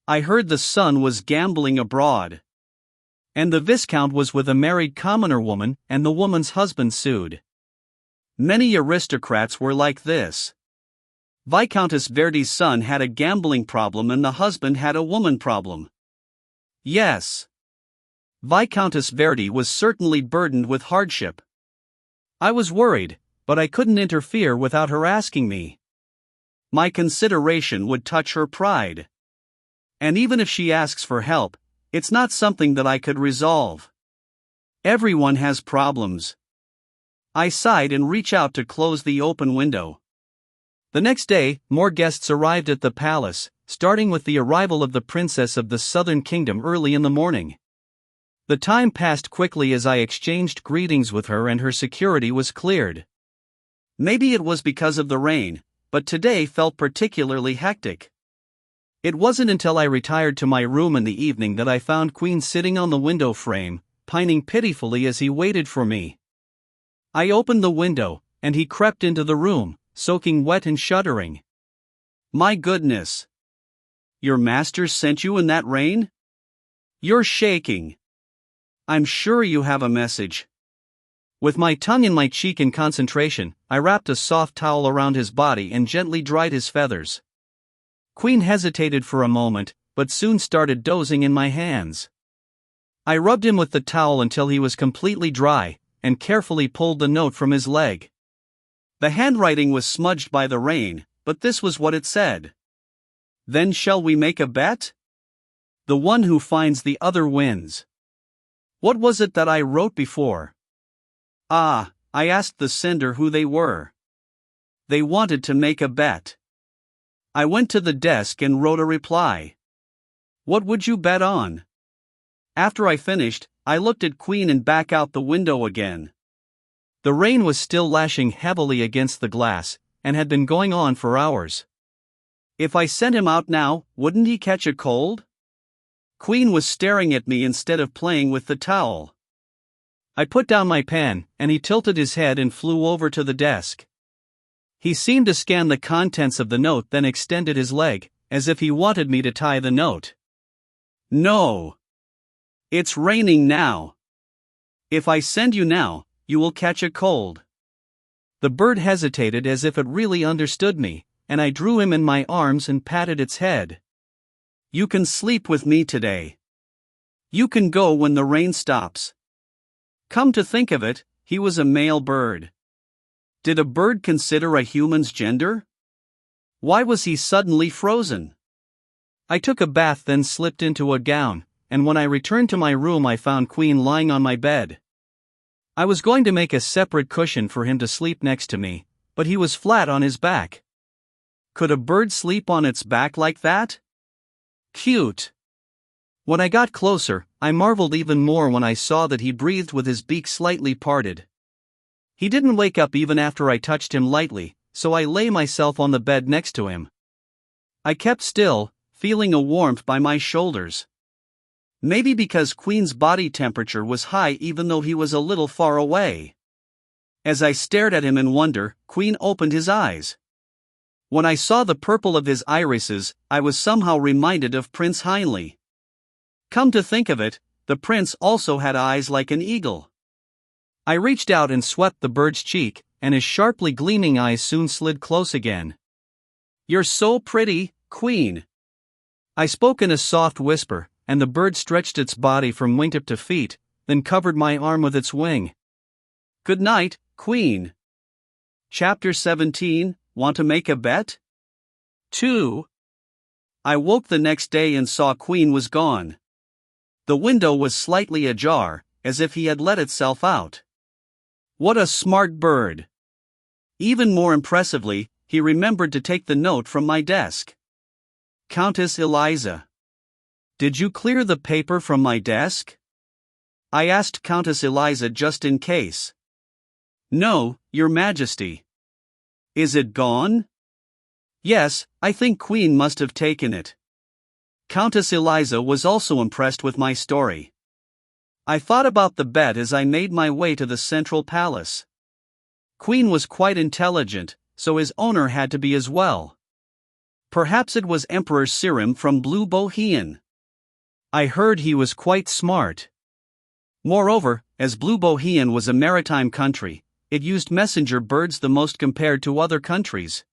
I heard the son was gambling abroad. And the Viscount was with a married commoner woman, and the woman's husband sued. Many aristocrats were like this. Viscountess Verdi's son had a gambling problem and the husband had a woman problem. Yes. Viscountess Verdi was certainly burdened with hardship. I was worried, but I couldn't interfere without her asking me. My consideration would touch her pride. And even if she asks for help, it's not something that I could resolve. Everyone has problems. I sighed and reached out to close the open window. The next day, more guests arrived at the palace, starting with the arrival of the princess of the southern kingdom early in the morning. The time passed quickly as I exchanged greetings with her and her security was cleared. Maybe it was because of the rain, but today felt particularly hectic. It wasn't until I retired to my room in the evening that I found Queen sitting on the window frame, pining pitifully as he waited for me. I opened the window, and he crept into the room, soaking wet and shuddering. My goodness! Your master sent you in that rain? You're shaking. I'm sure you have a message. With my tongue in my cheek in concentration, I wrapped a soft towel around his body and gently dried his feathers. Queen hesitated for a moment, but soon started dozing in my hands. I rubbed him with the towel until he was completely dry, and carefully pulled the note from his leg. The handwriting was smudged by the rain, but this was what it said. Then shall we make a bet? The one who finds the other wins. What was it that I wrote before? I asked the sender who they were. They wanted to make a bet. I went to the desk and wrote a reply. What would you bet on? After I finished, I looked at Queen and back out the window again. The rain was still lashing heavily against the glass, and had been going on for hours. If I sent him out now, wouldn't he catch a cold? Queen was staring at me instead of playing with the towel. I put down my pen, and he tilted his head and flew over to the desk. He seemed to scan the contents of the note, then extended his leg, as if he wanted me to tie the note. No. It's raining now. If I send you now, you will catch a cold. The bird hesitated as if it really understood me, and I drew him in my arms and patted its head. You can sleep with me today. You can go when the rain stops. Come to think of it, he was a male bird. Did a bird consider a human's gender? Why was he suddenly frozen? I took a bath, then slipped into a gown, and when I returned to my room I found Queen lying on my bed. I was going to make a separate cushion for him to sleep next to me, but he was flat on his back. Could a bird sleep on its back like that? Cute. When I got closer, I marveled even more when I saw that he breathed with his beak slightly parted. He didn't wake up even after I touched him lightly, so I lay myself on the bed next to him. I kept still, feeling a warmth by my shoulders. Maybe because Queen's body temperature was high even though he was a little far away. As I stared at him in wonder, Queen opened his eyes. When I saw the purple of his irises, I was somehow reminded of Prince Anhltl. Come to think of it, the prince also had eyes like an eagle. I reached out and swept the bird's cheek, and his sharply gleaming eyes soon slid close again. You're so pretty, Queen. I spoke in a soft whisper, and the bird stretched its body from wingtip to feet, then covered my arm with its wing. Good night, Queen. Chapter 17, Want to make a bet? 2. I woke the next day and saw Queen was gone. The window was slightly ajar, as if he had let itself out. What a smart bird! Even more impressively, he remembered to take the note from my desk. Countess Eliza. Did you clear the paper from my desk? I asked Countess Eliza just in case. No, Your Majesty. Is it gone? Yes, I think Queen must have taken it. Countess Eliza was also impressed with my story. I thought about the bet as I made my way to the central palace. Queen was quite intelligent, so his owner had to be as well. Perhaps it was Emperor Sirim from Blue Bohemian. I heard he was quite smart. Moreover, as Blue Bohemian was a maritime country, it used messenger birds the most compared to other countries.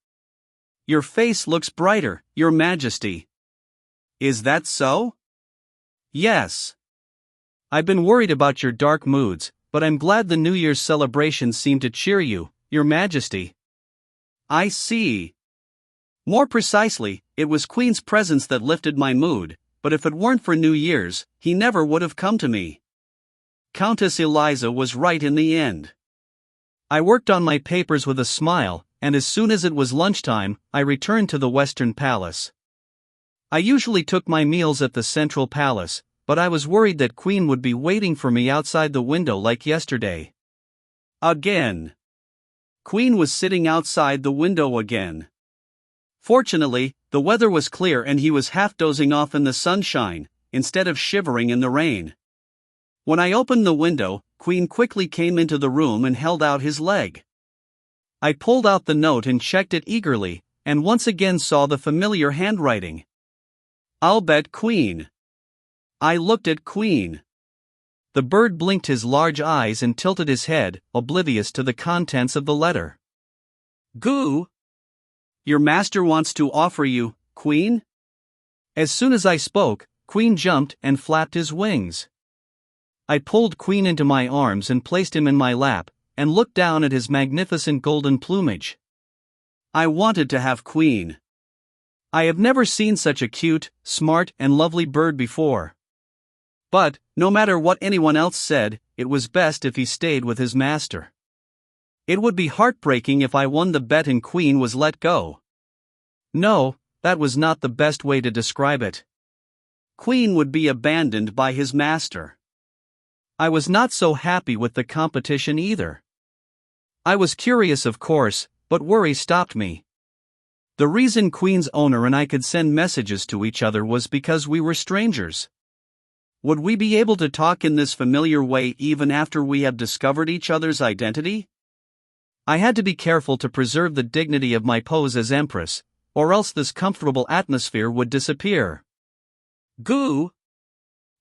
Your face looks brighter, Your Majesty. Is that so? Yes. I've been worried about your dark moods, but I'm glad the New Year's celebrations seem to cheer you, Your Majesty. I see. More precisely, it was Queen's presence that lifted my mood, but if it weren't for New Year's, he never would have come to me. Countess Eliza was right in the end. I worked on my papers with a smile, and as soon as it was lunchtime, I returned to the Western Palace. I usually took my meals at the Central Palace, but I was worried that Queen would be waiting for me outside the window like yesterday. Again. Queen was sitting outside the window again. Fortunately, the weather was clear and he was half dozing off in the sunshine, instead of shivering in the rain. When I opened the window, Queen quickly came into the room and held out his leg. I pulled out the note and checked it eagerly, and once again saw the familiar handwriting. I'll bet Queen. I looked at Queen. The bird blinked his large eyes and tilted his head, oblivious to the contents of the letter. Goo! Your master wants to offer you, Queen? As soon as I spoke, Queen jumped and flapped his wings. I pulled Queen into my arms and placed him in my lap, and looked down at his magnificent golden plumage. I wanted to have Queen. I have never seen such a cute, smart, and lovely bird before. But, no matter what anyone else said, it was best if he stayed with his master. It would be heartbreaking if I won the bet and Queen was let go. No, that was not the best way to describe it. Queen would be abandoned by his master. I was not so happy with the competition either. I was curious, of course, but worry stopped me. The reason Queen's owner and I could send messages to each other was because we were strangers. Would we be able to talk in this familiar way even after we have discovered each other's identity? I had to be careful to preserve the dignity of my pose as Empress, or else this comfortable atmosphere would disappear. Goo!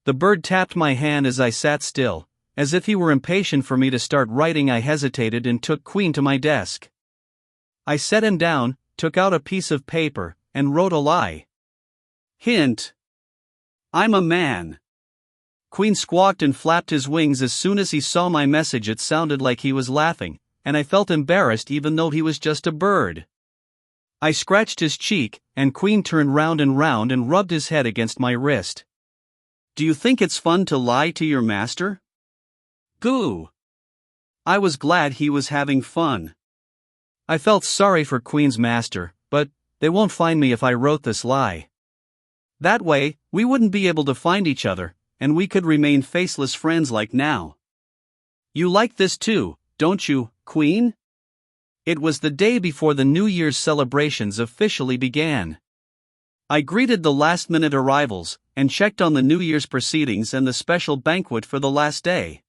The bird tapped my hand as I sat still, as if he were impatient for me to start writing. I hesitated and took Queen to my desk. I set him down, took out a piece of paper, and wrote a lie. Hint. I'm a man. Queen squawked and flapped his wings as soon as he saw my message. It sounded like he was laughing, and I felt embarrassed even though he was just a bird. I scratched his cheek, and Queen turned round and rubbed his head against my wrist. Do you think it's fun to lie to your master? Goo! I was glad he was having fun. I felt sorry for Queen's master, but they won't find me if I wrote this lie. That way, we wouldn't be able to find each other, and we could remain faceless friends like now. You like this too, don't you, Queen? It was the day before the New Year's celebrations officially began. I greeted the last-minute arrivals, and checked on the New Year's proceedings and the special banquet for the last day.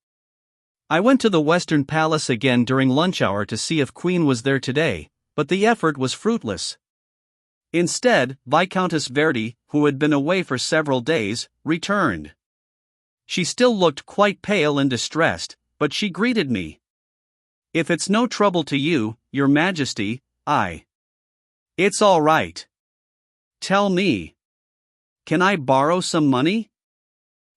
I went to the Western Palace again during lunch hour to see if Queen was there today, but the effort was fruitless. Instead, Viscountess Verdi, who had been away for several days, returned. She still looked quite pale and distressed, but she greeted me. If it's no trouble to you, Your Majesty, It's all right. Tell me. Can I borrow some money?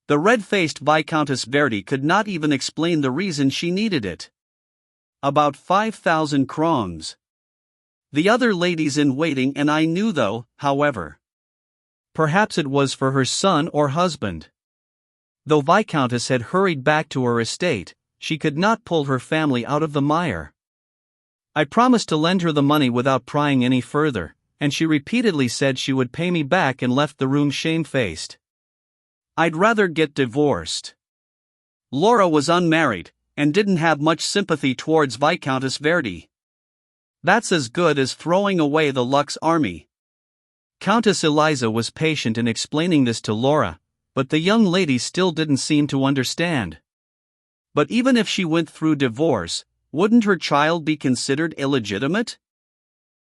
The red-faced Viscountess Verdi could not even explain the reason she needed it. About 5,000 crowns. The other ladies in waiting and I knew though, however. Perhaps it was for her son or husband. Though Viscountess had hurried back to her estate, she could not pull her family out of the mire. I promised to lend her the money without prying any further, and she repeatedly said she would pay me back and left the room shamefaced. I'd rather get divorced. Laura was unmarried, and didn't have much sympathy towards Viscountess Verdi. That's as good as throwing away the Lux army. Countess Eliza was patient in explaining this to Laura, but the young lady still didn't seem to understand. But even if she went through divorce, wouldn't her child be considered illegitimate?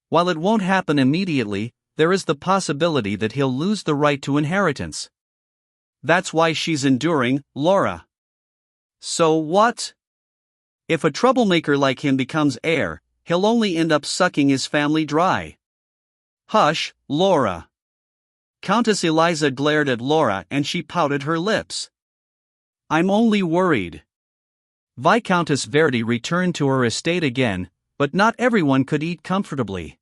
While it won't happen immediately, there is the possibility that he'll lose the right to inheritance. That's why she's enduring, Laura. So what? If a troublemaker like him becomes heir, he'll only end up sucking his family dry. Hush, Laura. Countess Eliza glared at Laura and she pouted her lips. I'm only worried. Viscountess Verdi returned to her estate again, but not everyone could eat comfortably.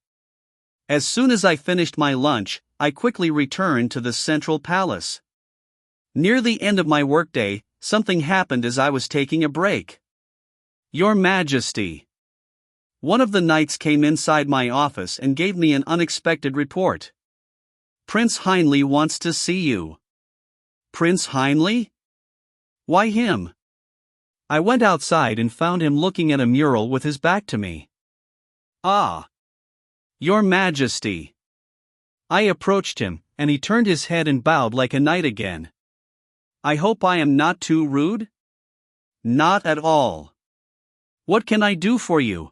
As soon as I finished my lunch, I quickly returned to the central palace. Near the end of my workday, something happened as I was taking a break. Your Majesty. One of the knights came inside my office and gave me an unexpected report. Prince Anhltl wants to see you. Prince Anhltl? Why him? I went outside and found him looking at a mural with his back to me. Ah. Your Majesty. I approached him, and he turned his head and bowed like a knight again. I hope I am not too rude? Not at all. What can I do for you?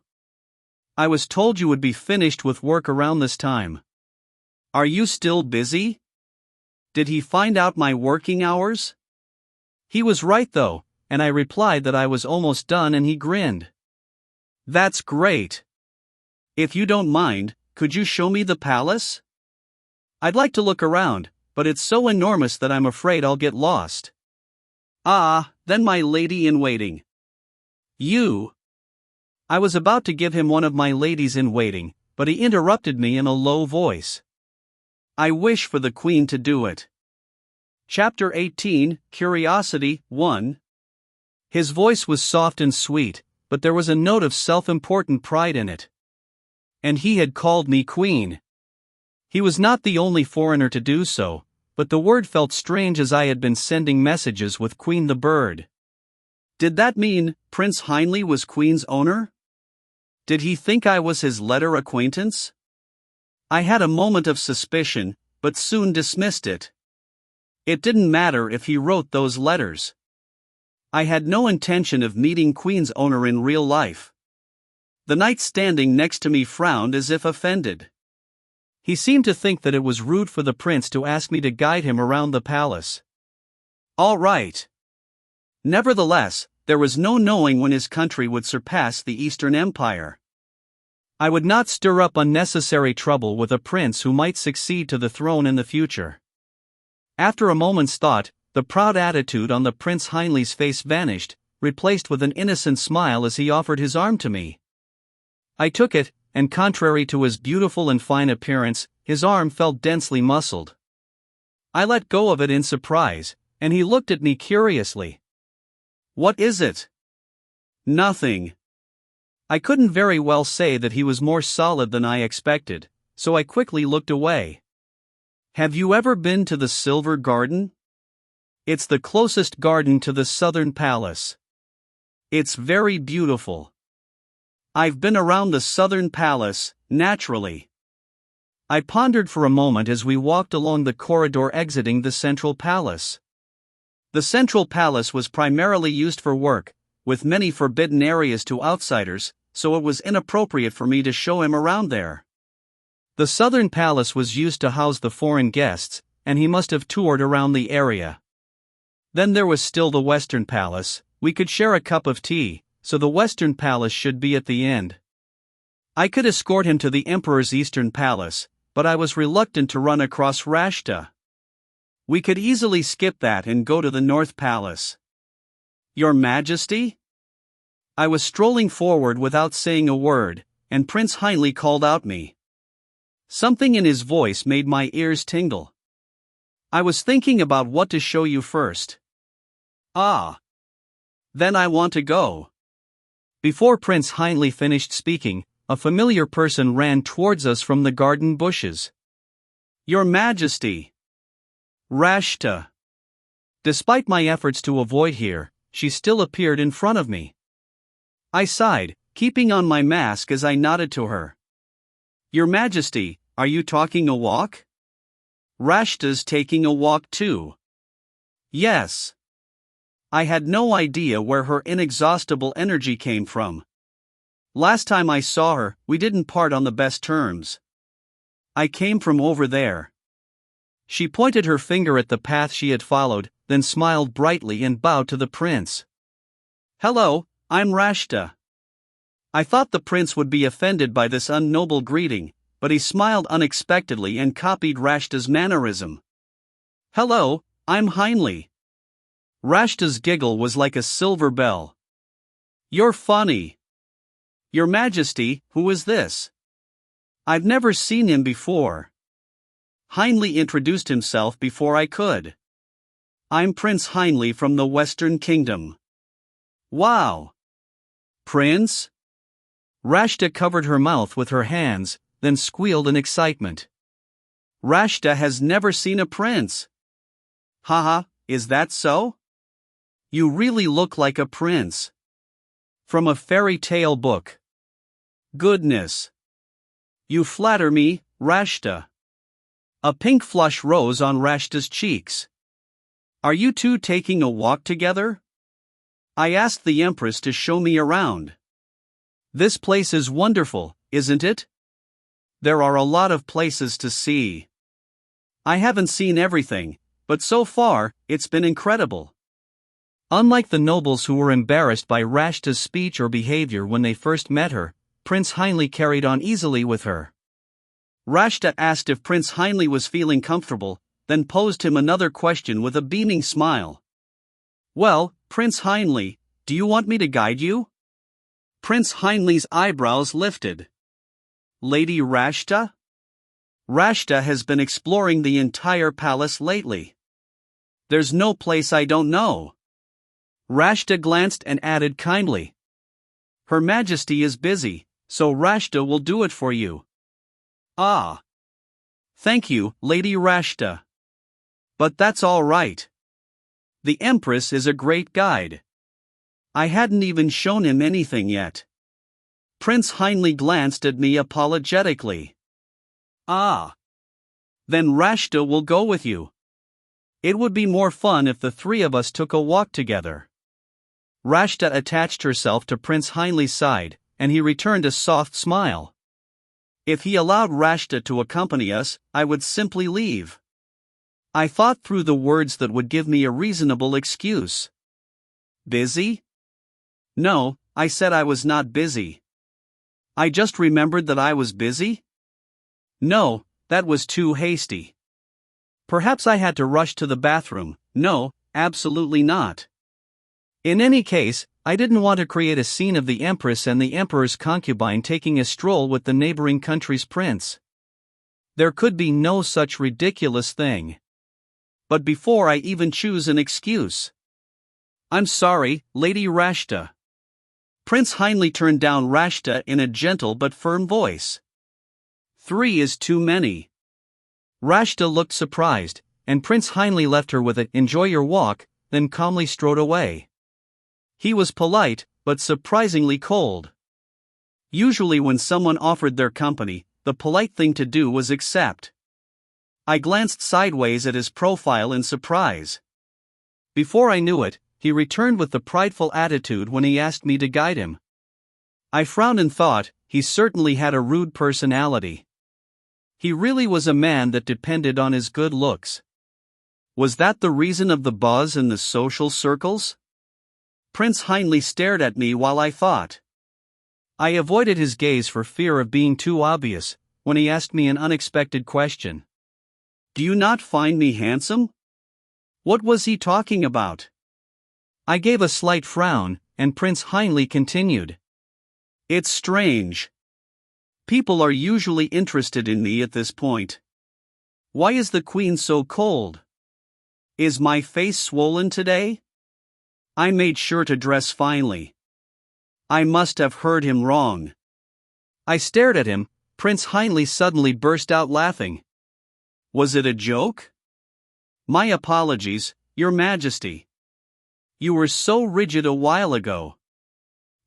I was told you would be finished with work around this time. Are you still busy? Did he find out my working hours? He was right though, and I replied that I was almost done and he grinned. That's great. If you don't mind, could you show me the palace? I'd like to look around, but it's so enormous that I'm afraid I'll get lost. Ah, then my lady-in-waiting. You. I was about to give him one of my ladies-in-waiting, but he interrupted me in a low voice. I wish for the Queen to do it. Chapter 18, Curiosity 1. His voice was soft and sweet, but there was a note of self-important pride in it. And he had called me Queen. He was not the only foreigner to do so, but the word felt strange as I had been sending messages with Queen the bird. Did that mean Prince Anhltl was Queen's owner? Did he think I was his letter acquaintance? I had a moment of suspicion, but soon dismissed it. It didn't matter if he wrote those letters. I had no intention of meeting Queen's owner in real life. The knight standing next to me frowned as if offended. He seemed to think that it was rude for the prince to ask me to guide him around the palace. All right. Nevertheless, there was no knowing when his country would surpass the Eastern Empire. I would not stir up unnecessary trouble with a prince who might succeed to the throne in the future. After a moment's thought, the proud attitude on the Prince Anhltl's face vanished, replaced with an innocent smile as he offered his arm to me. I took it, and contrary to his beautiful and fine appearance, his arm felt densely muscled. I let go of it in surprise, and he looked at me curiously. What is it? Nothing. I couldn't very well say that he was more solid than I expected, so I quickly looked away. Have you ever been to the Silver Garden? It's the closest garden to the Southern Palace. It's very beautiful. I've been around the Southern Palace, naturally. I pondered for a moment as we walked along the corridor exiting the Central Palace. The Central Palace was primarily used for work, with many forbidden areas to outsiders, so it was inappropriate for me to show him around there. The Southern Palace was used to house the foreign guests, and he must have toured around the area. Then there was still the Western Palace. We could share a cup of tea, so the Western Palace should be at the end. I could escort him to the Emperor's Eastern Palace, but I was reluctant to run across Rashta. We could easily skip that and go to the North Palace. Your Majesty? I was strolling forward without saying a word, and Prince Anhltl called out me. Something in his voice made my ears tingle. I was thinking about what to show you first. Ah. Then I want to go. Before Prince Anhltl finished speaking, a familiar person ran towards us from the garden bushes. Your Majesty. Rashta. Despite my efforts to avoid here, she still appeared in front of me. I sighed, keeping on my mask as I nodded to her. Your Majesty, are you taking a walk? Rashta's taking a walk too. Yes. I had no idea where her inexhaustible energy came from. Last time I saw her, we didn't part on the best terms. I came from over there. She pointed her finger at the path she had followed, then smiled brightly and bowed to the prince. Hello, I'm Rashta. I thought the prince would be offended by this unnoble greeting, but he smiled unexpectedly and copied Rashta's mannerism. Hello, I'm Anhltl. Rashta's giggle was like a silver bell. You're funny. Your Majesty, who is this? I've never seen him before. Anhltl introduced himself before I could. I'm Prince Anhltl from the Western Kingdom. Wow! Prince? Rashta covered her mouth with her hands, then squealed in excitement. Rashta has never seen a prince. Haha, is that so? You really look like a prince. From a fairy tale book. Goodness. You flatter me, Rashta. A pink flush rose on Rashta's cheeks. Are you two taking a walk together? I asked the Empress to show me around. This place is wonderful, isn't it? There are a lot of places to see. I haven't seen everything, but so far, it's been incredible. Unlike the nobles who were embarrassed by Rashta's speech or behavior when they first met her, Prince Anhltl carried on easily with her. Rashta asked if Prince Anhltl was feeling comfortable, then posed him another question with a beaming smile. Well, Prince Anhltl, do you want me to guide you? Prince Anhltl's eyebrows lifted. Lady Rashta? Rashta has been exploring the entire palace lately. There's no place I don't know. Rashta glanced and added kindly. Her Majesty is busy, so Rashta will do it for you. Ah. Thank you, Lady Rashta. But that's all right. The Empress is a great guide. I hadn't even shown him anything yet. Prince Anhltl glanced at me apologetically. Ah. Then Rashta will go with you. It would be more fun if the three of us took a walk together. Rashta attached herself to Prince Anhltl's side, and he returned a soft smile. If he allowed Rashta to accompany us, I would simply leave. I thought through the words that would give me a reasonable excuse. Busy? No, I said I was not busy. I just remembered that I was busy? No, that was too hasty. Perhaps I had to rush to the bathroom. No, absolutely not. In any case, I didn't want to create a scene of the Empress and the Emperor's concubine taking a stroll with the neighboring country's prince. There could be no such ridiculous thing. But before I even choose an excuse. I'm sorry, Lady Rashta. Prince Anhltl turned down Rashta in a gentle but firm voice. 3 is too many. Rashta looked surprised, and Prince Anhltl left her with a "enjoy your walk," then calmly strode away. He was polite, but surprisingly cold. Usually when someone offered their company, the polite thing to do was accept. I glanced sideways at his profile in surprise. Before I knew it, he returned with the prideful attitude when he asked me to guide him. I frowned and thought, he certainly had a rude personality. He really was a man that depended on his good looks. Was that the reason of the buzz in the social circles? Prince Anhltl stared at me while I thought. I avoided his gaze for fear of being too obvious, when he asked me an unexpected question. Do you not find me handsome? What was he talking about? I gave a slight frown, and Prince Anhltl continued. It's strange. People are usually interested in me at this point. Why is the Queen so cold? Is my face swollen today? I made sure to dress finely. I must have heard him wrong. I stared at him. Prince Anhltl suddenly burst out laughing. Was it a joke? My apologies, Your Majesty. You were so rigid a while ago.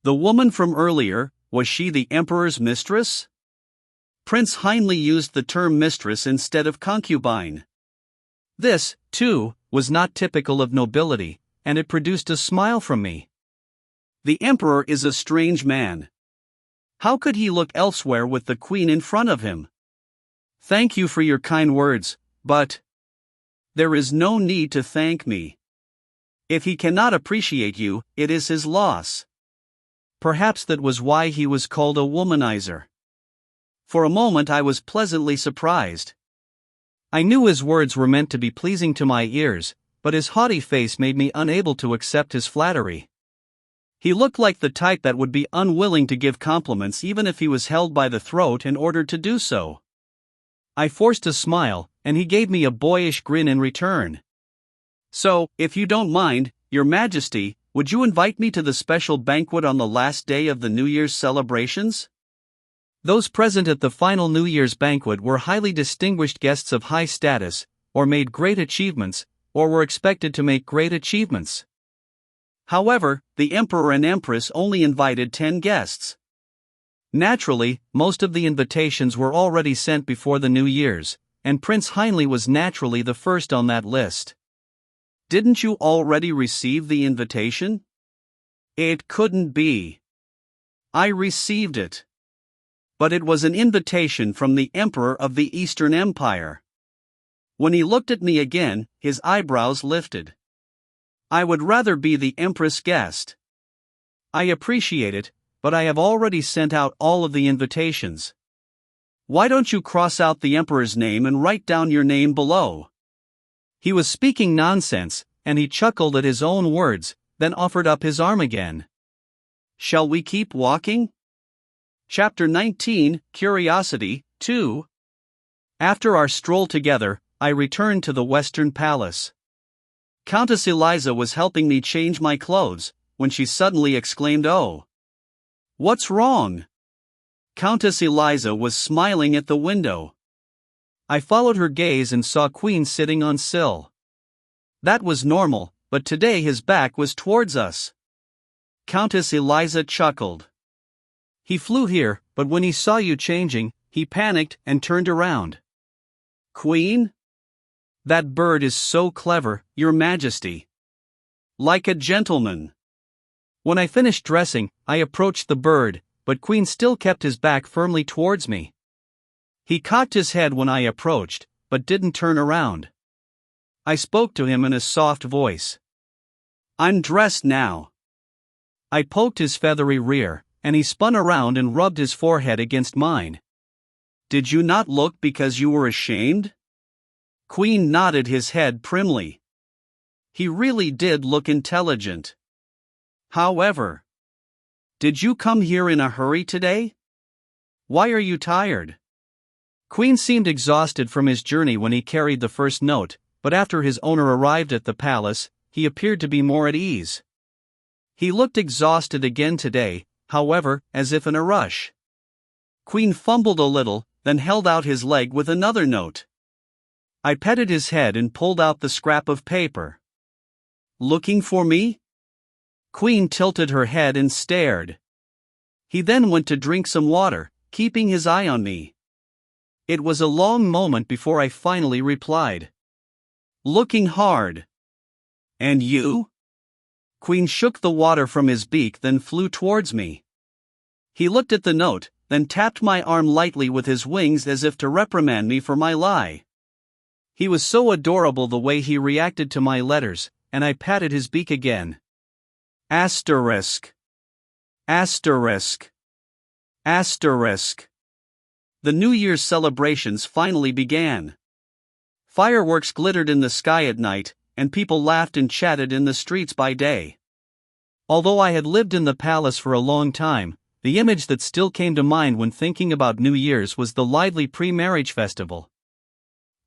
The woman from earlier, was she the emperor's mistress? Prince Heinle used the term mistress instead of concubine. This, too, was not typical of nobility, and it produced a smile from me. The emperor is a strange man. How could he look elsewhere with the queen in front of him? Thank you for your kind words, but there is no need to thank me. If he cannot appreciate you, it is his loss. Perhaps that was why he was called a womanizer. For a moment I was pleasantly surprised. I knew his words were meant to be pleasing to my ears, but his haughty face made me unable to accept his flattery. He looked like the type that would be unwilling to give compliments even if he was held by the throat and ordered to do so. I forced a smile, and he gave me a boyish grin in return. So, if you don't mind, Your Majesty, would you invite me to the special banquet on the last day of the New Year's celebrations? Those present at the final New Year's banquet were highly distinguished guests of high status, or made great achievements, or were expected to make great achievements. However, the Emperor and Empress only invited 10 guests. Naturally, most of the invitations were already sent before the New Year's, and Prince Heinle was naturally the first on that list. Didn't you already receive the invitation? It couldn't be. I received it. But it was an invitation from the Emperor of the Eastern Empire. When he looked at me again, his eyebrows lifted. I would rather be the Empress' guest. I appreciate it, but I have already sent out all of the invitations. Why don't you cross out the Emperor's name and write down your name below? He was speaking nonsense, and he chuckled at his own words, then offered up his arm again. Shall we keep walking? Chapter 19, Curiosity, 2. After our stroll together, I returned to the Western Palace. Countess Eliza was helping me change my clothes, when she suddenly exclaimed, "Oh! What's wrong?" Countess Eliza was smiling at the window. I followed her gaze and saw Queen sitting on sill. That was normal, but today his back was towards us. Countess Eliza chuckled. He flew here, but when he saw you changing, he panicked and turned around. Queen? That bird is so clever, Your Majesty. Like a gentleman. When I finished dressing, I approached the bird, but Queen still kept his back firmly towards me. He cocked his head when I approached, but didn't turn around. I spoke to him in a soft voice. I'm dressed now. I poked his feathery rear, and he spun around and rubbed his forehead against mine. Did you not look because you were ashamed? Queen nodded his head primly. He really did look intelligent. However, did you come here in a hurry today? Why are you tired? Queen seemed exhausted from his journey when he carried the first note, but after his owner arrived at the palace, he appeared to be more at ease. He looked exhausted again today, however, as if in a rush. Queen fumbled a little, then held out his leg with another note. I petted his head and pulled out the scrap of paper. Looking for me? Queen tilted her head and stared. He then went to drink some water, keeping his eye on me. It was a long moment before I finally replied. Looking hard. And you? Queen shook the water from his beak, then flew towards me. He looked at the note, then tapped my arm lightly with his wings as if to reprimand me for my lie. He was so adorable the way he reacted to my letters, and I patted his beak again. Asterisk. Asterisk. Asterisk. The New Year's celebrations finally began. Fireworks glittered in the sky at night, and people laughed and chatted in the streets by day. Although I had lived in the palace for a long time, the image that still came to mind when thinking about New Year's was the lively pre-marriage festival.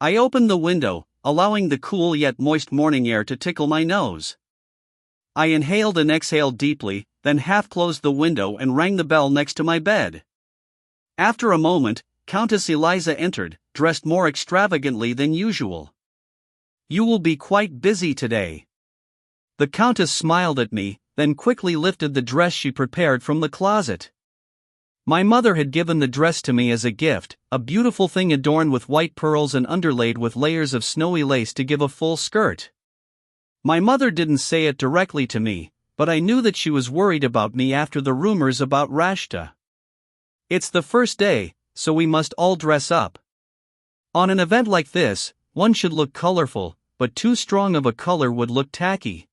I opened the window, allowing the cool yet moist morning air to tickle my nose. I inhaled and exhaled deeply, then half-closed the window and rang the bell next to my bed. After a moment, Countess Eliza entered, dressed more extravagantly than usual. You will be quite busy today. The countess smiled at me, then quickly lifted the dress she prepared from the closet. My mother had given the dress to me as a gift, a beautiful thing adorned with white pearls and underlaid with layers of snowy lace to give a full skirt. My mother didn't say it directly to me, but I knew that she was worried about me after the rumors about Rashta. It's the first day, so we must all dress up. On an event like this, one should look colorful, but too strong of a color would look tacky.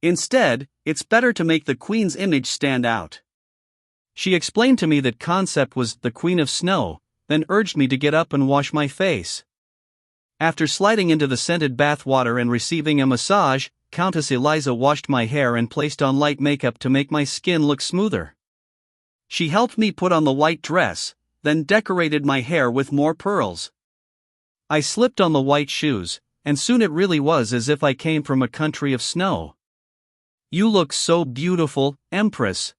Instead, it's better to make the queen's image stand out. She explained to me that concept was the Queen of Snow, then urged me to get up and wash my face. After sliding into the scented bath water and receiving a massage, Countess Eliza washed my hair and placed on light makeup to make my skin look smoother. She helped me put on the white dress, then decorated my hair with more pearls. I slipped on the white shoes, and soon it really was as if I came from a country of snow. You look so beautiful, Empress.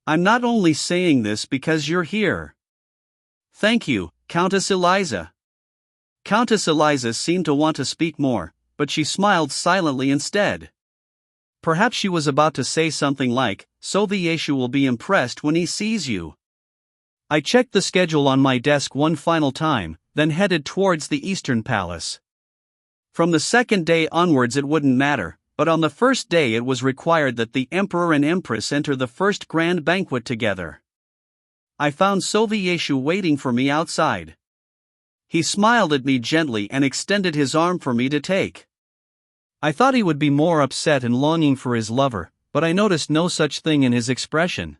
I'm not only saying this because you're here. Thank you, Countess Eliza. Countess Eliza seemed to want to speak more, but she smiled silently instead. Perhaps she was about to say something like, Sovieshu will be impressed when he sees you. I checked the schedule on my desk one final time, then headed towards the Eastern Palace. From the second day onwards it wouldn't matter, but on the first day it was required that the Emperor and Empress enter the first grand banquet together. I found Sovieshu waiting for me outside. He smiled at me gently and extended his arm for me to take. I thought he would be more upset and longing for his lover, but I noticed no such thing in his expression.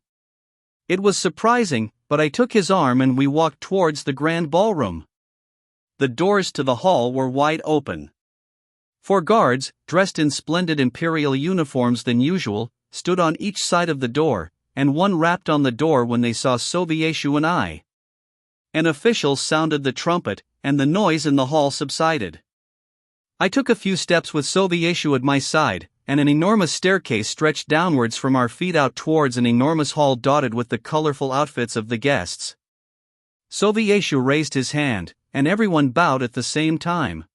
It was surprising, but I took his arm and we walked towards the grand ballroom. The doors to the hall were wide open. 4 guards, dressed in splendid imperial uniforms than usual, stood on each side of the door, and one rapped on the door when they saw Sovieshu and I. An official sounded the trumpet, and the noise in the hall subsided. I took a few steps with Sovieshu at my side, and an enormous staircase stretched downwards from our feet out towards an enormous hall dotted with the colorful outfits of the guests. Sovieshu raised his hand, and everyone bowed at the same time.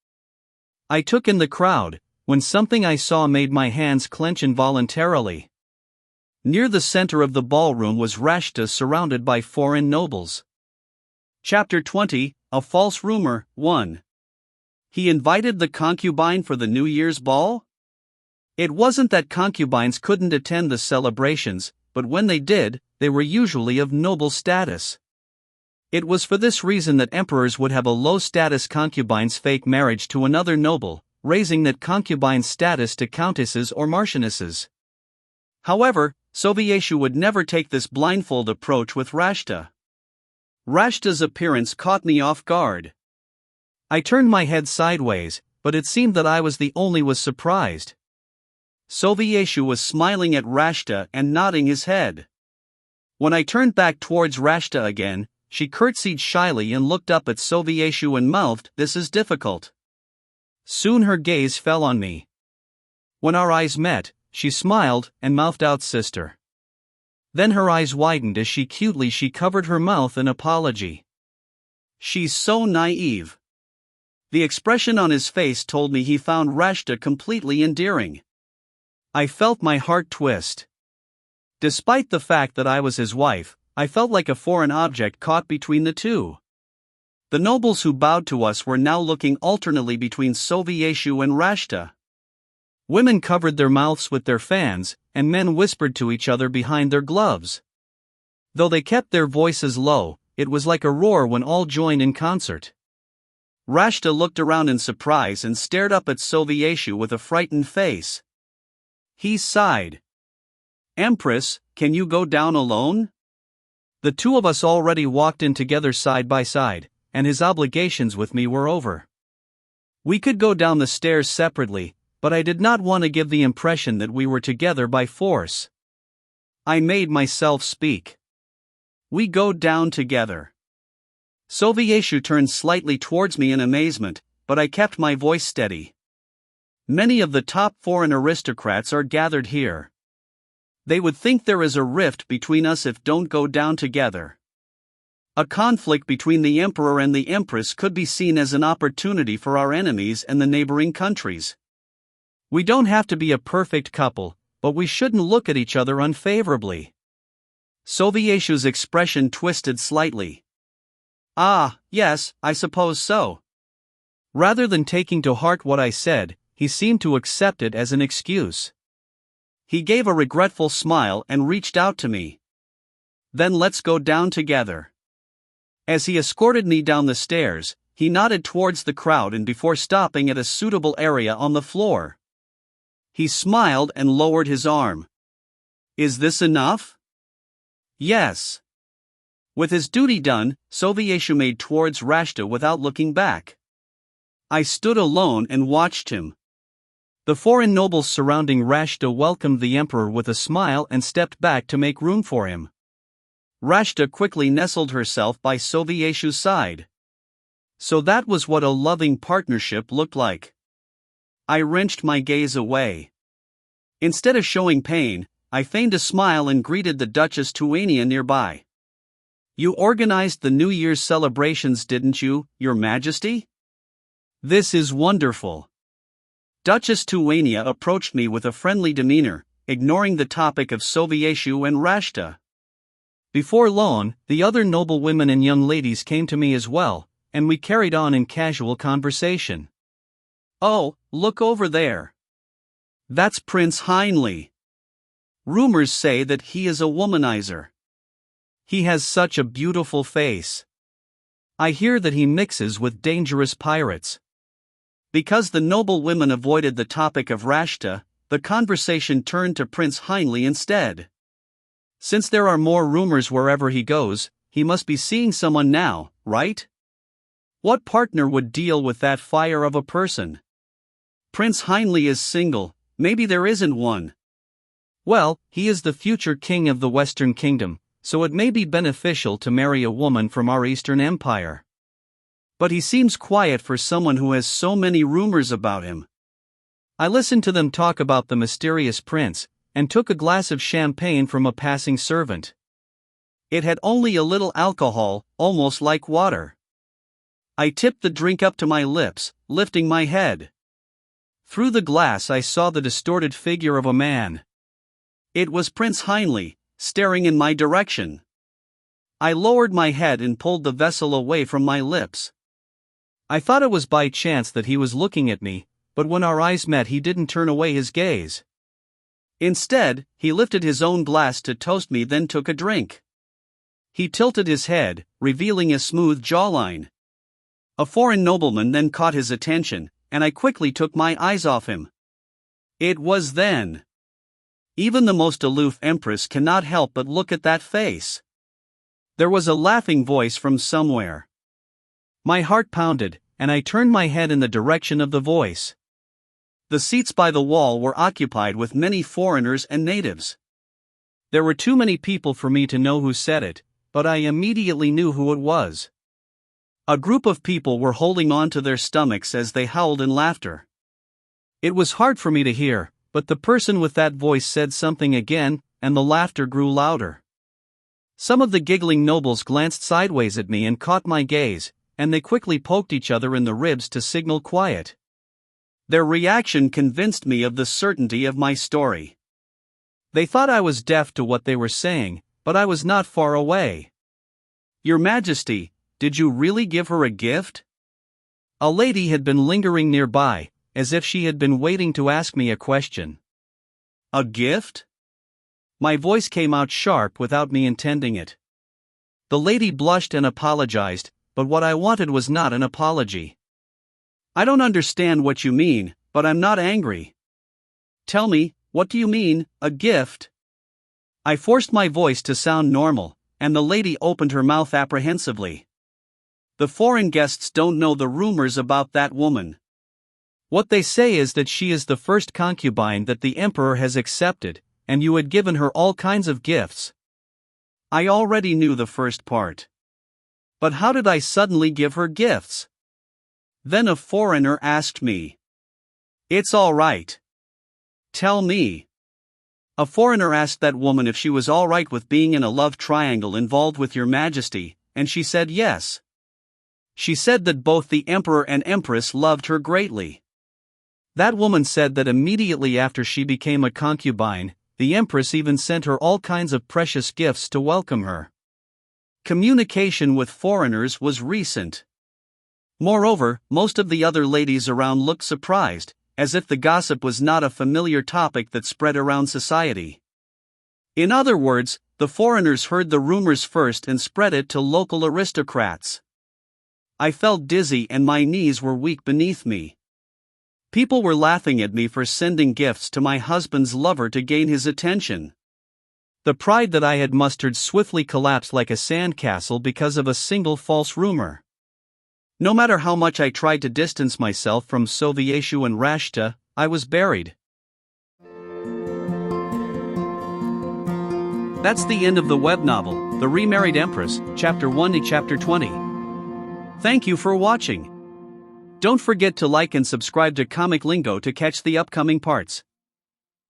I took in the crowd, when something I saw made my hands clench involuntarily. Near the center of the ballroom was Rashta surrounded by foreign nobles. Chapter 20, A False Rumor, 1. He invited the concubine for the New Year's ball? It wasn't that concubines couldn't attend the celebrations, but when they did, they were usually of noble status. It was for this reason that emperors would have a low-status concubine's fake marriage to another noble, raising that concubine's status to countesses or marchionesses. However, Sovieshu would never take this blindfold approach with Rashta. Rashta's appearance caught me off guard. I turned my head sideways, but it seemed that I was the only one surprised. Sovieshu was smiling at Rashta and nodding his head. When I turned back towards Rashta again, she curtsied shyly and looked up at Sovieshu and mouthed, "This is difficult." Soon her gaze fell on me. When our eyes met, she smiled and mouthed out, "Sister." Then her eyes widened as she covered her mouth in apology. She's so naive. The expression on his face told me he found Rashta completely endearing. I felt my heart twist. Despite the fact that I was his wife, I felt like a foreign object caught between the two. The nobles who bowed to us were now looking alternately between Sovieshu and Rashta. Women covered their mouths with their fans, and men whispered to each other behind their gloves. Though they kept their voices low, it was like a roar when all joined in concert. Rashta looked around in surprise and stared up at Sovieshu with a frightened face. He sighed. "Empress, can you go down alone?" The two of us already walked in together side by side, and his obligations with me were over. We could go down the stairs separately, but I did not want to give the impression that we were together by force. I made myself speak. "We go down together." Sovieshu turned slightly towards me in amazement, but I kept my voice steady. "Many of the top foreign aristocrats are gathered here. They would think there is a rift between us if don't go down together. A conflict between the emperor and the empress could be seen as an opportunity for our enemies and the neighboring countries. We don't have to be a perfect couple, but we shouldn't look at each other unfavorably. Sovieshu's expression twisted slightly. Ah, yes, I suppose so. Rather than taking to heart what I said, he seemed to accept it as an excuse. He gave a regretful smile and reached out to me. Then let's go down together. As he escorted me down the stairs, he nodded towards the crowd and before stopping at a suitable area on the floor, he smiled and lowered his arm. Is this enough? Yes. With his duty done, Sovieshu made towards Rashta without looking back. I stood alone and watched him. The foreign nobles surrounding Rashta welcomed the emperor with a smile and stepped back to make room for him. Rashta quickly nestled herself by Sovieshu's side. So that was what a loving partnership looked like. I wrenched my gaze away. Instead of showing pain, I feigned a smile and greeted the Duchess Tuania nearby. You organized the New Year's celebrations, didn't you, Your Majesty? This is wonderful. Duchess Tuania approached me with a friendly demeanor, ignoring the topic of Sovieshu and Rashta. Before long, the other noble women and young ladies came to me as well, and we carried on in casual conversation. Oh, look over there. That's Prince Anhltl. Rumors say that he is a womanizer. He has such a beautiful face. I hear that he mixes with dangerous pirates. Because the noble women avoided the topic of Rashta, the conversation turned to Prince Anhltl instead. Since there are more rumors wherever he goes, he must be seeing someone now, right? What partner would deal with that fire of a person? Prince Anhltl is single, maybe there isn't one. Well, he is the future king of the Western Kingdom, so it may be beneficial to marry a woman from our Eastern Empire. But he seems quiet for someone who has so many rumors about him. I listened to them talk about the mysterious prince, and took a glass of champagne from a passing servant. It had only a little alcohol, almost like water. I tipped the drink up to my lips, lifting my head. Through the glass I saw the distorted figure of a man. It was Prince Anhltl, staring in my direction. I lowered my head and pulled the vessel away from my lips. I thought it was by chance that he was looking at me, but when our eyes met he didn't turn away his gaze. Instead, he lifted his own glass to toast me, then took a drink. He tilted his head, revealing a smooth jawline. A foreign nobleman then caught his attention, and I quickly took my eyes off him. It was then. Even the most aloof empress cannot help but look at that face. There was a laughing voice from somewhere. My heart pounded, and I turned my head in the direction of the voice. The seats by the wall were occupied with many foreigners and natives. There were too many people for me to know who said it, but I immediately knew who it was. A group of people were holding on to their stomachs as they howled in laughter. It was hard for me to hear, but the person with that voice said something again, and the laughter grew louder. Some of the giggling nobles glanced sideways at me and caught my gaze, and they quickly poked each other in the ribs to signal quiet. Their reaction convinced me of the certainty of my story. They thought I was deaf to what they were saying, but I was not far away. Your Majesty, did you really give her a gift? A lady had been lingering nearby, as if she had been waiting to ask me a question. A gift? My voice came out sharp without me intending it. The lady blushed and apologized, but what I wanted was not an apology. I don't understand what you mean, but I'm not angry. Tell me, what do you mean, a gift? I forced my voice to sound normal, and the lady opened her mouth apprehensively. The foreign guests don't know the rumors about that woman. What they say is that she is the first concubine that the emperor has accepted, and you had given her all kinds of gifts. I already knew the first part. But how did I suddenly give her gifts? Then a foreigner asked me. It's all right. Tell me. A foreigner asked that woman if she was all right with being in a love triangle involved with Your Majesty, and she said yes. She said that both the emperor and empress loved her greatly. That woman said that immediately after she became a concubine, the empress even sent her all kinds of precious gifts to welcome her. Communication with foreigners was recent. Moreover, most of the other ladies around looked surprised, as if the gossip was not a familiar topic that spread around society. In other words, the foreigners heard the rumors first and spread it to local aristocrats. I felt dizzy and my knees were weak beneath me. People were laughing at me for sending gifts to my husband's lover to gain his attention. The pride that I had mustered swiftly collapsed like a sandcastle because of a single false rumor. No matter how much I tried to distance myself from Sovieshu and Rashta, I was buried. That's the end of the web novel, The Remarried Empress, Chapter 1 to Chapter 20. Thank you for watching. Don't forget to like and subscribe to ComicLingo to catch the upcoming parts.